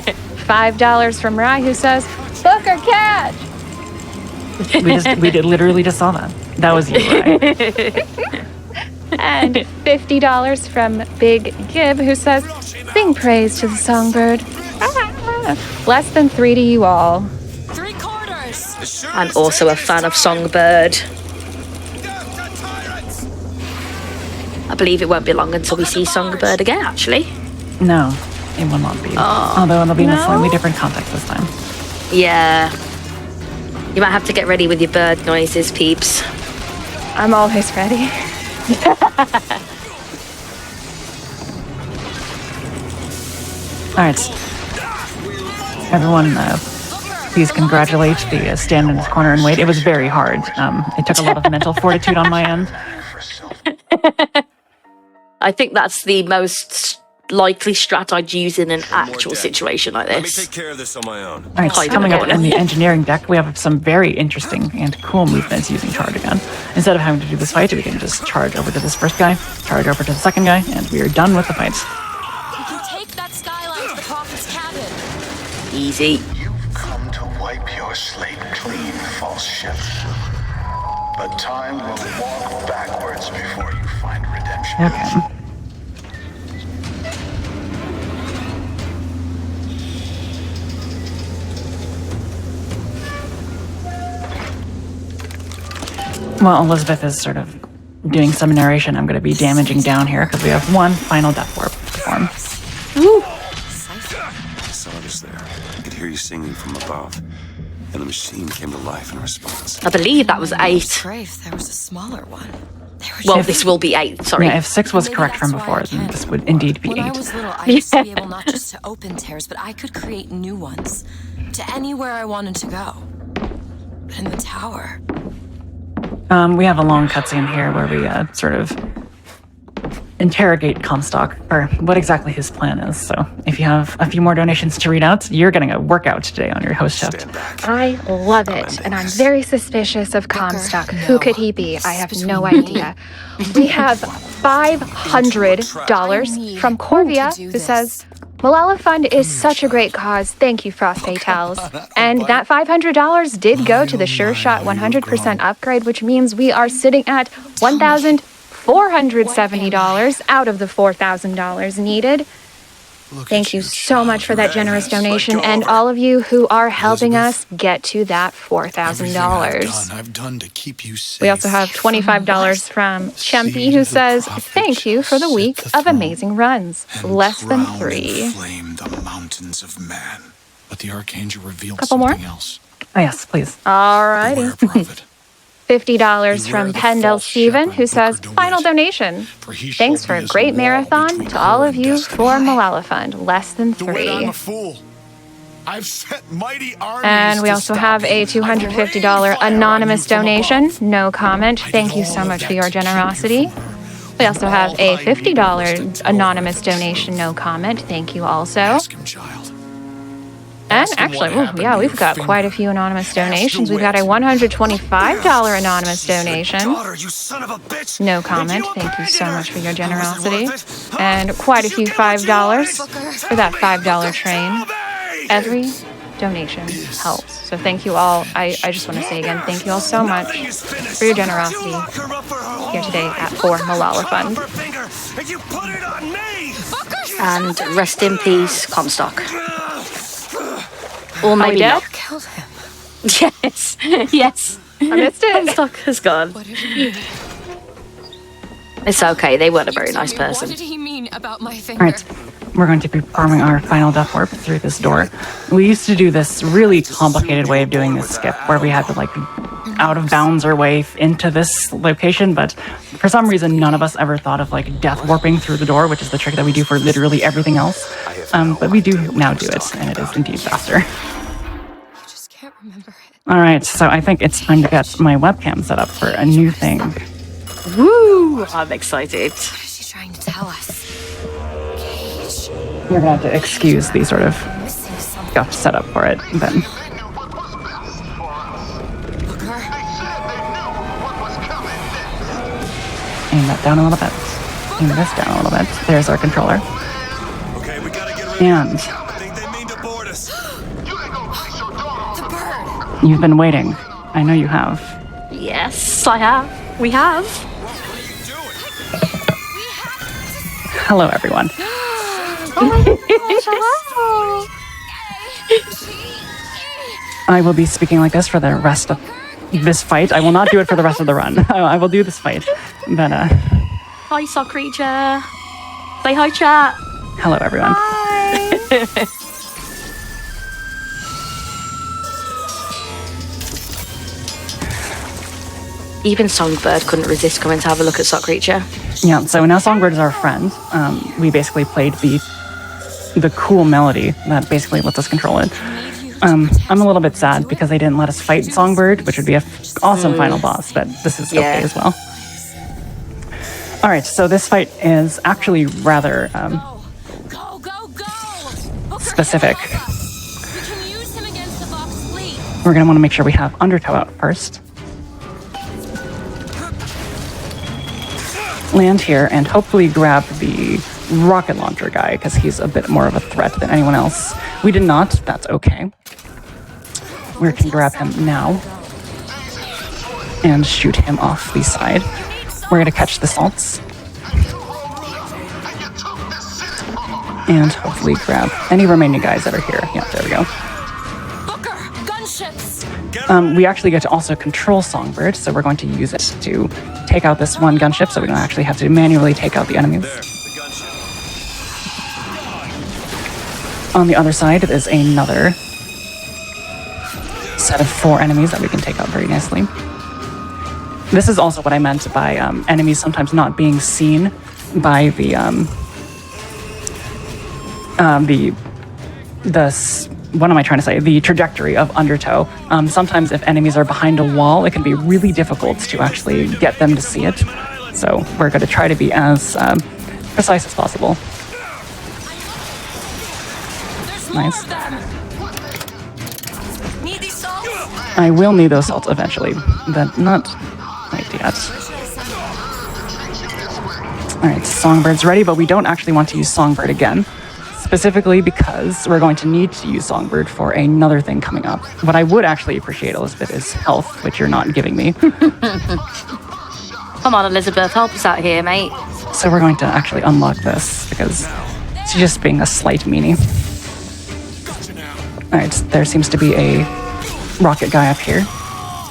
$5 from Rye, who says, book or catch? We literally just saw that. That was you, right? And $50 from Big Gib, who says, sing praise to the songbird. Less than 3 to you all. 3/4. I'm also a fan of Songbird. I believe it won't be long until we see Songbird again, actually. No, it will not be. Although it'll be in a slightly different context this time. Yeah. You might have to get ready with your bird noises, peeps. I'm always ready. All right. Everyone, please congratulate the stand in this corner and wait. It was very hard. It took a lot of mental fortitude on my end. I think that's the most likely strat I'd use in an actual situation like Let me this. take care of this on my own. All right, so coming up in the engineering deck, we have some very interesting and cool movements using charge again. Instead of having to do this fight, we can just charge over to this first guy, charge over to the second guy, and we are done with the fights. We can take that skyline to the prophet's cabin. Easy. You've come to wipe your slate clean, false ship. But time will walk backwards before you find redemption. Okay. While Elizabeth is sort of doing some narration, I'm going to be damaging down here because we have one final death warp to perform. Woo! I saw this there. I could hear you singing from above. And the machine came to life in response. I believe that was 8. Great if there was a smaller one. Well, this will be 8, sorry. Yeah, if 6 was correct from before, then this would indeed be 8. When I was little, I used to be able not just to open tears, but I could create new ones. To anywhere I wanted to go. But in the tower... We have a long cutscene here where we sort of interrogate Comstock for what exactly his plan is. So if you have a few more donations to read out, you're getting a workout today on your host shift. I love it, and I'm very suspicious of Comstock. Who could he be? I have no idea. We have $500 from Corvia, who says, Malala Fund is such a great cause. Thank you, Frost Fatales. And that $500 did go to the Sure Shot 100% upgrade, which means we are sitting at $1,470 out of the $4,000 needed. Thank you so much for that generous donation, and all of you who are helping us get to that $4,000. I've done to keep you safe. We also have $25 from Chempy, who says, thank you for the week of amazing runs. Less than 3. Flame the mountains of man. But the Archangel revealed Couple more? something else. Oh, yes, please. Alrighty. $50 from Pendel Steven, who says, final donation. Thanks for a great marathon to all of you for Malala Fund. Less than 3. And we also have a $250 anonymous donation. No comment. Thank you so much for your generosity. We also have a $50 anonymous donation. No comment. Thank you also. And actually, yeah, we've got quite a few anonymous donations. We've got a $125 anonymous donation. No comment. Thank you so much for your generosity. And quite a few $5 for that $5 train. Every donation helps. So thank you all. I just want to say again, thank you all so much for your generosity here today for Malala Fund. And rest in peace, Comstock. Or maybe not. Killed him. Yes, yes. I missed it. Comstock has gone. It's okay, they weren't a very nice person. What did he mean about my finger? All right, we're going to be performing our final death warp through this door. We used to do this really complicated way of doing this skip, where we had to like out of bounds our way into this location, but for some reason none of us ever thought of like death warping through the door, which is the trick that we do for literally everything else. But we do now do it, and it is indeed faster. All right, so I think it's time to get my webcam set up for a new thing. Woo! I'm excited. What is she trying to tell us? Cage. You're gonna have to excuse the sort of stuff set up for it, then. Aim that down a little bit. Aim this down a little bit. There's our controller. Okay, we gotta get ready. And I think they mean to board us. The bird. you've been waiting. I know you have. Yes, I have. We have. Hello, everyone. Oh my gosh, hello. I will be speaking like this for the rest of this fight. I will not do it for the rest of the run. I will do this fight. But, Hi, sock creature. Say hi, chat. hello, everyone. Hi. Even Songbird couldn't resist coming to have a look at sock creature. Yeah, so now Songbird is our friend. We basically played the cool melody that basically lets us control it. I'm a little bit sad because they didn't let us fight Songbird, which would be an awesome final boss, but this is okay as well. All right, so this fight is actually rather specific. We're going to want to make sure we have Undertow out first. Land here and hopefully grab the rocket launcher guy because he's a bit more of a threat than anyone else. We did not, that's okay. We can grab him now and shoot him off the side. We're going to catch the salts and hopefully grab any remaining guys that are here. Yeah, there we go. We actually get to also control Songbird, so we're going to use it to take out this one gunship so we don't actually have to manually take out the enemies. On the other side is another set of 4 enemies that we can take out very nicely. This is also what I meant by enemies sometimes not being seen by the what am I trying to say? The trajectory of Undertow. Sometimes if enemies are behind a wall, it can be really difficult to actually get them to see it. So we're going to try to be as precise as possible. Nice. I will need those salts eventually, but not quite yet. Alright, Songbird's ready, but we don't actually want to use Songbird again. Specifically because we're going to need to use Songbird for another thing coming up. What I would actually appreciate, Elizabeth, is health, which you're not giving me. Come on, Elizabeth, help us out here, mate. So we're going to actually unlock this, because it's just being a slight meanie. Alright, there seems to be a rocket guy up here.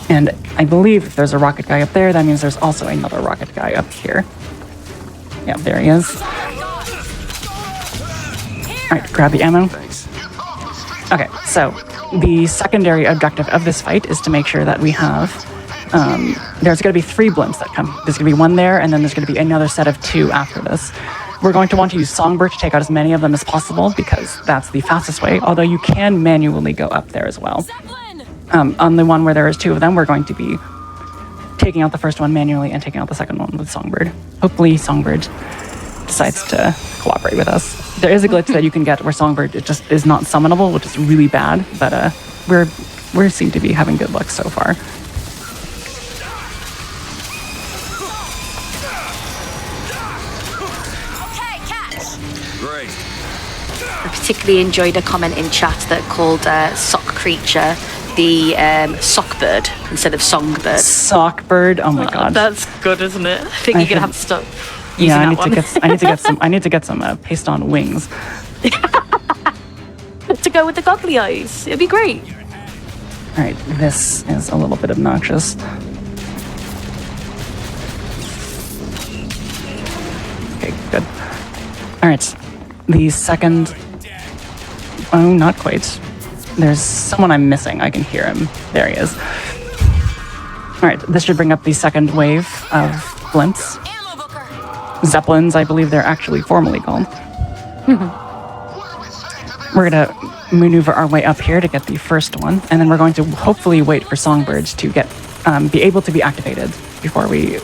And I believe if there's a rocket guy up there, that means there's also another rocket guy up here. Yeah, there he is. Alright, grab the ammo. Okay, so the secondary objective of this fight is to make sure that we have... there's going to be 3 blimps that come. There's going to be one there, and then there's going to be another set of 2 after this. We're going to want to use Songbird to take out as many of them as possible, because that's the fastest way, although you can manually go up there as well. On the one where there is 2 of them, we're going to be taking out the first one manually and taking out the second one with Songbird. Hopefully Songbird decides to cooperate with us. There is a glitch that you can get where Songbird it just is not summonable, which is really bad, but we seem to be having good luck so far. Great. I particularly enjoyed a comment in chat that called Sock Creature the Sockbird instead of Songbird. Sockbird? Oh my god. That's good, isn't it? I think you're gonna have to stop. Yeah, I need to get some paste on wings. To go with the goggly eyes. It'd be great. Alright, this is a little bit obnoxious. Okay, good. Alright, the second... Oh, not quite. There's someone I'm missing. I can hear him. There he is. Alright, this should bring up the second wave of blimps. Zeppelins, I believe they're actually formally called. We're going to maneuver our way up here to get the first one, and then we're going to hopefully wait for Songbirds to get be able to be activated before we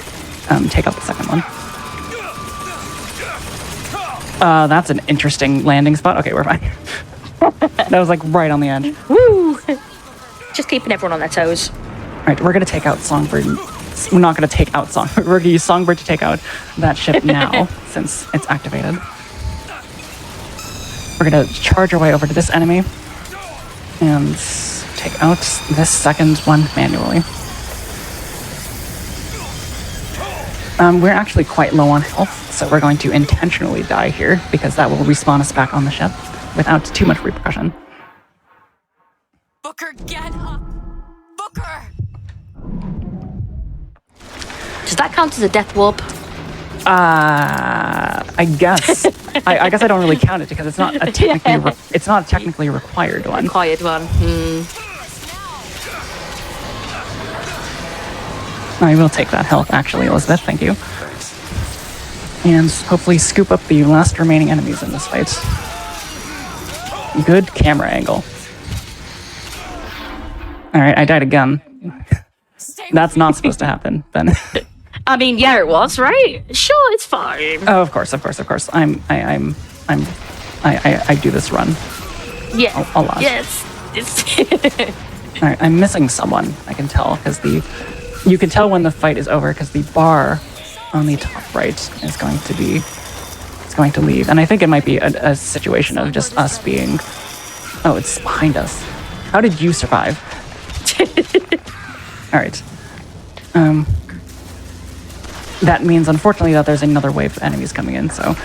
take out the second one. That's an interesting landing spot. Okay, we're fine. That was like right on the edge. Woo! Just keeping everyone on their toes. Alright, we're going to take out Songbird. We're not going to take out Songbird. We're going to use Songbird to take out that ship now, since it's activated. We're going to charge our way over to this enemy and take out this second one manually. We're actually quite low on health, so we're going to intentionally die here, because that will respawn us back on the ship without too much repercussion. Booker, get up! Booker! Does that count as a death warp? I guess. I guess I don't really count it because it's not a technically it's not a technically required one. Required one. I will take that health, actually, Elizabeth. Thank you. And hopefully scoop up the last remaining enemies in this fight. Good camera angle. Alright, I died again. That's not supposed to happen, then. I mean, yeah, it was, right? Sure, it's fine. Oh, of course. I do this run. Yeah. A lot. Yes. Alright, I'm missing someone, I can tell, because you can tell when the fight is over, because the bar on the top right is going to be... It's going to leave. And I think it might be a situation of just us being... Oh, it's behind us. How did you survive? Alright. That means, unfortunately, that there's another wave of enemies coming in, so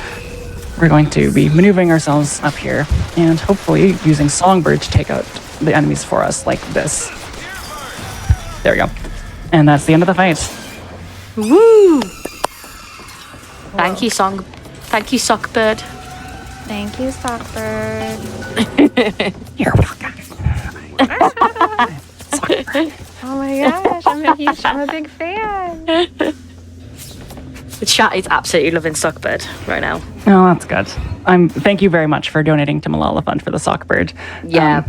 we're going to be maneuvering ourselves up here and hopefully using Songbird to take out the enemies for us, like this. There we go. And that's the end of the fight. Woo! Thank you, Sockbird. Thank you, Sockbird. You're welcome. Sockbird. Oh my gosh, I'm a big fan. The chat is absolutely loving Suckbird right now. Oh, that's good. Thank you very much for donating to Malala Fund for the Sockbird. Yeah.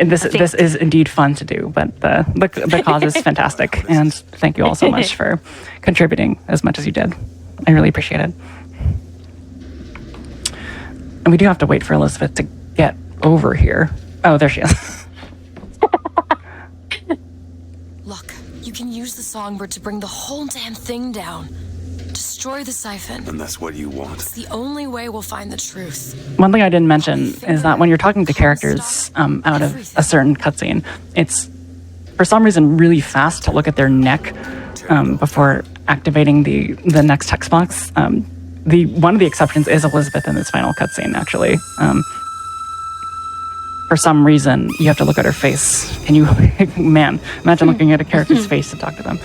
This is indeed fun to do, but the cause is fantastic, and thank you all so much for contributing as much as you did. I really appreciate it. And we do have to wait for Elizabeth to get over here. Oh, there she is. Look, you can use the songbird to bring the whole damn thing down. Destroy the siphon. And that's what you want? It's the only way we'll find the truth. One thing I didn't mention is that when you're talking to characters out of a certain cutscene, it's for some reason really fast to look at their neck before activating the next text box. One of the exceptions is Elizabeth in this final cutscene, actually. For some reason, you have to look at her face. Can you, man, imagine looking at a character's face to talk to them.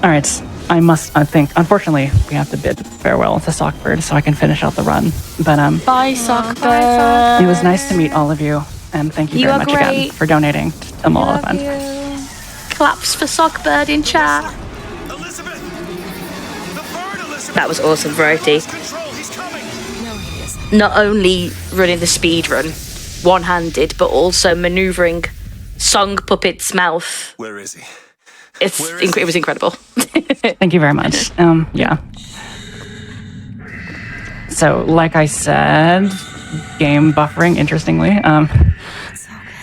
All right, I think, unfortunately, we have to bid farewell to Sockbird so I can finish out the run. But bye, Sockbird. It was nice to meet all of you, and thank you very much again for donating to Malala Fund. Claps for Sockbird in chat. That was awesome, Variety. Not only running the speed run one-handed, but also maneuvering Song Puppet's mouth. Where is he? It was incredible. Thank you very much. Yeah. So, like I said, game buffering, interestingly.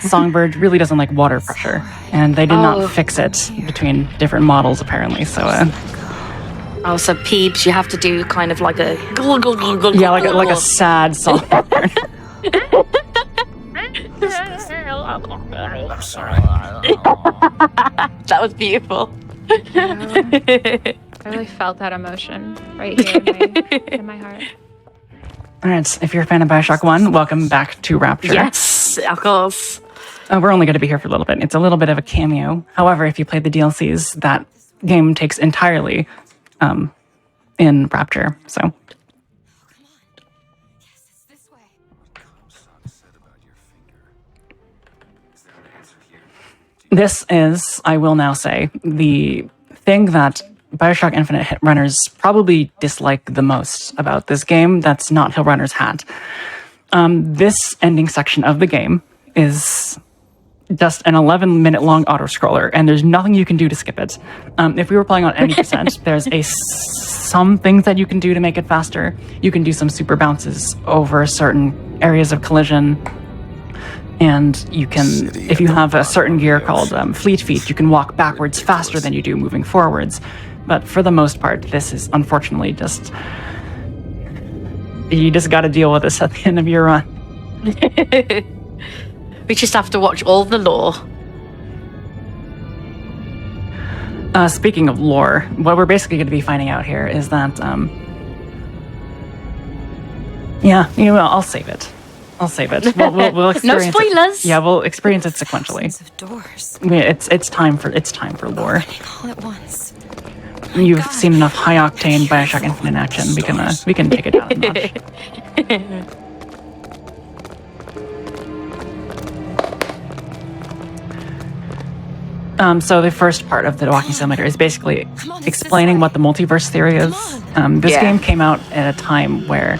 Songbird really doesn't like water pressure, and they did not fix it between different models, apparently, so... so Peebs, you have to do kind of like a... Yeah, like a sad songbird. I'm sorry. That was beautiful. I really felt that emotion right here in my heart. All right, if you're a fan of BioShock 1, welcome back to Rapture. Yes, of course. We're only going to be here for a little bit. It's a little bit of a cameo. However, if you played the DLCs, that game takes entirely in Rapture, so... This is, I will now say, the thing that BioShock Infinite runners probably dislike the most about this game that's not Hill Runner's hat. This ending section of the game is just an 11-minute long auto-scroller, and there's nothing you can do to skip it. If we were playing on any percent, there's some things that you can do to make it faster. You can do some super bounces over certain areas of collision. And you can, if you have a certain gear called Fleet Feet, you can walk backwards faster than you do moving forwards. But for the most part, this is unfortunately just... You just got to deal with this at the end of your run. We just have to watch all the lore. Speaking of lore, what we're basically going to be finding out here is that... yeah, I'll save it. We'll experience no spoilers. Yeah, we'll experience it sequentially. It's time for lore. All at once. You've seen enough high octane BioShock Infinite action. We can take it down a notch. So the first part of the walking simulator is basically explaining what the multiverse theory is. This game came out at a time where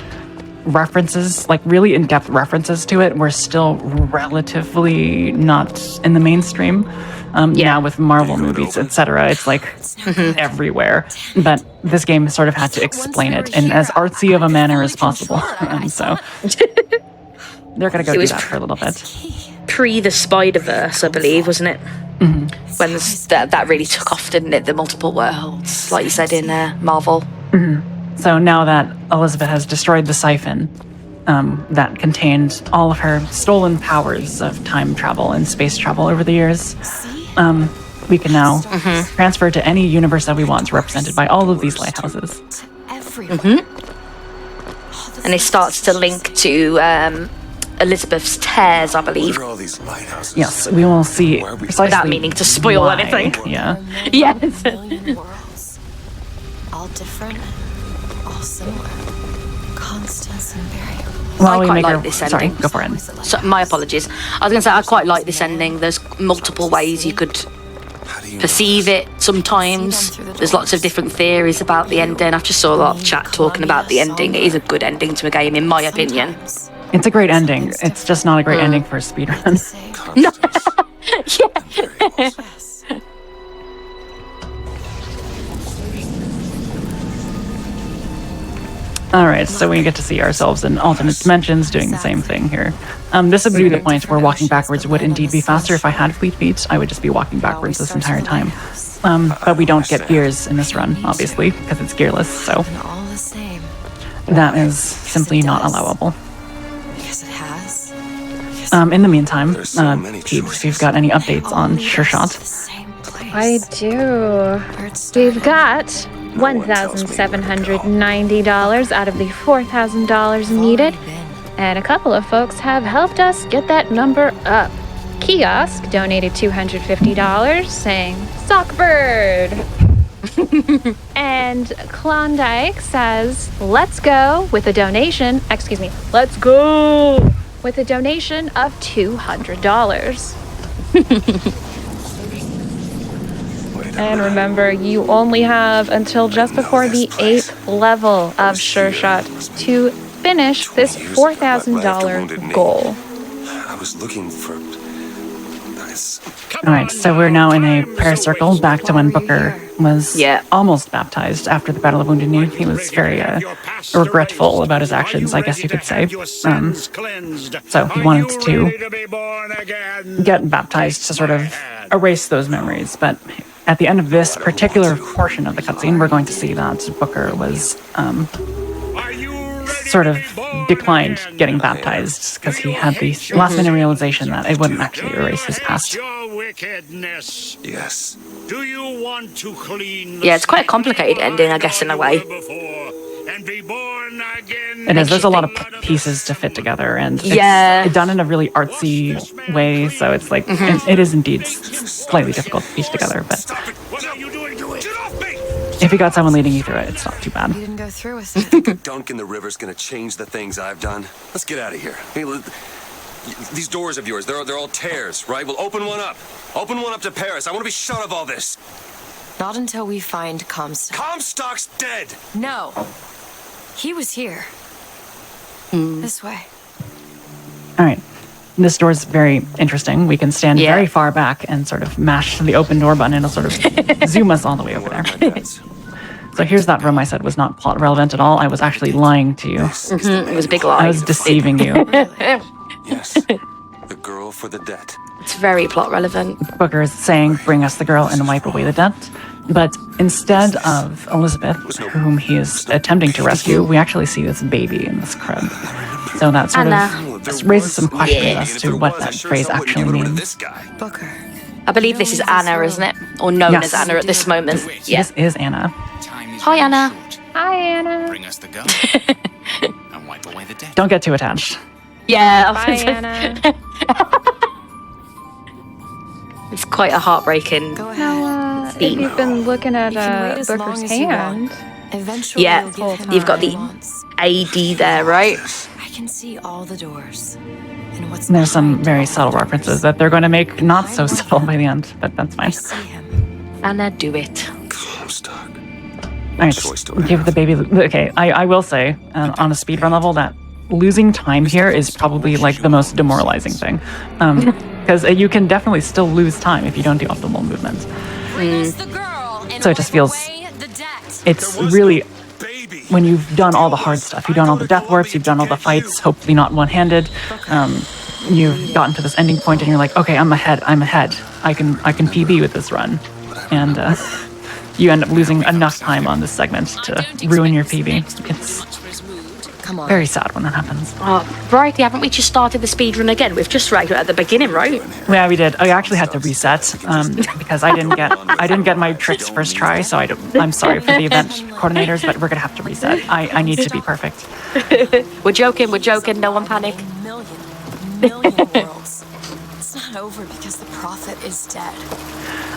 references, like really in-depth references to it, were still relatively not in the mainstream. Now with Marvel movies, etc., it's like everywhere. But this game sort of had to explain it in as artsy of a manner as possible. And so they're going to go do that for a little bit. Pre the Spider-Verse, I believe, wasn't it? Mm-hmm. When that really took off, didn't it? The multiple worlds, like you said in Marvel. Mm-hmm. So now that Elizabeth has destroyed the siphon that contained all of her stolen powers of time travel and space travel over the years, we can now transfer to any universe that we want, represented by all of these lighthouses. And it starts to link to Elizabeth's tears, I believe. What are all these lighthouses? Yes, we will see precisely without meaning to spoil why. anything. Yeah. Yes. Worlds. All different, all similar. Constants and variables. I quite like this ending. Sorry, go for it. So, my apologies. I was going to say, I quite like this ending. There's multiple ways you could perceive it sometimes. There's lots of different theories about the ending. I've just saw a lot of chat talking about the ending. It is a good ending to a game, in my opinion. It's a great ending. It's just not a great ending for a speedrun. No. Yeah. All right, so we get to see ourselves in alternate dimensions doing the same thing here. This would be the point where walking backwards would indeed be faster. If I had fleet feet, I would just be walking backwards this entire time. But we don't get gears in this run, obviously, because it's gearless, so that is simply not allowable. In the meantime, Peebs, if you've got any updates on Sure Shot. I do. We've got $1,790 out of the $4,000 needed, and a couple of folks have helped us get that number up. Kiosk donated $250, saying, Sockbird! And Klondike says, let's go with a donation, let's go with a donation of $200. And remember, you only have until just before the 8th level of Sure Shot to finish this $4,000 goal. I was looking for... All right, so we're now in a prayer circle back to when Booker was almost baptized after the Battle of Wounded Knee. He was very regretful about his actions, I guess you could say. So he wanted to get baptized to sort of erase those memories. But at the end of this particular portion of the cutscene, we're going to see that Booker was sort of declined getting baptized because he had the last-minute realization that it wouldn't actually erase his past. Yes. Do you want to clean Yeah, it's quite a complicated ending, I guess, in a way. It is. There's a lot of pieces to fit together, and it's done in a really artsy way, so it's like, it is indeed slightly difficult to piece together, but if you got someone leading you through it, it's not too bad. You didn't go through with it. A dunk in the river's gonna change the things I've done. Let's get out of here. Hey, these doors of yours, they're all tears, right? We'll open one up. Open one up to Paris. I want to be shut of all this. Not until we find Comstock. Comstock's dead! No. He was here. This way. All right. This door's very interesting. We can stand very far back and sort of mash the open door button, and it'll sort of zoom us all the way over there. So here's that room I said was not plot relevant at all. I was actually lying to you. It was a big lie. I was deceiving you. Yes. The girl for the debt. It's very plot relevant. Booker is saying, bring us the girl and wipe away the debt. But instead of Elizabeth, whom he is attempting to rescue, we actually see this baby in this crib. So that sort of raises some questions as to what that phrase actually means. Booker. I believe this is Anna, isn't it? Or known as Anna at this moment. Yeah. This is Anna. Hi, Anna. Hi, Anna. Bring us the gun and wipe away the debt. Don't get too attached. Yeah. Bye, Anna. It's quite a heartbreaking Now, if you've been looking at Booker's hand, Eventually you've got the AD there, right? I can see all the doors. And what's There's some very subtle references that they're going to make not so subtle by the end, but that's fine. Anna, do it. Comstock. All right, give the baby... Okay, I will say, on a speedrun level, that losing time here is probably like the most demoralizing thing. Because you can definitely still lose time if you don't do optimal movements. So it just feels... It's really... When you've done all the hard stuff, you've done all the death warps, you've done all the fights, hopefully not one-handed, you've gotten to this ending point and you're like, okay, I'm ahead. I can PB with this run. And you end up losing enough time on this segment to ruin your PB. It's very sad when that happens. Oh, righty, haven't we just started the speedrun again? We've just right at the beginning, right? Yeah, we did. I actually had to reset because I didn't get my tricks first try. So I'm sorry for the event coordinators, but we're gonna have to reset. I need to be perfect. We're joking. No one panic. Million worlds. It's not over because the prophet is dead.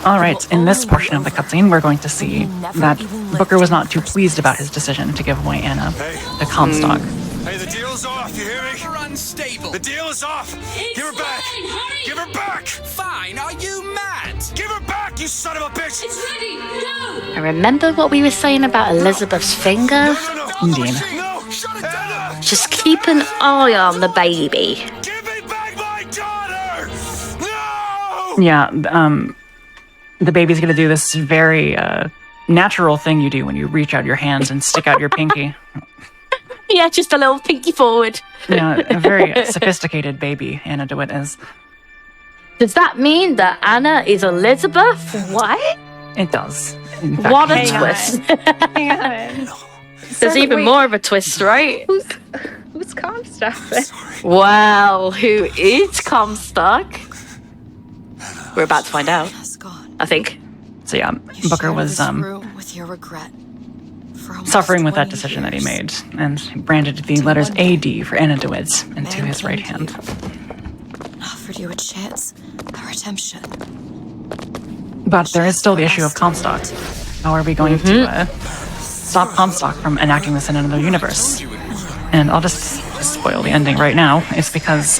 All right, in this portion of the cutscene, we're going to see that Booker was not too pleased about his decision to give away Anna to Comstock. Hey, the deal's off, you hear me? You're unstable. The deal is off! Give her back! Give her back! Fine, are you mad? Give her back, you son of a bitch! It's ready. No. I remember what we were saying about Elizabeth's finger. Indeed. No! Shut it down! Just keep an eye on the baby. Give me back my daughter! No! Yeah, the baby's gonna do this very natural thing you do when you reach out your hands and stick out your pinky. Yeah, just a little pinky forward. Yeah, a very sophisticated baby, Anna DeWitt is. Does that mean that Anna is Elizabeth? What? It does. In fact, What a hang on. twist. Hang on. There's even wait. more of a twist, right? Who's Comstock? Well, who is Comstock? We're about to find out. I think. So yeah, Booker was with your regret. suffering with that decision that he made, and he branded the letters AD for Anna DeWitt into his right hand. Offered you a chance, a redemption. But there is still the issue of Comstock. How are we going to stop Comstock from enacting this in another universe? And I'll just spoil the ending right now. It's because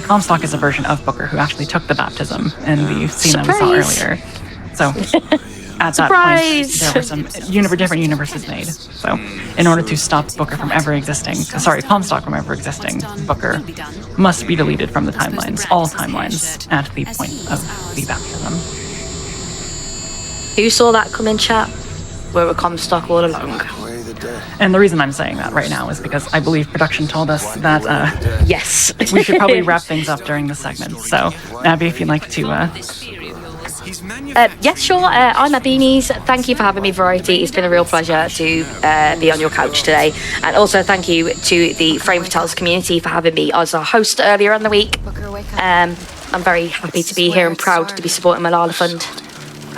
Comstock is a version of Booker who actually took the baptism in the scene that we saw earlier. So at that point, there were some different universes made. So in order to stop Booker from ever existing, Comstock from ever existing, Booker must be deleted from the timelines, all timelines, at the point of the baptism. Who saw that come in, chat? We were Comstock all along. And the reason I'm saying that right now is because I believe production told us that yes, we should probably wrap things up during this segment. So, Abby, if you'd like to... yes, sure. I'm Abbienies. Thank you for having me, Variety. It's been a real pleasure to be on your couch today. And also thank you to the Frame Fatales community for having me as a host earlier in the week. I'm very happy to be here and proud to be supporting Malala Fund.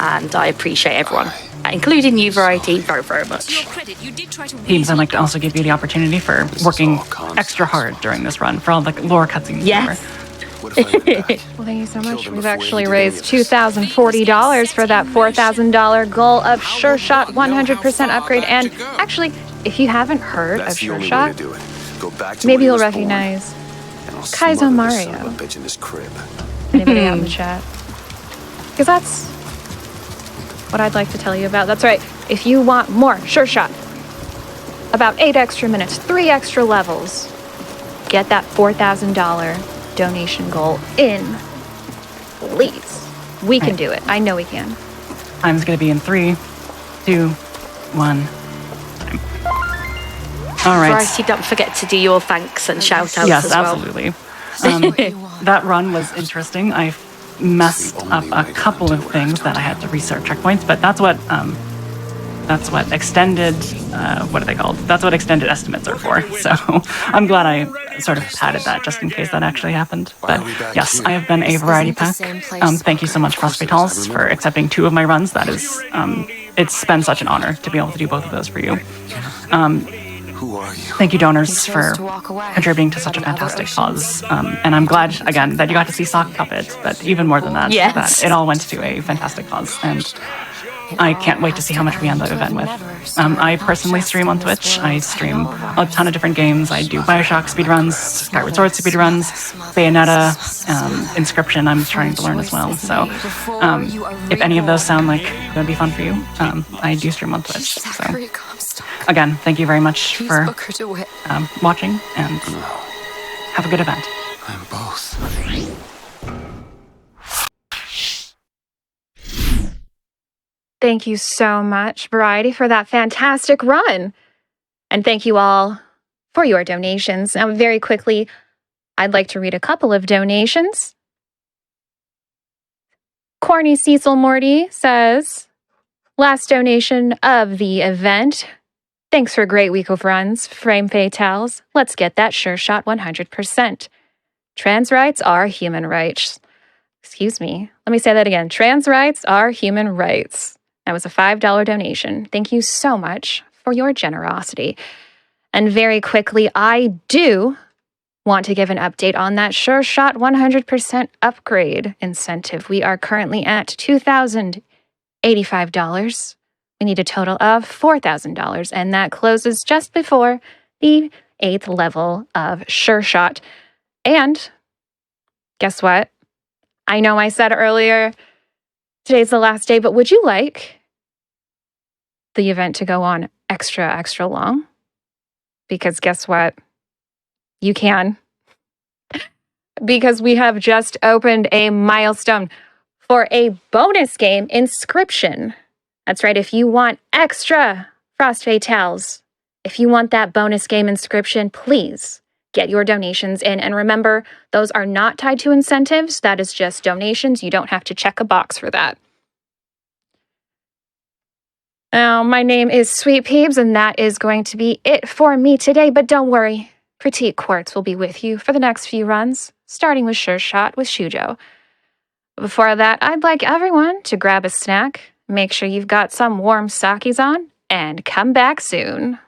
And I appreciate everyone, including you, Variety, very, very much. Teams, I'd like to also give you the opportunity for working extra hard during this run for all the lore cutscenes. Yes. Well, thank you so much. We've actually raised $2,040 for that $4,000 goal of Sure Shot 100% upgrade. And actually, if you haven't heard of Sure Shot, maybe you'll recognize Kaizo Mario. Anybody out in the chat? Because that's what I'd like to tell you about. That's right. If you want more Sure Shot, about 8 extra minutes, 3 extra levels, get that $4,000 donation goal in. Please. We can do it. I know we can. Time's going to be in 3, 2, 1. All right. Variety, don't forget to do your thanks and shout outs yes, as well. Absolutely. That run was interesting. I messed up a couple of things that I had to reset checkpoints, but that's what extended what are they called? That's what extended estimates are for. So I'm glad I sort of padded that just in case that actually happened. But yes, I have been a Variety Pack. Thank you so much, Frost Fatales, for accepting 2 of my runs. That is, it's been such an honor to be able to do both of those for you. Thank you, donors, for contributing to such a fantastic cause. And I'm glad, again, that you got to see Sock Puppet, but even more than that, that it all went to a fantastic cause. And I can't wait to see how much we end the event with. I personally stream on Twitch. I stream a ton of different games. I do BioShock speedruns, Skyward Sword speedruns, Bayonetta, Inscription I'm trying to learn as well. So if any of those sound like it would be fun for you, I do stream on Twitch. So again, thank you very much for watching, and have a good event. I'm both. Thank you so much, Variety, for that fantastic run. And thank you all for your donations. Now, very quickly, I'd like to read a couple of donations. Corny Cecil Morty says, last donation of the event. Thanks for a great week of runs, Frame Fatales. Let's get that Sure Shot 100%. Trans rights are human rights. Excuse me. Let me say that again. Trans rights are human rights. That was a $5 donation. Thank you so much for your generosity. And very quickly, I do want to give an update on that Sure Shot 100% upgrade incentive. We are currently at $2,085. We need a total of $4,000, and that closes just before the 8th level of Sure Shot. And guess what? I know I said earlier, today's the last day, but would you like the event to go on extra long? Because guess what? You can. Because we have just opened a milestone for a bonus game, Inscription. That's right, if you want extra Frost Fatales, if you want that bonus game Inscription, please get your donations in. And remember, those are not tied to incentives. That is just donations. You don't have to check a box for that. Now, my name is SweetPeebs, and that is going to be it for me today. But don't worry, Petite Quartz will be with you for the next few runs, starting with Sure Shot with Shujo. Before that, I'd like everyone to grab a snack, make sure you've got some warm sakis on, and come back soon.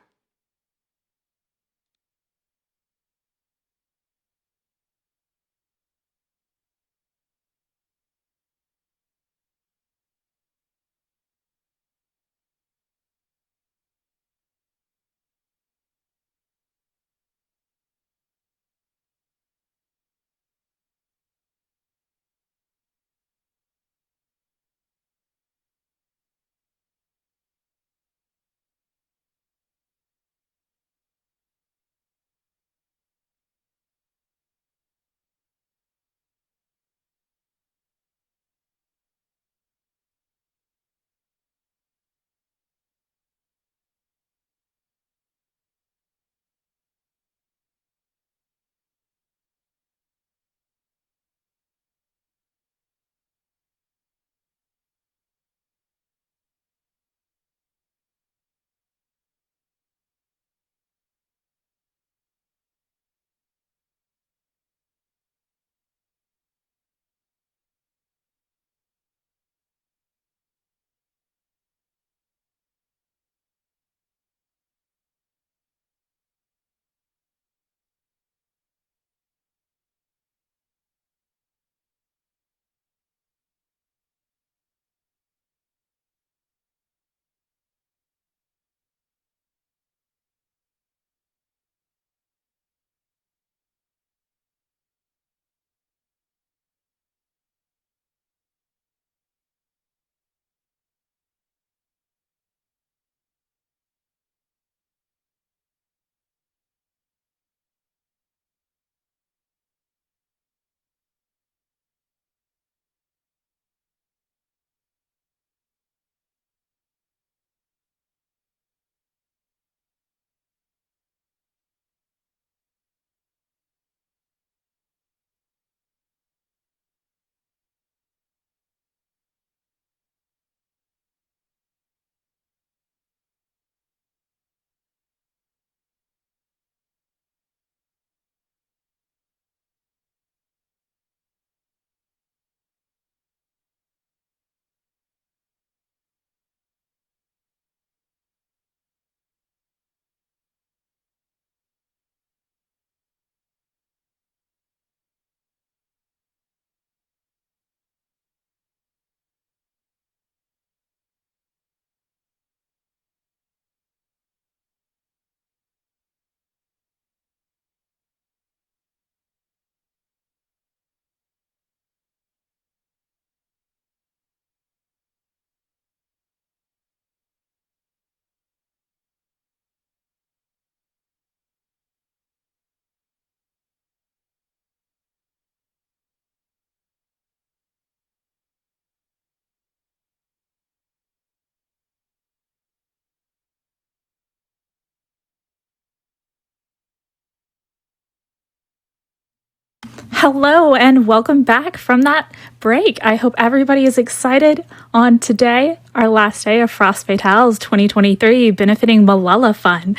Hello and welcome back from that break. I hope everybody is excited on today, our last day of Frost Fatales 2023, benefiting Malala Fund.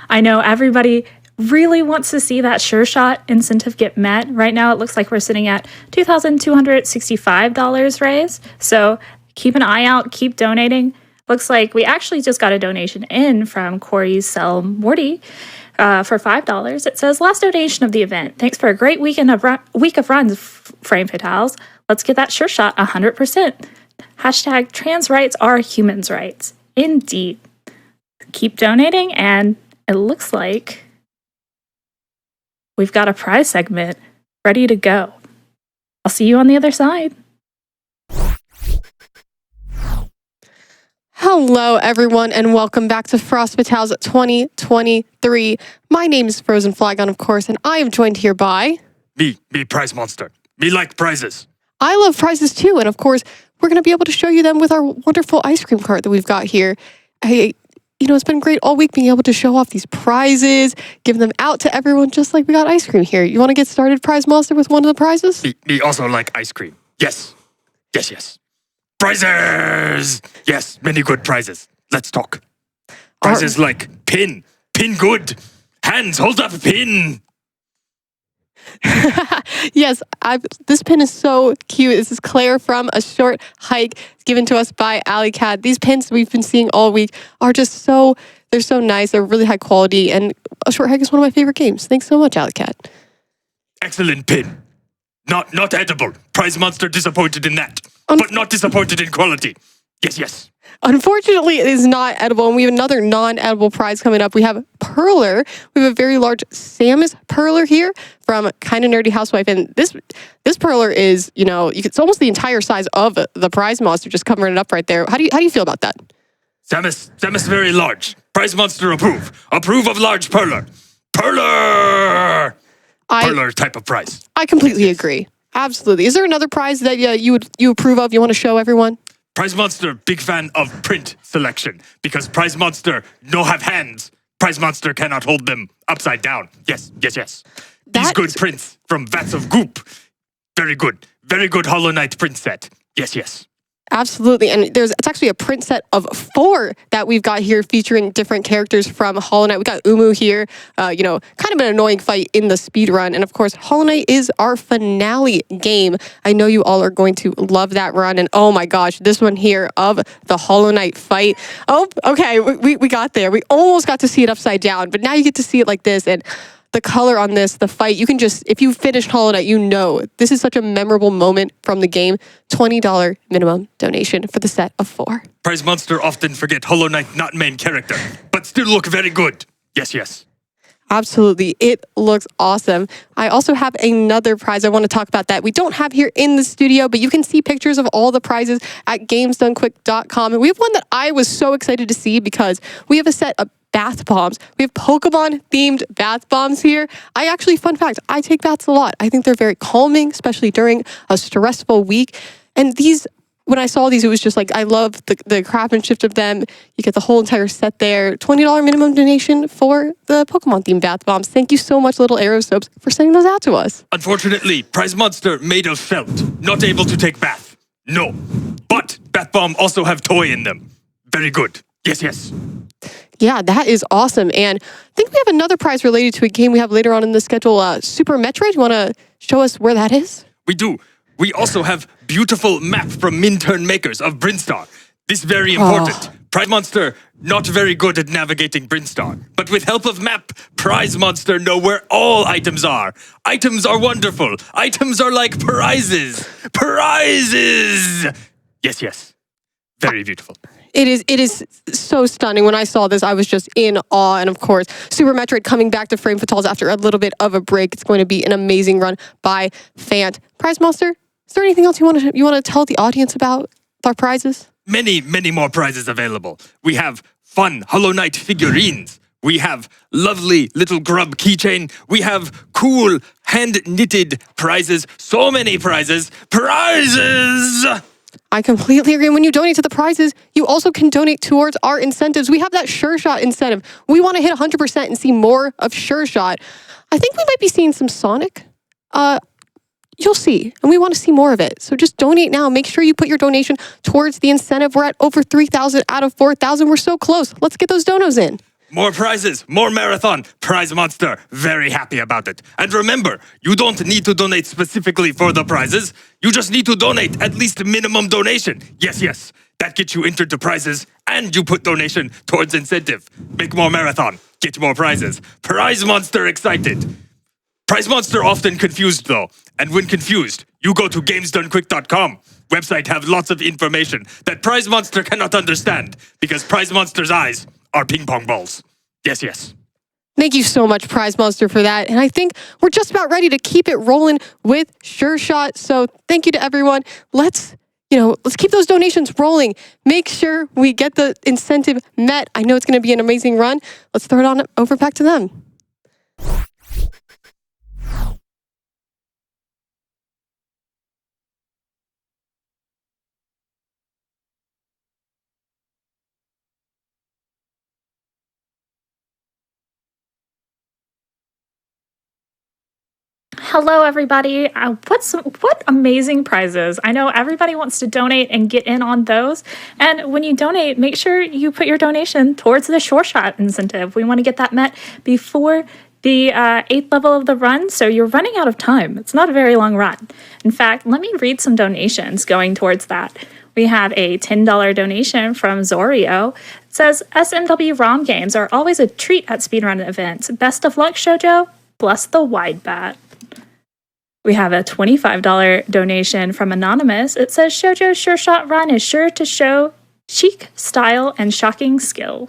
I know everybody really wants to see that Sure Shot incentive get met. Right now it looks like we're sitting at $2,265 raised. So keep an eye out, keep donating. Looks like we actually just got a donation in from Corey Sell Morty. For $5. It says, last donation of the event. Thanks for a great week of runs, Frame Fatales. Let's get that Sure Shot 100%. Hashtag trans rights are humans' rights. Indeed. Keep donating, and it looks like we've got a prize segment ready to go. I'll see you on the other side. Hello, everyone, and welcome back to Frost Fatales 2023. My name is Frozen Flygon, of course, and I am joined here by... Me, Prize Monster. Me like prizes. I love prizes too, and of course, we're going to be able to show you them with our wonderful ice cream cart that we've got here. It's been great all week being able to show off these prizes, give them out to everyone just like we got ice cream here. You want to get started, Prize Monster, with one of the prizes? Me also like ice cream. Yes. Prizes! Yes, many good prizes. Let's talk. Prizes like pin good. Hands, hold up pin. Yes, this pin is so cute. This is Claire from A Short Hike, given to us by Alley Cat. These pins we've been seeing all week are just they're so nice. They're really high quality, and A Short Hike is one of my favorite games. Thanks so much, Alley Cat. Excellent pin. Not edible. Prize Monster disappointed in that. But not disappointed in quality. Yes. Unfortunately, it is not edible, and we have another non-edible prize coming up. We have Perler. We have a very large Samus Perler here from Kinda Nerdy Housewife, and this Perler is, it's almost the entire size of the Prize Monster, just covering it up right there. How do you feel about that? Samus very large. Prize Monster approve. Approve of large Perler. Perler type of prize. I completely agree. Absolutely. Is there another prize that you approve of? You want to show everyone? Prize Monster, big fan of print selection. Because Prize Monster no have hands. Prize Monster cannot hold them upside down. Yes. These good prints from Vats of Goop. Very good. Very good Hollow Knight print set. Yes. Absolutely. And it's actually a print set of 4 that we've got here featuring different characters from Hollow Knight. We got Umu here, kind of an annoying fight in the speed run. And of course, Hollow Knight is our finale game. I know you all are going to love that run. And oh my gosh, this one here of the Hollow Knight fight. Oh, okay. We got there. We almost got to see it upside down, but now you get to see it like this. And the color on this, the fight, you can just, if you finished Hollow Knight, this is such a memorable moment from the game. $20 minimum donation for the set of 4. Prize Monster often forget Hollow Knight not main character, but still look very good. Yes. Absolutely. It looks awesome. I also have another prize I want to talk about that we don't have here in the studio, but you can see pictures of all the prizes at gamesdonequick.com. And we have one that I was so excited to see because we have a set of bath bombs. We have Pokemon-themed bath bombs here. Fun fact, I take baths a lot. I think they're very calming, especially during a stressful week. And when I saw these, it was just like, I love the craftsmanship of them. You get the whole entire set there. $20 minimum donation for the Pokemon-themed bath bombs. Thank you so much, Little Arrow Soaps, for sending those out to us. Unfortunately, Prize Monster made of felt, not able to take bath. No. But bath bomb also have toy in them. Very good. Yes. Yeah, that is awesome. And I think we have another prize related to a game we have later on in the schedule, Super Metroid. You want to show us where that is? We do. We also have beautiful map from Minturn makers of Brinstar. This very important. Prize Monster, not very good at navigating Brinstar. But with help of map, Prize Monster know where all items are. Items are wonderful. Items are like prizes. Prizes! Yes. Very beautiful. It is so stunning. When I saw this, I was just in awe. And of course, Super Metroid coming back to Frame Fatales after a little bit of a break. It's going to be an amazing run by Fant. Prize Monster, is there anything else you want to tell the audience about our prizes? Many more prizes available. We have fun Hollow Knight figurines. We have lovely little grub keychain. We have cool hand-knitted prizes. So many prizes. Prizes! I completely agree. When you donate to the prizes, you also can donate towards our incentives. We have that Sure Shot incentive. We want to hit 100% and see more of Sure Shot. I think we might be seeing some Sonic. You'll see. And we want to see more of it. So just donate now. Make sure you put your donation towards the incentive. We're at over 3,000 out of 4,000. We're so close. Let's get those donos in. More prizes, more marathon. Prize Monster, very happy about it. And remember, you don't need to donate specifically for the prizes. You just need to donate at least minimum donation. Yes. That gets you entered to prizes, and you put donation towards incentive. Make more marathon, get more prizes. Prize Monster excited. Prize Monster often confused though. And when confused, you go to gamesdonequick.com. Website have lots of information that Prize Monster cannot understand because Prize Monster's eyes are ping pong balls. Yes. Thank you so much, Prize Monster, for that. And I think we're just about ready to keep it rolling with Sure Shot. So thank you to everyone. Let's keep those donations rolling. Make sure we get the incentive met. I know it's going to be an amazing run. Let's throw it on over back to them. Hello, everybody. What amazing prizes. I know everybody wants to donate and get in on those. And when you donate, make sure you put your donation towards the Sure Shot incentive. We want to get that met before the 8th level of the run, so you're running out of time. It's not a very long run. In fact, let me read some donations going towards that. We have a $10 donation from Zorio. It says, SMW ROM games are always a treat at speedrun events. Best of luck, Shoujo. Bless the wide bat. We have a $25 donation from Anonymous. It says, Shoujo's Sure Shot run is sure to show chic style and shocking skill.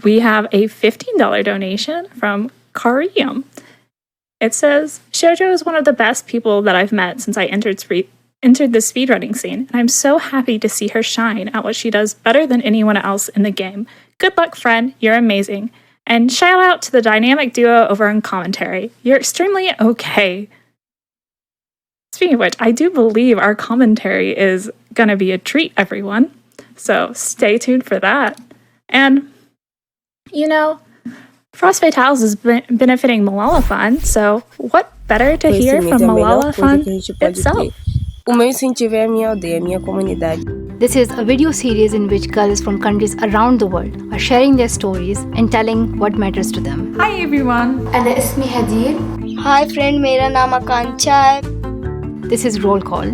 We have a $15 donation from Karina. It says, Shoujo is one of the best people that I've met since I entered the speedrunning scene, and I'm so happy to see her shine at what she does better than anyone else in the game. Good luck, friend. You're amazing. And shout out to the dynamic duo over in commentary. You're extremely okay. Speaking of which, I do believe our commentary is going to be a treat, everyone. So stay tuned for that. And, Frost Fatales is benefiting Malala Fund, so what better to hear from Malala Fund itself? O meu incentivo é a minha aldeia, a minha comunidade. This is a video series in which girls from countries around the world are sharing their stories and telling what matters to them. Hi everyone. أنا اسمي هدير. Hi friend, मेरा नाम आकांक्षा है. This is Roll Call.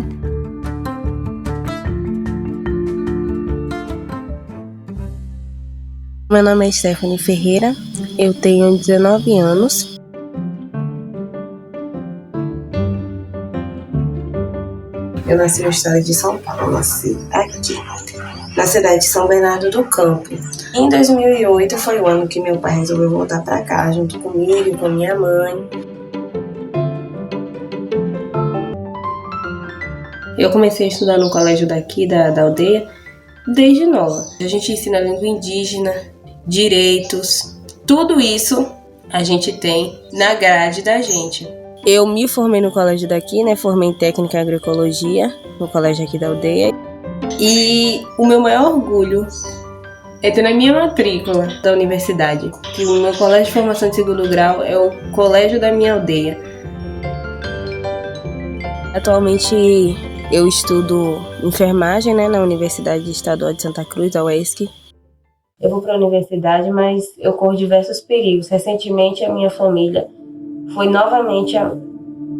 Meu nome é Stephanie Ferreira, eu tenho 19 anos. Eu nasci no estado de São Paulo, nasci aqui, na cidade de São Bernardo do Campo. Em 2008 foi o ano que meu pai resolveu voltar para cá, junto comigo e com minha mãe. Eu comecei a estudar no colégio daqui, da aldeia, desde nova. A gente ensina língua indígena, direitos, tudo isso a gente tem na grade da gente. Eu me formei no colégio daqui, formei em técnica em agroecologia, no colégio aqui da aldeia. E o meu maior orgulho é ter na minha matrícula da universidade, que o meu colégio de formação de segundo grau é o colégio da minha aldeia. Atualmente eu estudo enfermagem, na Universidade Estadual de Santa Cruz, a UESC. Eu vou para a universidade, mas eu corro diversos perigos. Recentemente a minha família foi novamente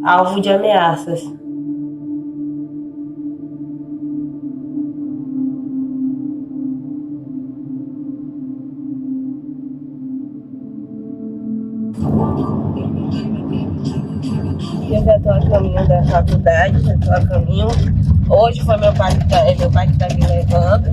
alvo de ameaças. Eu já estou a caminho da faculdade, já estou a caminho. Hoje foi meu pai que está me levando.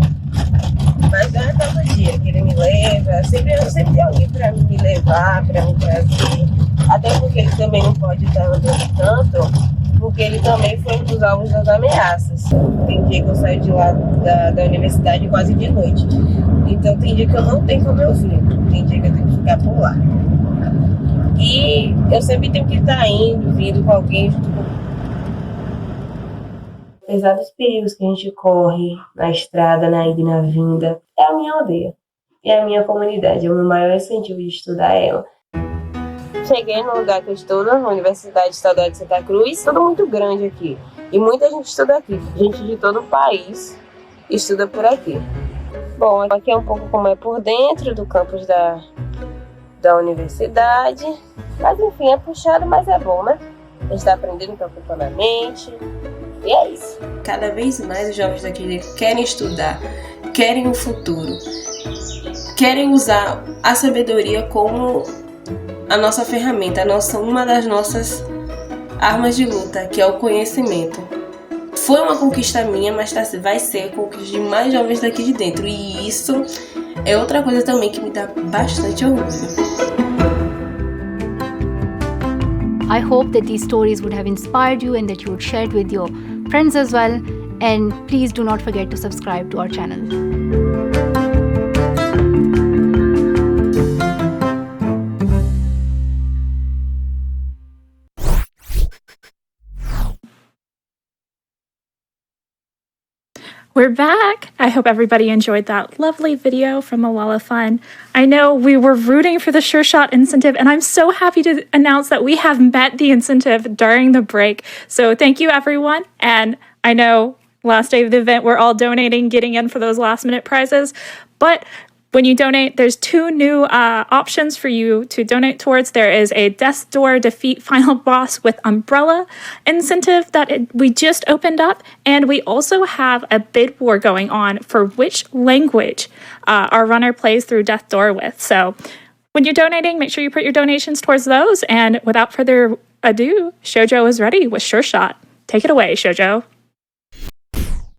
Mas não é todo dia que ele me leva. Sempre tem alguém para me levar, para me trazer. Até porque ele também não pode estar andando tanto, porque ele também foi um dos alvos das ameaças. Tem dia que eu saio de lá da universidade quase de noite. Então tem dia que eu não tenho como eu vir. Tem dia que eu tenho que ficar por lá. E eu sempre tenho que estar vindo com alguém junto comigo. Apesar dos perigos que a gente corre na estrada, na ida e na vinda, é a minha aldeia. É a minha comunidade. O meu maior incentivo de estudar é ela. Cheguei no lugar que eu estudo, na Universidade Estadual de Santa Cruz, tudo muito grande aqui. E muita gente estuda aqui. Gente de todo o país estuda por aqui. Bom, aqui é um pouco como é por dentro do campus da universidade. Mas enfim, é puxado, mas é bom, né? A gente está aprendendo, está ocupando a mente. E é isso. Cada vez mais os jovens daqui querem estudar, querem um futuro, querem usar a sabedoria como a nossa ferramenta, uma das nossas armas de luta, que é o conhecimento. foi uma conquista minha, mas vai ser a conquista de mais jovens daqui de dentro. E isso é outra coisa também que me dá bastante orgulho. I hope that these stories would have inspired you and that you would share it with your friends as well. And please do not forget to subscribe to our channel. We're back. I hope everybody enjoyed that lovely video from Malala Fun. I know we were rooting for the Sure Shot incentive, and I'm so happy to announce that we have met the incentive during the break. So thank you, everyone. And I know last day of the event, we're all donating, getting in for those last minute prizes. But when you donate, there's 2 new options for you to donate towards. There is a Death Door Defeat Final Boss with Umbrella incentive that we just opened up. And we also have a bid war going on for which language our runner plays through Death Door with. So when you're donating, make sure you put your donations towards those. And without further ado, Shoujo is ready with Sure Shot. Take it away, Shoujo.